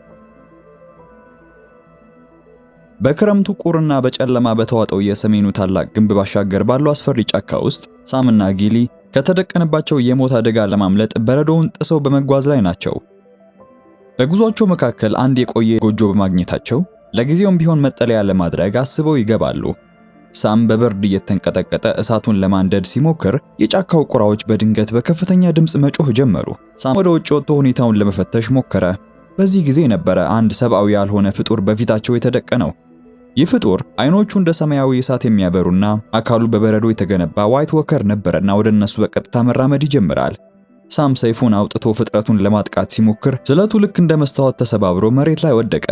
Speaker 1: በክረምቱ ቁርና በጨለማ በተዋጠው የሰሜኑ ታላቅ ግንብ ባሻገር ባለው አስፈሪ ጫካ ውስጥ ሳምና ጊሊ ከተደቀነባቸው የሞት አደጋ ለማምለጥ በረዶውን ጥሰው በመጓዝ ላይ ናቸው። በጉዟቸው መካከል አንድ የቆየ ጎጆ በማግኘታቸው ለጊዜውም ቢሆን መጠለያ ለማድረግ አስበው ይገባሉ። ሳም በብርድ እየተንቀጠቀጠ እሳቱን ለማንደድ ሲሞክር የጫካው ቁራዎች በድንገት በከፍተኛ ድምጽ መጮህ ጀመሩ። ሳም ወደ ውጭ ወጥቶ ሁኔታውን ለመፈተሽ ሞከረ። በዚህ ጊዜ ነበረ አንድ ሰብአዊ ያልሆነ ፍጡር በፊታቸው የተደቀነው። ይህ ፍጡር አይኖቹ እንደ ሰማያዊ እሳት የሚያበሩና አካሉ በበረዶ የተገነባ ዋይት ወከር ነበረና ወደ እነሱ በቀጥታ መራመድ ይጀምራል። ሳም ሰይፉን አውጥቶ ፍጥረቱን ለማጥቃት ሲሞክር ስለቱ ልክ እንደ መስታወት ተሰባብሮ መሬት ላይ ወደቀ።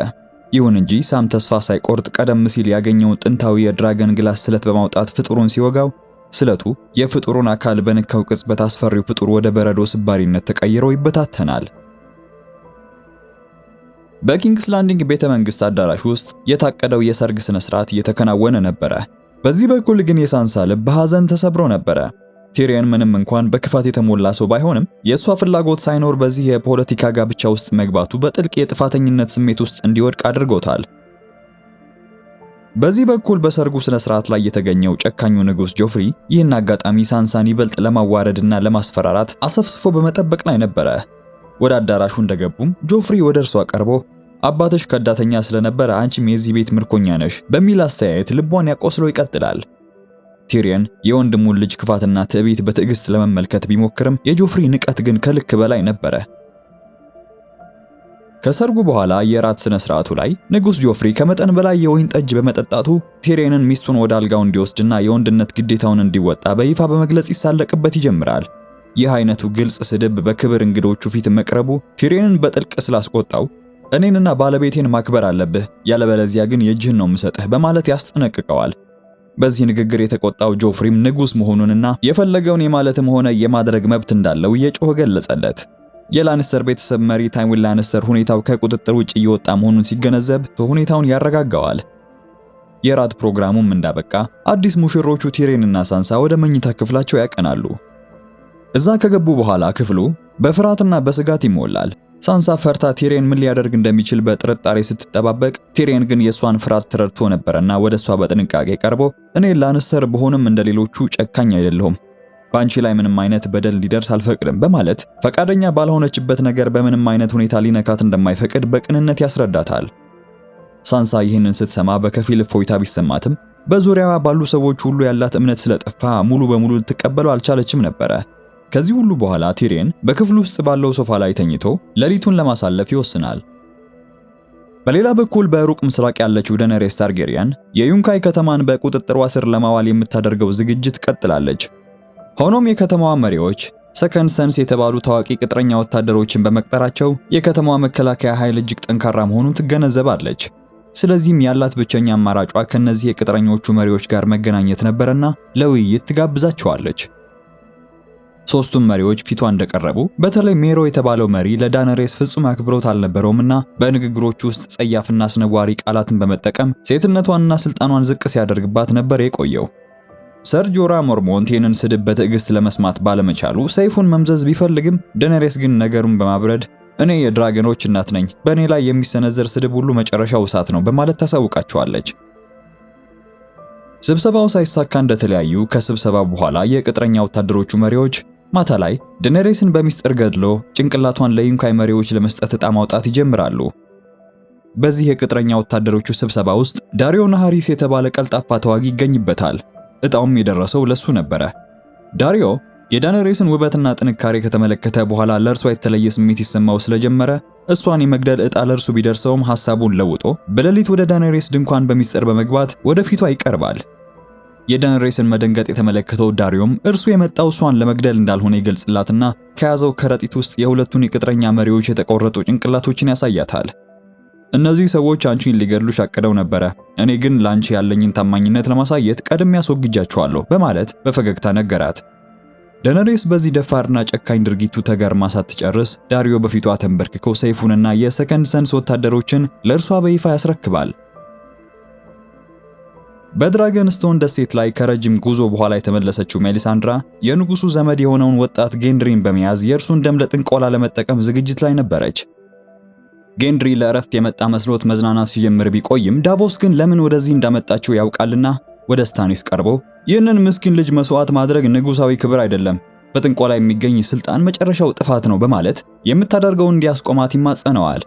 Speaker 1: ይሁን እንጂ ሳም ተስፋ ሳይቆርጥ ቀደም ሲል ያገኘውን ጥንታዊ የድራገን ግላስ ስለት በማውጣት ፍጡሩን ሲወጋው ስለቱ የፍጡሩን አካል በነካው ቅጽበት አስፈሪው ፍጡር ወደ በረዶ ስባሪነት ተቀይሮ ይበታተናል። በኪንግስ ላንዲንግ ቤተመንግስት አዳራሽ ውስጥ የታቀደው የሰርግ ስነ ስርዓት እየተከናወነ ነበረ። በዚህ በኩል ግን የሳንሳ ልብ በሐዘን ተሰብሮ ነበረ። ቲሪየን ምንም እንኳን በክፋት የተሞላ ሰው ባይሆንም የሷ ፍላጎት ሳይኖር በዚህ የፖለቲካ ጋብቻ ውስጥ መግባቱ በጥልቅ የጥፋተኝነት ስሜት ውስጥ እንዲወድቅ አድርጎታል። በዚህ በኩል በሰርጉ ስነ ስርዓት ላይ የተገኘው ጨካኙ ንጉስ ጆፍሪ ይህን አጋጣሚ ሳንሳን ይበልጥ ለማዋረድና ለማስፈራራት አሰፍስፎ በመጠበቅ ላይ ነበረ። ወደ አዳራሹ እንደገቡም ጆፍሪ ወደ እርሷ ቀርቦ አባትሽ ከዳተኛ ስለነበረ አንቺም የዚህ ቤት ምርኮኛ ነሽ በሚል አስተያየት ልቧን ያቆስለው ይቀጥላል። ቲሪየን የወንድሙን ልጅ ክፋትና ትዕቢት በትዕግስት ለመመልከት ቢሞክርም የጆፍሪ ንቀት ግን ከልክ በላይ ነበረ። ከሰርጉ በኋላ የራት ስነ ስርዓቱ ላይ ንጉስ ጆፍሪ ከመጠን በላይ የወይን ጠጅ በመጠጣቱ ቲሪየንን ሚስቱን ወደ አልጋው እንዲወስድና የወንድነት ግዴታውን እንዲወጣ በይፋ በመግለጽ ይሳለቅበት ይጀምራል። ይህ አይነቱ ግልጽ ስድብ በክብር እንግዶቹ ፊት መቅረቡ ቲሪየንን በጥልቅ ስላስቆጣው እኔንና ባለቤቴን ማክበር አለብህ፣ ያለበለዚያ ግን የእጅህን ነው የምሰጥህ በማለት ያስጠነቅቀዋል። በዚህ ንግግር የተቆጣው ጆፍሪም ንጉስ መሆኑንና የፈለገውን የማለትም ሆነ የማድረግ መብት እንዳለው እየጮኸ ገለጸለት። የላንስተር ቤተሰብ መሪ ታይዊን ላንስተር ሁኔታው ከቁጥጥር ውጭ እየወጣ መሆኑን ሲገነዘብ ሁኔታውን ያረጋጋዋል። የራት ፕሮግራሙም እንዳበቃ አዲስ ሙሽሮቹ ቲሬንና ሳንሳ ወደ መኝታ ክፍላቸው ያቀናሉ። እዛ ከገቡ በኋላ ክፍሉ በፍርሃትና በስጋት ይሞላል። ሳንሳ ፈርታ ቲሬን ምን ሊያደርግ እንደሚችል በጥርጣሬ ስትጠባበቅ፣ ቲሬን ግን የሷን ፍርሃት ተረድቶ ነበርና ወደሷ በጥንቃቄ ቀርቦ እኔ ላንስተር በሆንም እንደሌሎቹ ጨካኝ አይደለሁም፣ በአንቺ ላይ ምንም አይነት በደል እንዲደርስ አልፈቅድም በማለት ፈቃደኛ ባልሆነችበት ነገር በምንም አይነት ሁኔታ ሊነካት እንደማይፈቅድ በቅንነት ያስረዳታል። ሳንሳ ይህንን ስትሰማ በከፊል እፎይታ ቢሰማትም በዙሪያዋ ባሉ ሰዎች ሁሉ ያላት እምነት ስለጠፋ ሙሉ በሙሉ ልትቀበለው አልቻለችም ነበረ። ከዚህ ሁሉ በኋላ ቲሬን በክፍሉ ውስጥ ባለው ሶፋ ላይ ተኝቶ ሌሊቱን ለማሳለፍ ይወስናል። በሌላ በኩል በሩቅ ምስራቅ ያለችው ዳነሬስ ታርጌሪያን የዩንካይ ከተማን በቁጥጥሯ ስር ለማዋል የምታደርገው ዝግጅት ቀጥላለች። ሆኖም የከተማዋ መሪዎች ሰከንድ ሰንስ የተባሉ ታዋቂ ቅጥረኛ ወታደሮችን በመቅጠራቸው የከተማዋ መከላከያ ኃይል እጅግ ጠንካራ መሆኑን ትገነዘባለች። ስለዚህም ያላት ብቸኛ አማራጯ ከነዚህ የቅጥረኞቹ መሪዎች ጋር መገናኘት ነበርና ለውይይት ትጋብዛቸዋለች። ሶስቱም መሪዎች ፊቷ እንደቀረቡ በተለይ ሜሮ የተባለው መሪ ለዳነሬስ ፍጹም አክብሮት አልነበረውምና በንግግሮቹ ውስጥ ጸያፍና አስነዋሪ ቃላትን በመጠቀም ሴትነቷንና ስልጣኗን ዝቅ ሲያደርግባት ነበር የቆየው። ሰር ጆራ ሞርሞንት ይህንን ስድብ በትዕግስት ለመስማት ባለመቻሉ ሰይፉን መምዘዝ ቢፈልግም ዳነሬስ ግን ነገሩን በማብረድ እኔ የድራገኖች እናት ነኝ፣ በእኔ ላይ የሚሰነዘር ስድብ ሁሉ መጨረሻው እሳት ነው በማለት ታሳውቃቸዋለች። ስብሰባው ሳይሳካ እንደተለያዩ ከስብሰባው በኋላ የቅጥረኛ ወታደሮቹ መሪዎች ማታ ላይ ዳነሬስን በሚስጥር ገድሎ ጭንቅላቷን ለዩንካይ መሪዎች ለመስጠት ዕጣ ማውጣት ይጀምራሉ። በዚህ የቅጥረኛ ወታደሮቹ ስብሰባ ውስጥ ዳሪዮ ናሃሪስ የተባለ ቀልጣፋ ተዋጊ ይገኝበታል። ዕጣውም የደረሰው ለሱ ነበረ። ዳሪዮ የዳነሬስን ውበትና ጥንካሬ ከተመለከተ በኋላ ለእርሷ የተለየ ስሜት ይሰማው ስለጀመረ እሷን የመግደል ዕጣ ለእርሱ ቢደርሰውም ሐሳቡን ለውጦ በሌሊት ወደ ዳነሬስ ድንኳን በሚስጥር በመግባት ወደፊቷ ይቀርባል። የዳነሬስን መደንገጥ የተመለከተው ዳሪዮም እርሱ የመጣው እሷን ለመግደል እንዳልሆነ ይገልጽላትና ከያዘው ከረጢት ውስጥ የሁለቱን የቅጥረኛ መሪዎች የተቆረጡ ጭንቅላቶችን ያሳያታል። እነዚህ ሰዎች አንቺን ሊገድሉሽ አቅደው ነበረ፣ እኔ ግን ላንቺ ያለኝን ታማኝነት ለማሳየት ቀድሜ ያስወግጃቸዋለሁ በማለት በፈገግታ ነገራት። ዳነሬስ በዚህ ደፋርና ጨካኝ ድርጊቱ ተገርማ ሳትጨርስ ዳሪዮ በፊቷ ተንበርክኮ ሰይፉንና የሰከንድ ሰንስ ወታደሮችን ለእርሷ በይፋ ያስረክባል። በድራገን ስቶን ደሴት ላይ ከረጅም ጉዞ በኋላ የተመለሰችው ሜሊሳንድራ የንጉሱ ዘመድ የሆነውን ወጣት ጌንድሪን በመያዝ የእርሱን ደም ለጥንቆላ ለመጠቀም ዝግጅት ላይ ነበረች። ጌንድሪ ለእረፍት የመጣ መስሎት መዝናናት ሲጀምር ቢቆይም ዳቮስ ግን ለምን ወደዚህ እንዳመጣችው ያውቃልና ወደ ስታኒስ ቀርቦ ይህንን ምስኪን ልጅ መስዋዕት ማድረግ ንጉሳዊ ክብር አይደለም፣ በጥንቆላ የሚገኝ ስልጣን መጨረሻው ጥፋት ነው በማለት የምታደርገውን እንዲያስቆማት ይማጸነዋል።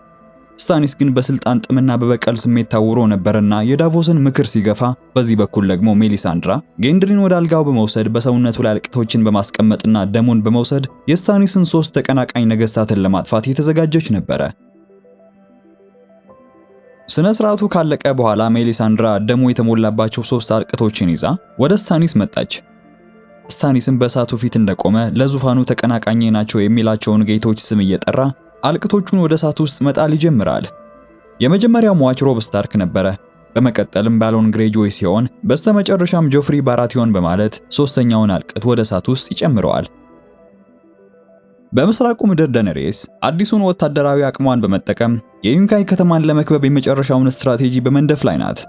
Speaker 1: ስታኒስ ግን በስልጣን ጥምና በበቀል ስሜት ታውሮ ነበርና የዳቮስን ምክር ሲገፋ፣ በዚህ በኩል ደግሞ ሜሊሳንድራ ጌንድሪን ወደ አልጋው በመውሰድ በሰውነቱ ላይ አልቅቶችን በማስቀመጥና ደሙን በመውሰድ የስታኒስን 3 ተቀናቃኝ ነገስታትን ለማጥፋት የተዘጋጀች ነበረ። ስነ ስርዓቱ ካለቀ በኋላ ሜሊሳንድራ ደሙ የተሞላባቸው 3 አልቅቶችን ይዛ ወደ ስታኒስ መጣች። ስታኒስም በእሳቱ ፊት እንደቆመ ለዙፋኑ ተቀናቃኝ ናቸው የሚላቸውን ጌቶች ስም እየጠራ አልቅቶቹን ወደ እሳቱ ውስጥ መጣል ይጀምራል። የመጀመሪያው ሟች ሮብ ስታርክ ነበረ። በመቀጠልም ባሎን ግሬጆይ ሲሆን በስተመጨረሻም ጆፍሪ ባራቲዮን በማለት ሶስተኛውን አልቅት ወደ እሳቱ ውስጥ ይጨምረዋል። በምስራቁ ምድር ዳነሬስ አዲሱን ወታደራዊ አቅሟን በመጠቀም የዩንካይ ከተማን ለመክበብ የመጨረሻውን ስትራቴጂ በመንደፍ ላይ ናት።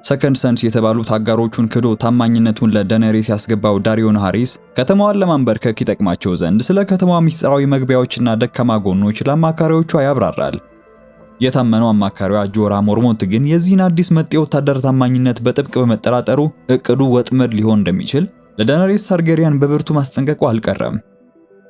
Speaker 1: ሰከንድ ሰንስ የተባሉት አጋሮቹን ክዶ ታማኝነቱን ለዳነሬስ ያስገባው ዳሪዮ ናሃሪስ ከተማዋን ለማንበርከክ ይጠቅማቸው ዘንድ ስለ ከተማዋ ሚስጥራዊ መግቢያዎችና ደካማ ጎኖች ለአማካሪዎቿ ያብራራል። የታመነው አማካሪዋ ጆራ ሞርሞንት ግን የዚህን አዲስ መጤ ወታደር ታማኝነት በጥብቅ በመጠራጠሩ እቅዱ ወጥመድ ሊሆን እንደሚችል ለዳነሬስ ታርጌሪያን በብርቱ ማስጠንቀቁ አልቀረም።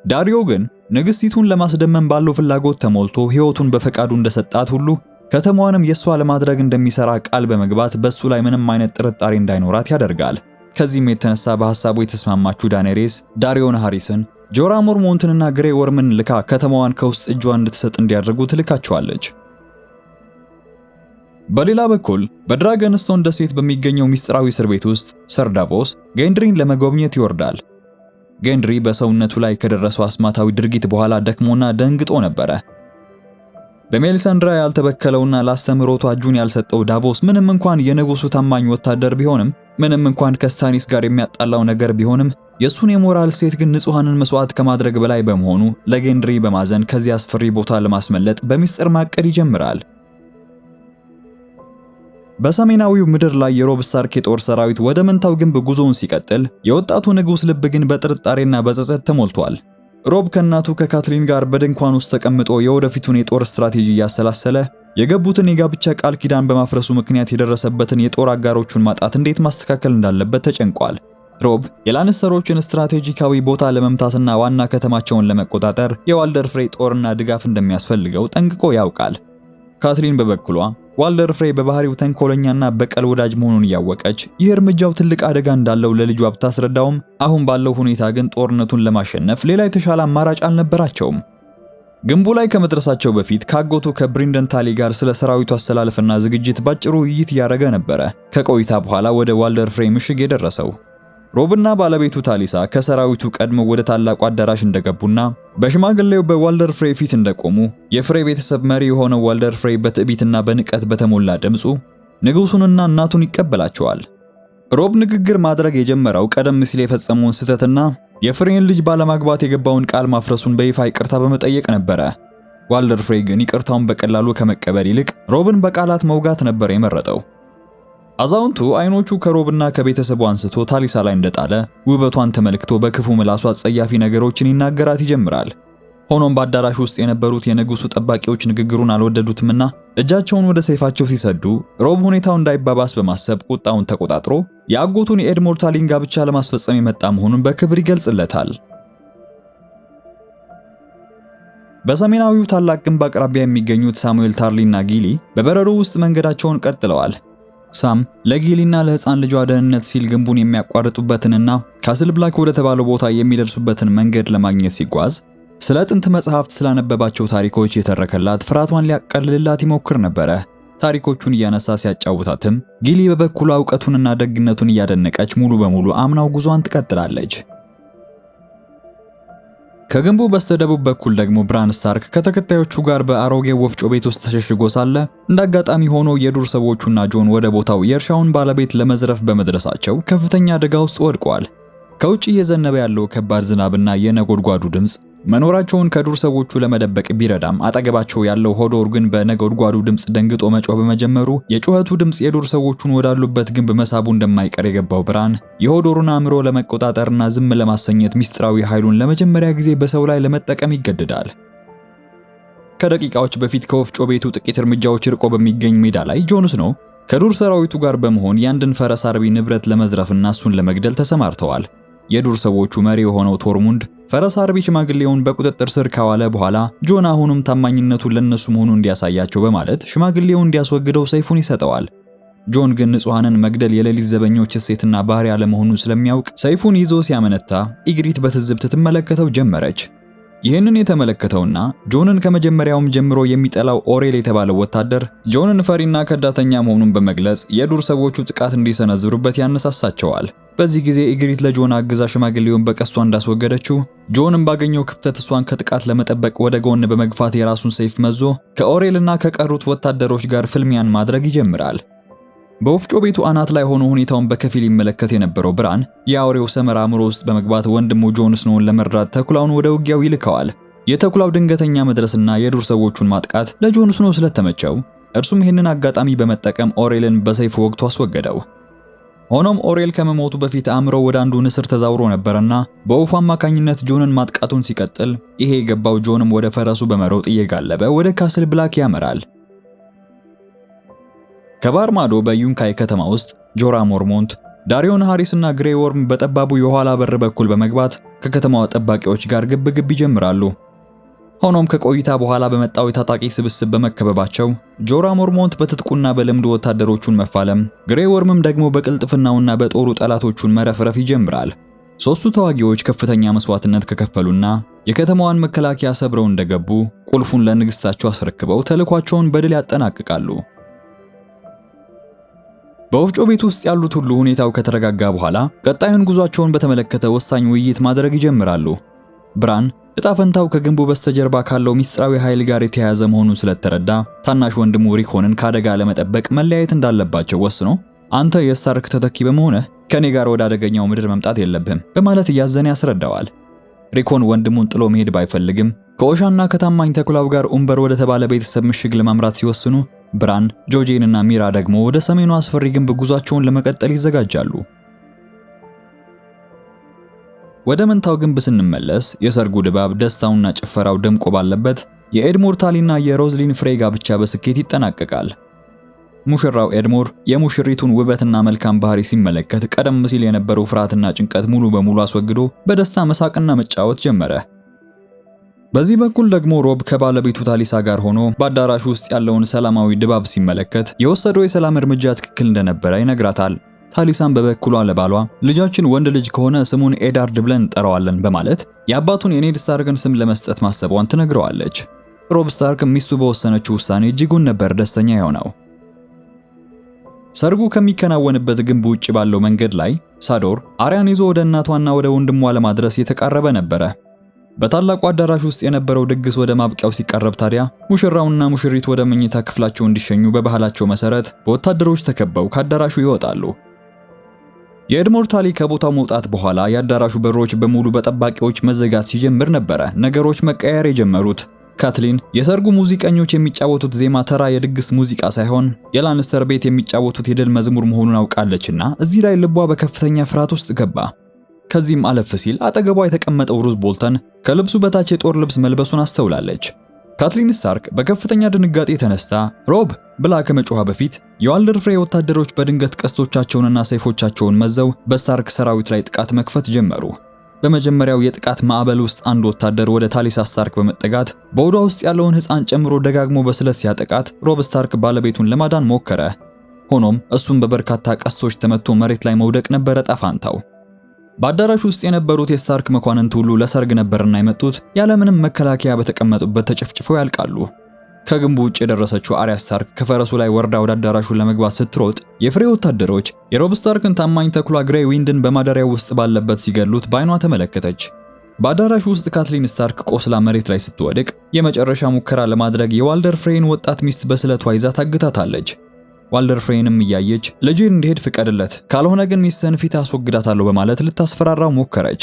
Speaker 1: ዳሪዮ ግን ንግስቲቱን ለማስደመም ባለው ፍላጎት ተሞልቶ ሕይወቱን በፈቃዱ እንደሰጣት ሁሉ ከተማዋንም የሷ ለማድረግ እንደሚሰራ ቃል በመግባት በሱ ላይ ምንም አይነት ጥርጣሬ እንዳይኖራት ያደርጋል። ከዚህም የተነሳ በሐሳቡ የተስማማችው ዳነሬስ ዳሪዮ ናሃሪስን፣ ጆራ ሞርሞንትንና ግሬ ወርምን ልካ ከተማዋን ከውስጥ እጇ እንድትሰጥ እንዲያደርጉ ትልካቸዋለች። በሌላ በኩል በድራገን ስቶን ደሴት በሚገኘው ሚስጥራዊ እስር ቤት ውስጥ ሰር ዳቮስ ጌንድሪን ለመጎብኘት ይወርዳል። ጌንድሪ በሰውነቱ ላይ ከደረሰው አስማታዊ ድርጊት በኋላ ደክሞና ደንግጦ ነበረ። በሜሊሳንድራ ያልተበከለውና ላስተምሮቱ እጁን ያልሰጠው ዳቮስ ምንም እንኳን የንጉሱ ታማኝ ወታደር ቢሆንም፣ ምንም እንኳን ከስታኒስ ጋር የሚያጣላው ነገር ቢሆንም የሱን የሞራል ሴት ግን ንጹሃንን መስዋዕት ከማድረግ በላይ በመሆኑ ለጌንድሪ በማዘን ከዚህ አስፈሪ ቦታ ለማስመለጥ በሚስጥር ማቀድ ይጀምራል። በሰሜናዊው ምድር ላይ የሮብ ስታርክ የጦር ሰራዊት ወደ መንታው ግንብ ጉዞውን ሲቀጥል፣ የወጣቱ ንጉሥ ልብ ግን በጥርጣሬና በጸጸት ተሞልቷል። ሮብ ከእናቱ ከካትሊን ጋር በድንኳን ውስጥ ተቀምጦ የወደፊቱን የጦር ስትራቴጂ እያሰላሰለ የገቡትን የጋብቻ ቃል ኪዳን በማፍረሱ ምክንያት የደረሰበትን የጦር አጋሮቹን ማጣት እንዴት ማስተካከል እንዳለበት ተጨንቋል። ሮብ የላንስተሮችን ስትራቴጂካዊ ቦታ ለመምታትና ዋና ከተማቸውን ለመቆጣጠር የዋልደር ፍሬይ ጦርና ድጋፍ እንደሚያስፈልገው ጠንቅቆ ያውቃል። ካትሊን በበኩሏ ዋልደር ፍሬይ በባህሪው ተንኮለኛና በቀል ወዳጅ መሆኑን እያወቀች ይህ እርምጃው ትልቅ አደጋ እንዳለው ለልጇ ብታስረዳውም አሁን ባለው ሁኔታ ግን ጦርነቱን ለማሸነፍ ሌላ የተሻለ አማራጭ አልነበራቸውም። ግንቡ ላይ ከመድረሳቸው በፊት ካጎቱ ከብሪንደን ታሊ ጋር ስለ ሰራዊቱ አሰላለፍና ዝግጅት ባጭሩ ውይይት እያደረገ ነበረ ከቆይታ በኋላ ወደ ዋልደር ፍሬይ ምሽግ የደረሰው። ሮብና ባለቤቱ ታሊሳ ከሰራዊቱ ቀድመው ወደ ታላቁ አዳራሽ እንደገቡና በሽማግሌው በዋልደር ፍሬይ ፊት እንደቆሙ የፍሬይ ቤተሰብ መሪ የሆነው ዋልደር ፍሬይ በትዕቢትና በንቀት በተሞላ ድምፁ ንጉሱንና እናቱን ይቀበላቸዋል። ሮብ ንግግር ማድረግ የጀመረው ቀደም ሲል የፈጸመውን ስህተትና የፍሬይን ልጅ ባለማግባት የገባውን ቃል ማፍረሱን በይፋ ይቅርታ በመጠየቅ ነበረ። ዋልደር ፍሬይ ግን ይቅርታውን በቀላሉ ከመቀበል ይልቅ ሮብን በቃላት መውጋት ነበር የመረጠው። አዛውንቱ አይኖቹ ከሮብና ከቤተሰቡ አንስቶ ታሊሳ ላይ እንደጣለ ውበቷን ተመልክቶ በክፉ ምላሱ አጸያፊ ነገሮችን ይናገራት ይጀምራል። ሆኖም በአዳራሽ ውስጥ የነበሩት የንጉሱ ጠባቂዎች ንግግሩን አልወደዱትምና እጃቸውን ወደ ሰይፋቸው ሲሰዱ ሮብ ሁኔታው እንዳይባባስ በማሰብ ቁጣውን ተቆጣጥሮ የአጎቱን የኤድሞር ታሊን ጋብቻ ለማስፈጸም የመጣ መሆኑን በክብር ይገልጽለታል። በሰሜናዊው ታላቅ ግንብ አቅራቢያ የሚገኙት ሳሙኤል ታርሊና ጊሊ በበረዶ ውስጥ መንገዳቸውን ቀጥለዋል። ሳም ለጊሊና ለህፃን ልጇ ደህንነት ሲል ግንቡን የሚያቋርጡበትንና ካስል ብላክ ወደ ተባለው ቦታ የሚደርሱበትን መንገድ ለማግኘት ሲጓዝ ስለ ጥንት መጽሐፍት ስላነበባቸው ታሪኮች የተረከላት ፍርሃቷን ሊያቀልልላት ይሞክር ነበረ። ታሪኮቹን እያነሳ ሲያጫውታትም ጊሊ በበኩሏ እውቀቱንና ደግነቱን እያደነቀች ሙሉ በሙሉ አምናው ጉዟን ትቀጥላለች። ከግንቡ በስተደቡብ በኩል ደግሞ ብራን ስታርክ ከተከታዮቹ ጋር በአሮጌው ወፍጮ ቤት ውስጥ ተሸሽጎ ሳለ እንዳጋጣሚ ሆኖ የዱር ሰዎቹና ጆን ወደ ቦታው የእርሻውን ባለቤት ለመዝረፍ በመድረሳቸው ከፍተኛ አደጋ ውስጥ ወድቀዋል። ከውጭ እየዘነበ ያለው ከባድ ዝናብና የነጎድጓዱ ድምጽ መኖራቸውን ከዱር ሰዎቹ ለመደበቅ ቢረዳም አጠገባቸው ያለው ሆዶር ግን በነጎድጓዱ ድምጽ ደንግጦ መጮህ በመጀመሩ የጩኸቱ ድምጽ የዱር ሰዎቹን ወዳሉበት ግንብ መሳቡ እንደማይቀር የገባው ብራን የሆዶሩን አእምሮ ለመቆጣጠርና ዝም ለማሰኘት ሚስጥራዊ ኃይሉን ለመጀመሪያ ጊዜ በሰው ላይ ለመጠቀም ይገደዳል። ከደቂቃዎች በፊት ከወፍጮ ቤቱ ጥቂት እርምጃዎች ርቆ በሚገኝ ሜዳ ላይ ጆን ስኖው ከዱር ሰራዊቱ ጋር በመሆን ያንድን ፈረስ አርቢ ንብረት ለመዝረፍና እሱን ለመግደል ተሰማርተዋል። የዱር ሰዎቹ መሪ የሆነው ቶርሙንድ ፈረስ አርቢ ሽማግሌውን በቁጥጥር ስር ካዋለ በኋላ ጆን አሁንም ታማኝነቱን ለነሱ መሆኑን እንዲያሳያቸው በማለት ሽማግሌውን እንዲያስወግደው ሰይፉን ይሰጠዋል። ጆን ግን ንጹሃንን መግደል የሌሊት ዘበኞች እሴትና ባህሪ ያለመሆኑን ስለሚያውቅ ሰይፉን ይዞ ሲያመነታ ኢግሪት በትዝብት ትመለከተው ጀመረች። ይህንን የተመለከተውና ጆንን ከመጀመሪያውም ጀምሮ የሚጠላው ኦሬል የተባለው ወታደር ጆንን ፈሪና ከዳተኛ መሆኑን በመግለጽ የዱር ሰዎቹ ጥቃት እንዲሰነዝሩበት ያነሳሳቸዋል። በዚህ ጊዜ ኢግሪት ለጆን አግዛ ሽማግሌውን በቀስቷ እንዳስወገደችው ጆንም ባገኘው ክፍተት እሷን ከጥቃት ለመጠበቅ ወደ ጎን በመግፋት የራሱን ሰይፍ መዞ ከኦሬልና ከቀሩት ወታደሮች ጋር ፍልሚያን ማድረግ ይጀምራል። በወፍጮ ቤቱ አናት ላይ ሆኖ ሁኔታውን በከፊል ይመለከት የነበረው ብራን የአውሬው ሰመራ አእምሮ ውስጥ በመግባት ወንድሙ ጆን ስኖውን ለመርዳት ተኩላውን ወደ ውጊያው ይልከዋል። የተኩላው ድንገተኛ መድረስና የዱር ሰዎቹን ማጥቃት ለጆን ስኖው ስለተመቸው እርሱም ይህንን አጋጣሚ በመጠቀም ኦሬልን በሰይፍ ወግቶ አስወገደው። ሆኖም ኦሬል ከመሞቱ በፊት አእምሮ ወደ አንዱ ንስር ተዛውሮ ነበርና በወፉ አማካኝነት ጆንን ማጥቃቱን ሲቀጥል ይሄ የገባው ጆንም ወደ ፈረሱ በመሮጥ እየጋለበ ወደ ካስል ብላክ ያመራል። ከባህር ማዶ በዩንካይ ከተማ ውስጥ ጆራ ሞርሞንት፣ ዳሪዮን ሃሪስ እና ግሬ ወርም በጠባቡ የኋላ በር በኩል በመግባት ከከተማዋ ጠባቂዎች ጋር ግብግብ ይጀምራሉ። ሆኖም ከቆይታ በኋላ በመጣው የታጣቂ ስብስብ በመከበባቸው ጆራ ሞርሞንት በትጥቁና በልምዱ ወታደሮቹን መፋለም፣ ግሬ ወርምም ደግሞ በቅልጥፍናውና በጦሩ ጠላቶቹን መረፍረፍ ይጀምራል። ሶስቱ ተዋጊዎች ከፍተኛ መስዋዕትነት ከከፈሉና የከተማዋን መከላከያ ሰብረው እንደገቡ ቁልፉን ለንግስታቸው አስረክበው ተልኳቸውን በድል ያጠናቅቃሉ። በወፍጮ ቤት ውስጥ ያሉት ሁሉ ሁኔታው ከተረጋጋ በኋላ ቀጣዩን ጉዟቸውን በተመለከተ ወሳኝ ውይይት ማድረግ ይጀምራሉ። ብራን እጣ ፈንታው ከግንቡ በስተጀርባ ካለው ሚስጥራዊ ኃይል ጋር የተያያዘ መሆኑን ስለተረዳ ታናሽ ወንድሙ ሪኮንን ካደጋ ለመጠበቅ መለያየት እንዳለባቸው ወስኖ አንተ የስታርክ ተተኪ በመሆንህ ከኔ ጋር ወደ አደገኛው ምድር መምጣት የለብህም በማለት እያዘነ ያስረዳዋል። ሪኮን ወንድሙን ጥሎ መሄድ ባይፈልግም ከኦሻና ከታማኝ ተኩላው ጋር ኡምበር ወደ ተባለ ቤተሰብ ምሽግ ለማምራት ሲወስኑ ብራን፣ ጆጄን እና ሚራ ደግሞ ወደ ሰሜኑ አስፈሪ ግንብ ጉዟቸውን ለመቀጠል ይዘጋጃሉ። ወደ መንታው ግንብ ስንመለስ የሰርጉ ድባብ ደስታውና ጭፈራው ደምቆ ባለበት የኤድሞር ታሊና የሮዝሊን ፍሬ ጋብቻ በስኬት ይጠናቀቃል። ሙሽራው ኤድሞር የሙሽሪቱን ውበትና መልካም ባህሪ ሲመለከት ቀደም ሲል የነበረው ፍርሃትና ጭንቀት ሙሉ በሙሉ አስወግዶ በደስታ መሳቅና መጫወት ጀመረ። በዚህ በኩል ደግሞ ሮብ ከባለቤቱ ታሊሳ ጋር ሆኖ በአዳራሹ ውስጥ ያለውን ሰላማዊ ድባብ ሲመለከት የወሰደው የሰላም እርምጃ ትክክል እንደነበረ ይነግራታል። ታሊሳን በበኩሏ ለባሏ ልጃችን ወንድ ልጅ ከሆነ ስሙን ኤዳርድ ብለን እንጠራዋለን በማለት የአባቱን የኔድ ስታርክን ስም ለመስጠት ማሰቧን ትነግረዋለች። ሮብ ስታርክ ሚስቱ በወሰነችው ውሳኔ እጅጉን ነበር ደስተኛ የሆነው። ሰርጉ ከሚከናወንበት ግንብ ውጭ ባለው መንገድ ላይ ሳዶር አርያን ይዞ ወደ እናቷና ወደ ወንድሟ ለማድረስ የተቃረበ ነበረ። በታላቁ አዳራሽ ውስጥ የነበረው ድግስ ወደ ማብቂያው ሲቃረብ ታዲያ ሙሽራውና ሙሽሪት ወደ መኝታ ክፍላቸው እንዲሸኙ በባህላቸው መሰረት በወታደሮች ተከበው ከአዳራሹ ይወጣሉ። የኤድሞር ታሊ ከቦታው መውጣት በኋላ የአዳራሹ በሮች በሙሉ በጠባቂዎች መዘጋት ሲጀምር ነበረ ነገሮች መቀየር የጀመሩት። ካትሊን የሰርጉ ሙዚቀኞች የሚጫወቱት ዜማ ተራ የድግስ ሙዚቃ ሳይሆን የላንስተር ቤት የሚጫወቱት የድል መዝሙር መሆኑን አውቃለችና እዚህ ላይ ልቧ በከፍተኛ ፍርሃት ውስጥ ገባ። ከዚህም አለፍ ሲል አጠገቧ የተቀመጠው ሩዝ ቦልተን ከልብሱ በታች የጦር ልብስ መልበሱን አስተውላለች። ካትሊን ስታርክ በከፍተኛ ድንጋጤ ተነስታ ሮብ ብላ ከመጮኋ በፊት የዋልደር ፍሬ ወታደሮች በድንገት ቀስቶቻቸውንና ሰይፎቻቸውን መዘው በስታርክ ሰራዊት ላይ ጥቃት መክፈት ጀመሩ። በመጀመሪያው የጥቃት ማዕበል ውስጥ አንድ ወታደር ወደ ታሊሳ ስታርክ በመጠጋት በሆዷ ውስጥ ያለውን ሕፃን ጨምሮ ደጋግሞ በስለት ሲያጠቃት ሮብ ስታርክ ባለቤቱን ለማዳን ሞከረ። ሆኖም እሱም በበርካታ ቀስቶች ተመቶ መሬት ላይ መውደቅ ነበረ ዕጣ ፈንታው። በአዳራሹ ውስጥ የነበሩት የስታርክ መኳንንት ሁሉ ለሰርግ ነበርና የመጡት ያለምንም መከላከያ በተቀመጡበት ተጨፍጭፈው ያልቃሉ። ከግንቡ ውጭ የደረሰችው አርያ ስታርክ ከፈረሱ ላይ ወርዳ ወደ አዳራሹ ለመግባት ስትሮጥ የፍሬ ወታደሮች የሮብ ስታርክን ታማኝ ተኩላ ግሬይ ዊንድን በማደሪያው ውስጥ ባለበት ሲገሉት በዓይኗ ተመለከተች። በአዳራሹ ውስጥ ካትሊን ስታርክ ቆስላ መሬት ላይ ስትወድቅ የመጨረሻ ሙከራ ለማድረግ የዋልደር ፍሬን ወጣት ሚስት በስለቷ ይዛ ታግታታለች። ዋልደር ፍሬንም እያየች ልጄን እንዲሄድ ፍቀድለት፣ ካልሆነ ግን ሚስትህን ፊት አስወግዳታለሁ በማለት ልታስፈራራው ሞከረች።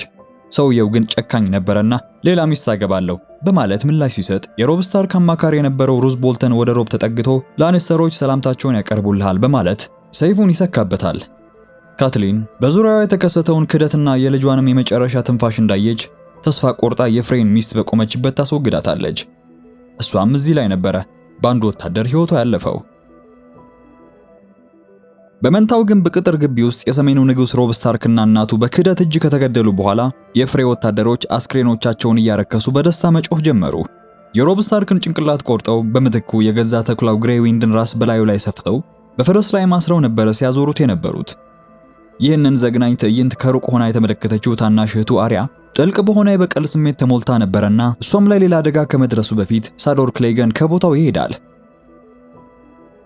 Speaker 1: ሰውየው ግን ጨካኝ ነበረና ሌላ ሚስት አገባለሁ በማለት ምላሽ ሲሰጥ የሮብ ስታርክ አማካሪ የነበረው ሩዝ ቦልተን ወደ ሮብ ተጠግቶ ላኒስተሮች ሰላምታቸውን ያቀርቡልሃል በማለት ሰይፉን ይሰካበታል። ካትሊን በዙሪያዋ የተከሰተውን ክደትና የልጇንም የመጨረሻ ትንፋሽ እንዳየች ተስፋ ቆርጣ የፍሬን ሚስት በቆመችበት ታስወግዳታለች። እሷም እዚህ ላይ ነበረ በአንድ ወታደር ሕይወቷ ያለፈው። በመንታው ግንብ ቅጥር ግቢ ውስጥ የሰሜኑ ንጉስ ሮብ ስታርክና እናቱ በክህደት እጅ ከተገደሉ በኋላ የፍሬ ወታደሮች አስክሬኖቻቸውን እያረከሱ በደስታ መጮህ ጀመሩ። የሮብ ስታርክን ጭንቅላት ቆርጠው በምትኩ የገዛ ተኩላው ግሬይ ዊንድን ራስ በላዩ ላይ ሰፍተው በፈረስ ላይ ማስረው ነበረ ሲያዞሩት የነበሩት። ይህንን ዘግናኝ ትዕይንት ከሩቅ ሆና የተመለከተችው ታናሽ እህቱ አርያ ጥልቅ በሆነ የበቀል ስሜት ተሞልታ ነበረና እሷም ላይ ሌላ አደጋ ከመድረሱ በፊት ሳዶር ክሌገን ከቦታው ይሄዳል።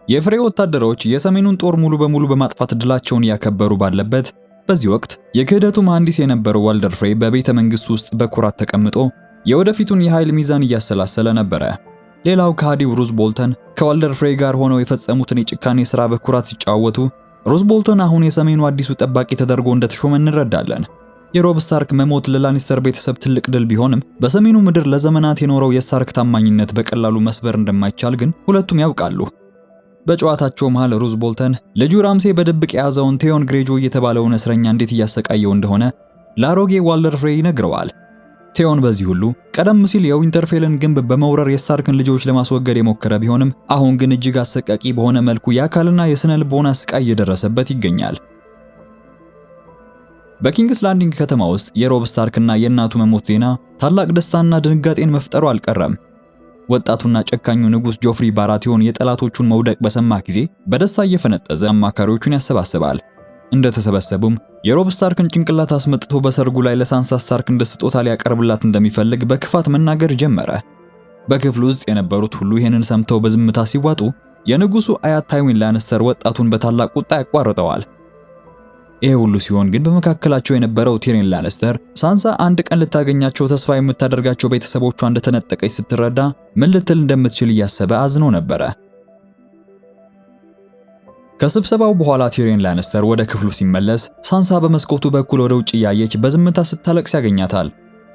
Speaker 1: የፍሬ ወታደሮች የሰሜኑን ጦር ሙሉ በሙሉ በማጥፋት ድላቸውን ያከበሩ ባለበት በዚህ ወቅት የክህደቱ መሐንዲስ የነበረው ዋልደር ፍሬ በቤተ መንግስት ውስጥ በኩራት ተቀምጦ የወደፊቱን የኃይል ሚዛን እያሰላሰለ ነበረ። ሌላው ከሃዲው ሩዝ ቦልተን ከዋልደር ፍሬ ጋር ሆነው የፈጸሙትን የጭካኔ ሥራ በኩራት ሲጫወቱ ሩዝ ቦልተን አሁን የሰሜኑ አዲሱ ጠባቂ ተደርጎ እንደተሾመ እንረዳለን። የሮብ ስታርክ መሞት ለላኒስተር ቤተሰብ ትልቅ ድል ቢሆንም በሰሜኑ ምድር ለዘመናት የኖረው የስታርክ ታማኝነት በቀላሉ መስበር እንደማይቻል ግን ሁለቱም ያውቃሉ። በጨዋታቸው መሃል ሩዝ ቦልተን ልጁ ራምሴ በድብቅ የያዘውን ቴዮን ግሬጆ የተባለውን እስረኛ እንዴት እያሰቃየው እንደሆነ ለአሮጌ ዋልደር ፍሬ ይነግረዋል። ቴዮን በዚህ ሁሉ ቀደም ሲል የዊንተርፌልን ግንብ በመውረር የስታርክን ልጆች ለማስወገድ የሞከረ ቢሆንም አሁን ግን እጅግ አሰቃቂ በሆነ መልኩ የአካልና የስነ ልቦና ስቃይ እየደረሰበት ይገኛል። በኪንግስ ላንዲንግ ከተማ ውስጥ የሮብ ስታርክና የእናቱ መሞት ዜና ታላቅ ደስታና ድንጋጤን መፍጠሩ አልቀረም። ወጣቱና ጨካኙ ንጉስ ጆፍሪ ባራቲዮን የጠላቶቹን መውደቅ በሰማ ጊዜ በደስታ እየፈነጠዘ አማካሪዎቹን ያሰባስባል። እንደተሰበሰቡም የሮብ ስታርክን ጭንቅላት አስመጥቶ በሰርጉ ላይ ለሳንሳ ስታርክ እንደ ስጦታ ሊያቀርብላት እንደሚፈልግ በክፋት መናገር ጀመረ። በክፍሉ ውስጥ የነበሩት ሁሉ ይህንን ሰምተው በዝምታ ሲዋጡ የንጉሱ አያት ታይዊን ላንስተር ወጣቱን በታላቅ ቁጣ ያቋርጠዋል። ይሄ ሁሉ ሲሆን ግን በመካከላቸው የነበረው ቲሪን ላንስተር ሳንሳ አንድ ቀን ልታገኛቸው ተስፋ የምታደርጋቸው ቤተሰቦቿ እንደተነጠቀች ስትረዳ ምን ልትል እንደምትችል እያሰበ አዝኖ ነበረ። ከስብሰባው በኋላ ቲሪን ላንስተር ወደ ክፍሉ ሲመለስ ሳንሳ በመስኮቱ በኩል ወደ ውጭ እያየች በዝምታ ስታለቅስ ያገኛታል።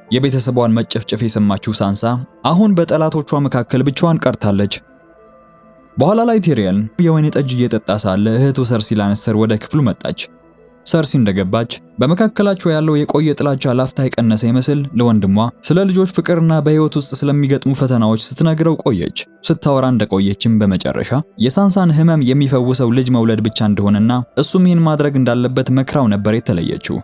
Speaker 1: የቤተሰቧን መጨፍጨፍ የሰማችው ሳንሳ አሁን በጠላቶቿ መካከል ብቻዋን ቀርታለች። በኋላ ላይ ቲሪየን የወይን ጠጅ እየጠጣ ሳለ እህቱ ሰርሲ ላንስተር ወደ ክፍሉ መጣች። ሰርሲ እንደገባች በመካከላቸው ያለው የቆየ ጥላቻ ላፍታ የቀነሰ ይመስል ለወንድሟ ስለ ልጆች ፍቅርና በህይወት ውስጥ ስለሚገጥሙ ፈተናዎች ስትነግረው ቆየች። ስታወራ እንደቆየችም በመጨረሻ የሳንሳን ህመም የሚፈውሰው ልጅ መውለድ ብቻ እንደሆነና እሱም ይህን ማድረግ እንዳለበት መክራው ነበር የተለየችው።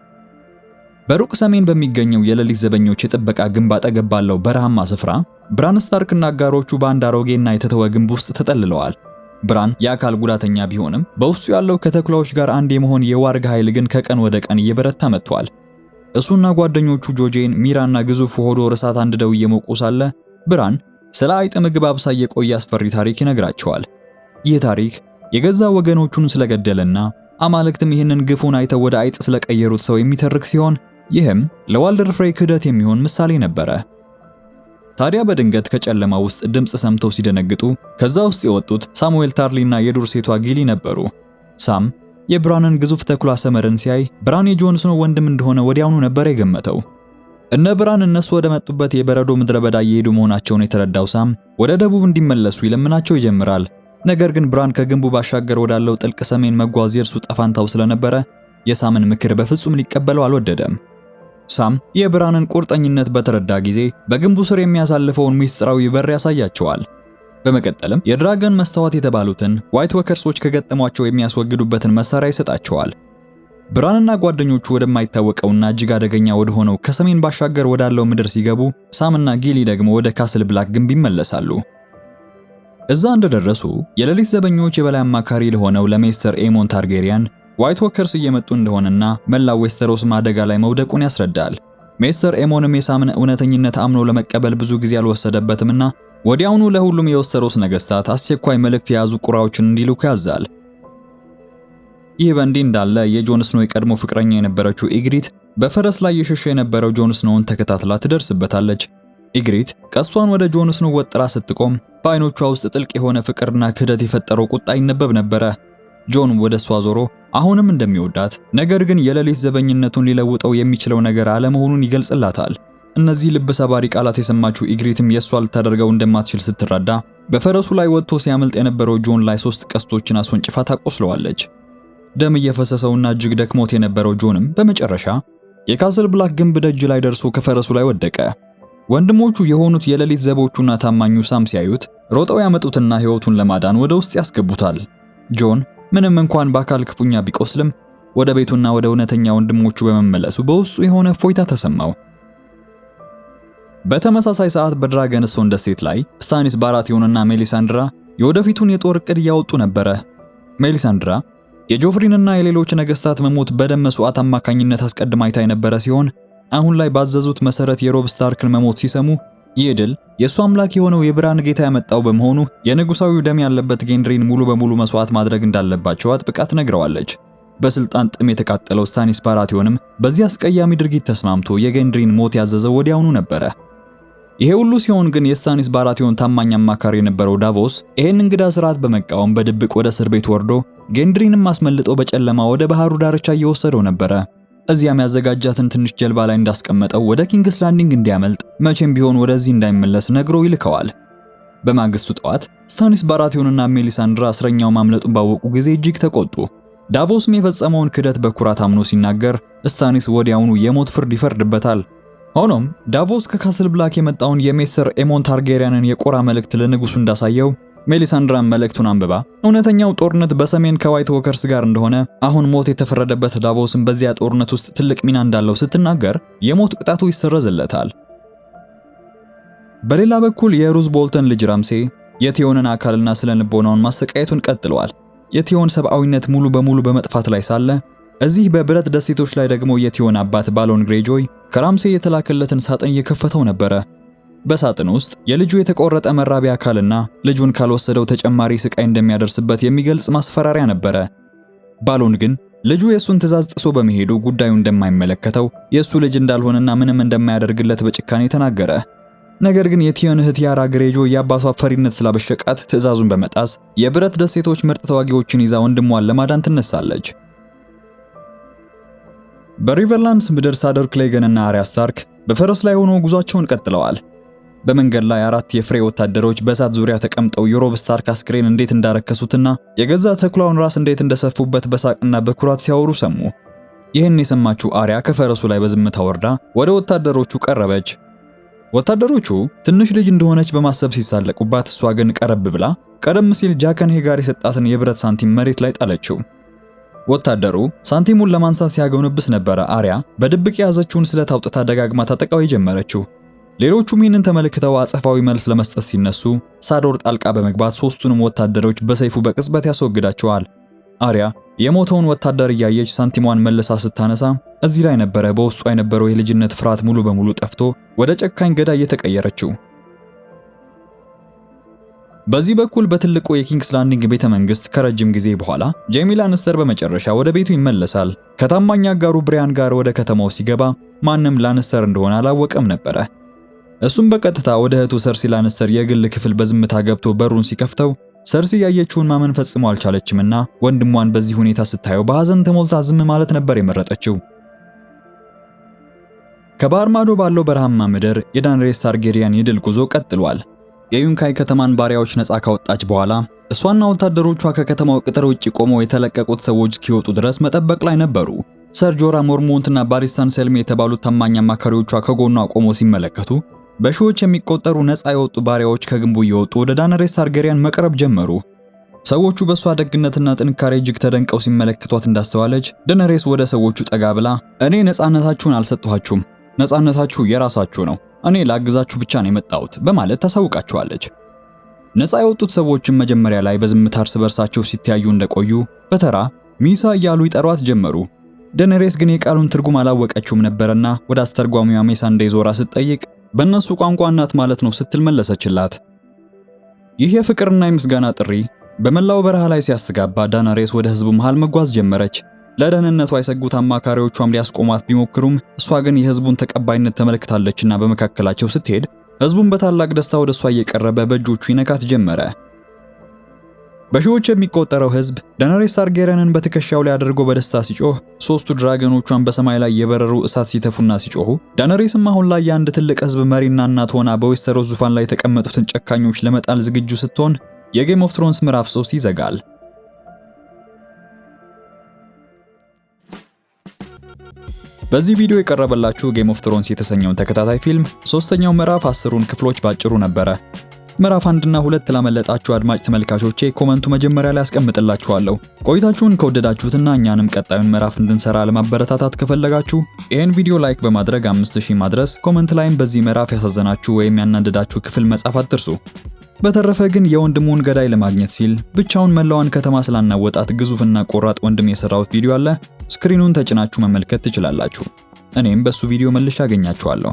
Speaker 1: በሩቅ ሰሜን በሚገኘው የሌሊት ዘበኞች የጥበቃ ግንብ አጠገብ ባለው በረሃማ ስፍራ ብራን ስታርክና አጋሮቹ በአንድ አሮጌና የተተወ ግንብ ውስጥ ተጠልለዋል። ብራን የአካል ጉዳተኛ ቢሆንም በውስጡ ያለው ከተኩላዎች ጋር አንድ የመሆን የዋርግ ኃይል ግን ከቀን ወደ ቀን እየበረታ መጥቷል። እሱና ጓደኞቹ ጆጄን፣ ሚራና ግዙፍ ሆዶር እሳት አንድደው እየሞቁ ሳለ ብራን ስለ አይጥ ምግብ አብሳይ የቆየ አስፈሪ ታሪክ ይነግራቸዋል። ይህ ታሪክ የገዛ ወገኖቹን ስለገደለና አማልክትም ይህንን ግፉን አይተው ወደ አይጥ ስለቀየሩት ሰው የሚተርክ ሲሆን ይህም ለዋልደር ፍሬይ ክህደት የሚሆን ምሳሌ ነበረ። ታዲያ በድንገት ከጨለማ ውስጥ ድምጽ ሰምተው ሲደነግጡ ከዛ ውስጥ የወጡት ሳሙኤል ታርሊና የዱር ሴቷ ጊሊ ነበሩ። ሳም የብራንን ግዙፍ ተኩላ ሰመርን ሲያይ ብራን የጆን ስኖው ወንድም እንደሆነ ወዲያውኑ ነበር የገመተው። እነ ብራን እነሱ ወደ መጡበት የበረዶ ምድረ በዳ እየሄዱ መሆናቸውን የተረዳው ሳም ወደ ደቡብ እንዲመለሱ ይለምናቸው ይጀምራል። ነገር ግን ብራን ከግንቡ ባሻገር ወዳለው ጥልቅ ሰሜን መጓዝ የእርሱ ጠፋንታው ስለነበረ የሳምን ምክር በፍጹም ሊቀበለው አልወደደም። ሳም የብራንን ቁርጠኝነት በተረዳ ጊዜ በግንቡ ስር የሚያሳልፈውን ሚስጥራዊ በር ያሳያቸዋል። በመቀጠልም የድራገን መስታወት የተባሉትን ዋይት ወከርሶች ከገጠሟቸው የሚያስወግዱበትን መሳሪያ ይሰጣቸዋል። ብራንና ጓደኞቹ ወደማይታወቀውና እጅግ አደገኛ ወደሆነው ከሰሜን ባሻገር ወዳለው ምድር ሲገቡ ሳምና ጊሊ ደግሞ ወደ ካስል ብላክ ግንብ ይመለሳሉ። እዛ እንደደረሱ የሌሊት ዘበኞች የበላይ አማካሪ ለሆነው ለሜስተር ኤሞን ታርጌሪያን ዋይት ወከርስ እየመጡ እንደሆነና መላው ዌስተሮስ አደጋ ላይ መውደቁን ያስረዳል። ሜስተር ኤሞንም የሳምን እውነተኝነት አምኖ ለመቀበል ብዙ ጊዜ አልወሰደበትምና ወዲያውኑ ለሁሉም የዌስተሮስ ነገስታት አስቸኳይ መልእክት የያዙ ቁራዎችን እንዲልኩ ያዛል። ይህ በእንዲህ እንዳለ የጆን ስኖው የቀድሞ ፍቅረኛ የነበረችው ኢግሪት በፈረስ ላይ የሸሸ የነበረው ጆን ስኖውን ተከታትላ ትደርስበታለች። ኢግሪት ቀስቷን ወደ ጆን ስኖው ወጥራ ስትቆም በአይኖቿ ውስጥ ጥልቅ የሆነ ፍቅርና ክህደት የፈጠረው ቁጣ ይነበብ ነበረ። ጆን ወደ እሷ ዞሮ አሁንም እንደሚወዳት ነገር ግን የሌሊት ዘበኝነቱን ሊለውጠው የሚችለው ነገር አለመሆኑን ይገልጽላታል። እነዚህ ልብ ሰባሪ ቃላት የሰማችው ኢግሪትም የሷ ልታደርገው እንደማትችል ስትረዳ በፈረሱ ላይ ወጥቶ ሲያመልጥ የነበረው ጆን ላይ 3 ቀስቶችን አስወንጭፋ ታቆስለዋለች። ደም እየፈሰሰውና እጅግ ደክሞት የነበረው ጆንም በመጨረሻ የካስል ብላክ ግንብ ደጅ ላይ ደርሶ ከፈረሱ ላይ ወደቀ። ወንድሞቹ የሆኑት የሌሊት ዘቦቹና ታማኙ ሳም ሲያዩት ሮጠው ያመጡትና ሕይወቱን ለማዳን ወደ ውስጥ ያስገቡታል። ጆን ምንም እንኳን በአካል ክፉኛ ቢቆስልም ወደ ቤቱና ወደ እውነተኛ ወንድሞቹ በመመለሱ በውስጡ የሆነ ፎይታ ተሰማው። በተመሳሳይ ሰዓት በድራገንስቶን ደሴት ላይ ስታኒስ ባራቲዮንና ሜሊሳንድራ የወደፊቱን የጦር ዕቅድ እያወጡ ነበረ። ሜሊሳንድራ የጆፍሪንና የሌሎች ነገስታት መሞት በደም መስዋዕት አማካኝነት አስቀድማ አይታ የነበረ ሲሆን አሁን ላይ ባዘዙት መሰረት የሮብ ስታርክን መሞት ሲሰሙ ይህ ድል የእሱ አምላክ የሆነው የብርሃን ጌታ ያመጣው በመሆኑ የንጉሳዊው ደም ያለበት ጌንድሪን ሙሉ በሙሉ መስዋዕት ማድረግ እንዳለባቸው አጥብቃ ትነግረዋለች። በስልጣን ጥም የተቃጠለው ስታኒስ ባራቲዮንም በዚህ አስቀያሚ ድርጊት ተስማምቶ የጌንድሪን ሞት ያዘዘው ወዲያውኑ ነበረ። ይሄ ሁሉ ሲሆን ግን የስታኒስ ባራቲዮን ታማኝ አማካሪ የነበረው ዳቮስ ይሄን እንግዳ ስርዓት በመቃወም በድብቅ ወደ እስር ቤት ወርዶ ጌንድሪንም አስመልጦ በጨለማ ወደ ባህሩ ዳርቻ እየወሰደው ነበረ። እዚያም ያዘጋጃትን ትንሽ ጀልባ ላይ እንዳስቀመጠው ወደ ኪንግስ ላንዲንግ እንዲያመልጥ መቼም ቢሆን ወደዚህ እንዳይመለስ ነግሮ ይልከዋል። በማግስቱ ጠዋት ስታኒስ ባራቲዮንና ሜሊሳንድራ እስረኛው ማምለጡን ባወቁ ጊዜ እጅግ ተቆጡ። ዳቮስም የፈጸመውን ክህደት በኩራት አምኖ ሲናገር ስታኒስ ወዲያውኑ የሞት ፍርድ ይፈርድበታል። ሆኖም ዳቮስ ከካስል ብላክ የመጣውን የሜስተር ኤሞን ታርጌሪያንን የቆራ መልእክት ለንጉሱ እንዳሳየው ሜሊሳንድራን መልእክቱን አንብባ እውነተኛው ጦርነት በሰሜን ከዋይት ወከርስ ጋር እንደሆነ አሁን ሞት የተፈረደበት ዳቮስም በዚያ ጦርነት ውስጥ ትልቅ ሚና እንዳለው ስትናገር የሞት ቅጣቱ ይሰረዝለታል። በሌላ በኩል የሩዝ ቦልተን ልጅ ራምሴ የቲዮንን አካልና ስለልቦናውን ማሰቃየቱን ቀጥለዋል። የቲዮን ሰብአዊነት ሙሉ በሙሉ በመጥፋት ላይ ሳለ እዚህ በብረት ደሴቶች ላይ ደግሞ የቲዮን አባት ባሎን ግሬጆይ ከራምሴ የተላከለትን ሳጥን እየከፈተው ነበረ። በሳጥን ውስጥ የልጁ የተቆረጠ መራቢያ አካልና ልጁን ካልወሰደው ተጨማሪ ስቃይ እንደሚያደርስበት የሚገልጽ ማስፈራሪያ ነበረ። ባሎን ግን ልጁ የሱን ትዕዛዝ ጥሶ በመሄዱ ጉዳዩ እንደማይመለከተው የሱ ልጅ እንዳልሆነና ምንም እንደማያደርግለት በጭካኔ ተናገረ። ነገር ግን የቲዮን እህት ያራ ግሬጆይ የአባቷ ፈሪነት ስላበሸቃት ትዕዛዙን በመጣስ የብረት ደሴቶች ምርጥ ተዋጊዎችን ይዛ ወንድሟን ለማዳን ትነሳለች። በሪቨርላንድስ ምድር ሳደር ክሌገንና አርያ ስታርክ በፈረስ ላይ ሆነው ጉዟቸውን ቀጥለዋል። በመንገድ ላይ 4 የፍሬ ወታደሮች በእሳት ዙሪያ ተቀምጠው የሮብ ስታርክ አስክሬን እንዴት እንዳረከሱትና የገዛ ተኩላውን ራስ እንዴት እንደሰፉበት በሳቅና በኩራት ሲያወሩ ሰሙ። ይህን የሰማችው አርያ ከፈረሱ ላይ በዝምታ ወርዳ ወደ ወታደሮቹ ቀረበች። ወታደሮቹ ትንሽ ልጅ እንደሆነች በማሰብ ሲሳለቁባት፣ እሷ ግን ቀረብ ብላ ቀደም ሲል ጃከንሄ ጋር የሰጣትን የብረት ሳንቲም መሬት ላይ ጣለችው። ወታደሩ ሳንቲሙን ለማንሳት ሲያገውንብስ ነበረ አርያ በድብቅ የያዘችውን ስለት አውጥታ ደጋግማ ታጠቃው የጀመረችው። ሌሎቹም ይህንን ተመልክተው አጸፋዊ መልስ ለመስጠት ሲነሱ ሳዶር ጣልቃ በመግባት 3ቱንም ወታደሮች በሰይፉ በቅጽበት ያስወግዳቸዋል። አርያ የሞተውን ወታደር እያየች ሳንቲሟን መልሳ ስታነሳ እዚህ ላይ ነበረ በውስጧ የነበረው የልጅነት ፍርሃት ሙሉ በሙሉ ጠፍቶ ወደ ጨካኝ ገዳይ የተቀየረችው። በዚህ በኩል በትልቁ የኪንግስ ላንዲንግ ቤተመንግስት ከረጅም ጊዜ በኋላ ጄሚ ላንስተር በመጨረሻ ወደ ቤቱ ይመለሳል። ከታማኝ አጋሩ ብሪያን ጋር ወደ ከተማው ሲገባ ማንም ላንስተር እንደሆነ አላወቀም ነበረ። እሱም በቀጥታ ወደ እህቱ ሰርሲ ላንስተር የግል ክፍል በዝምታ ገብቶ በሩን ሲከፍተው ሰርሲ ያየችውን ማመን ፈጽሞ አልቻለችምና ወንድሟን በዚህ ሁኔታ ስታየው በሐዘን ተሞልታ ዝም ማለት ነበር የመረጠችው። ከባህር ማዶ ባለው በረሃማ ምድር የዳነሬስ ታርጌሪያን የድል ጉዞ ቀጥሏል። የዩንካይ ከተማን ባሪያዎች ነፃ ካወጣች በኋላ እሷና ወታደሮቿ ከከተማው ቅጥር ውጪ ቆመው የተለቀቁት ሰዎች እስኪወጡ ድረስ መጠበቅ ላይ ነበሩ። ሰር ጆራ ሞርሞንትና ባሪሳን ሰልሜ የተባሉት ታማኝ አማካሪዎቿ ከጎኗ ቆመው ሲመለከቱ በሺዎች የሚቆጠሩ ነፃ የወጡ ባሪያዎች ከግንቡ እየወጡ ወደ ዳነሬስ ታርጌሪያን መቅረብ ጀመሩ። ሰዎቹ በሷ ደግነትና ጥንካሬ እጅግ ተደንቀው ሲመለከቷት እንዳስተዋለች ዳነሬስ ወደ ሰዎቹ ጠጋ ብላ እኔ ነፃነታችሁን አልሰጠኋችሁም፣ ነፃነታችሁ የራሳችሁ ነው፣ እኔ ላግዛችሁ ብቻ ነው የመጣሁት በማለት ታሳውቃቸዋለች። ነፃ የወጡት ሰዎችም መጀመሪያ ላይ በዝምታ እርስ በርሳቸው ሲተያዩ እንደቆዩ በተራ ሚሳ እያሉ ይጠሯት ጀመሩ። ዳነሬስ ግን የቃሉን ትርጉም አላወቀችውም ነበርና ወደ አስተርጓሚዋ ሜሳንዴ ዞራ ስትጠይቅ በእነሱ ቋንቋ እናት ማለት ነው ስትል መለሰችላት። ይህ የፍቅርና የምስጋና ጥሪ በመላው በረሃ ላይ ሲያስተጋባ ዳነሬስ ወደ ህዝቡ መሃል መጓዝ ጀመረች። ለደህንነቷ የሰጉት አማካሪዎቿም ሊያስቆሟት ቢሞክሩም እሷ ግን የህዝቡን ተቀባይነት ተመልክታለችና በመካከላቸው ስትሄድ ህዝቡን በታላቅ ደስታ ወደ እሷ እየቀረበ በእጆቹ ይነካት ጀመረ። በሺዎች የሚቆጠረው ህዝብ ዳነሬስ ታርጌሪያንን በትከሻው ላይ አድርጎ በደስታ ሲጮህ፣ 3ቱ ድራገኖቿን በሰማይ ላይ የበረሩ እሳት ሲተፉና ሲጮሁ፣ ዳነሬስም አሁን ላይ የአንድ ትልቅ ህዝብ መሪና እናት ሆና በዌስተሮስ ዙፋን ላይ የተቀመጡትን ጨካኞች ለመጣል ዝግጁ ስትሆን የጌም ኦፍ ትሮንስ ምዕራፍ 3 ይዘጋል። በዚህ ቪዲዮ የቀረበላችሁ ጌም ኦፍ ትሮንስ የተሰኘውን ተከታታይ ፊልም 3ኛው ምዕራፍ 10ሩን ክፍሎች ባጭሩ ነበረ። ምዕራፍ 1 እና 2 ላመለጣችሁ አድማጭ ተመልካቾቼ ኮመንቱ መጀመሪያ ላይ አስቀምጥላችኋለሁ። ቆይታችሁን ከወደዳችሁትና እኛንም ቀጣዩን ምዕራፍ እንድንሰራ ለማበረታታት ከፈለጋችሁ ይህን ቪዲዮ ላይክ በማድረግ 5000 ማድረስ፣ ኮመንት ላይም በዚህ ምዕራፍ ያሳዘናችሁ ወይም ያናደዳችሁ ክፍል መጻፍ አትርሱ። በተረፈ ግን የወንድሙን ገዳይ ለማግኘት ሲል ብቻውን መላዋን ከተማ ስላናወጣት ግዙፍና ቆራጥ ወንድም የሰራው ቪዲዮ አለ። ስክሪኑን ተጭናችሁ መመልከት ትችላላችሁ። እኔም በሱ ቪዲዮ መልሼ አገኛችኋለሁ።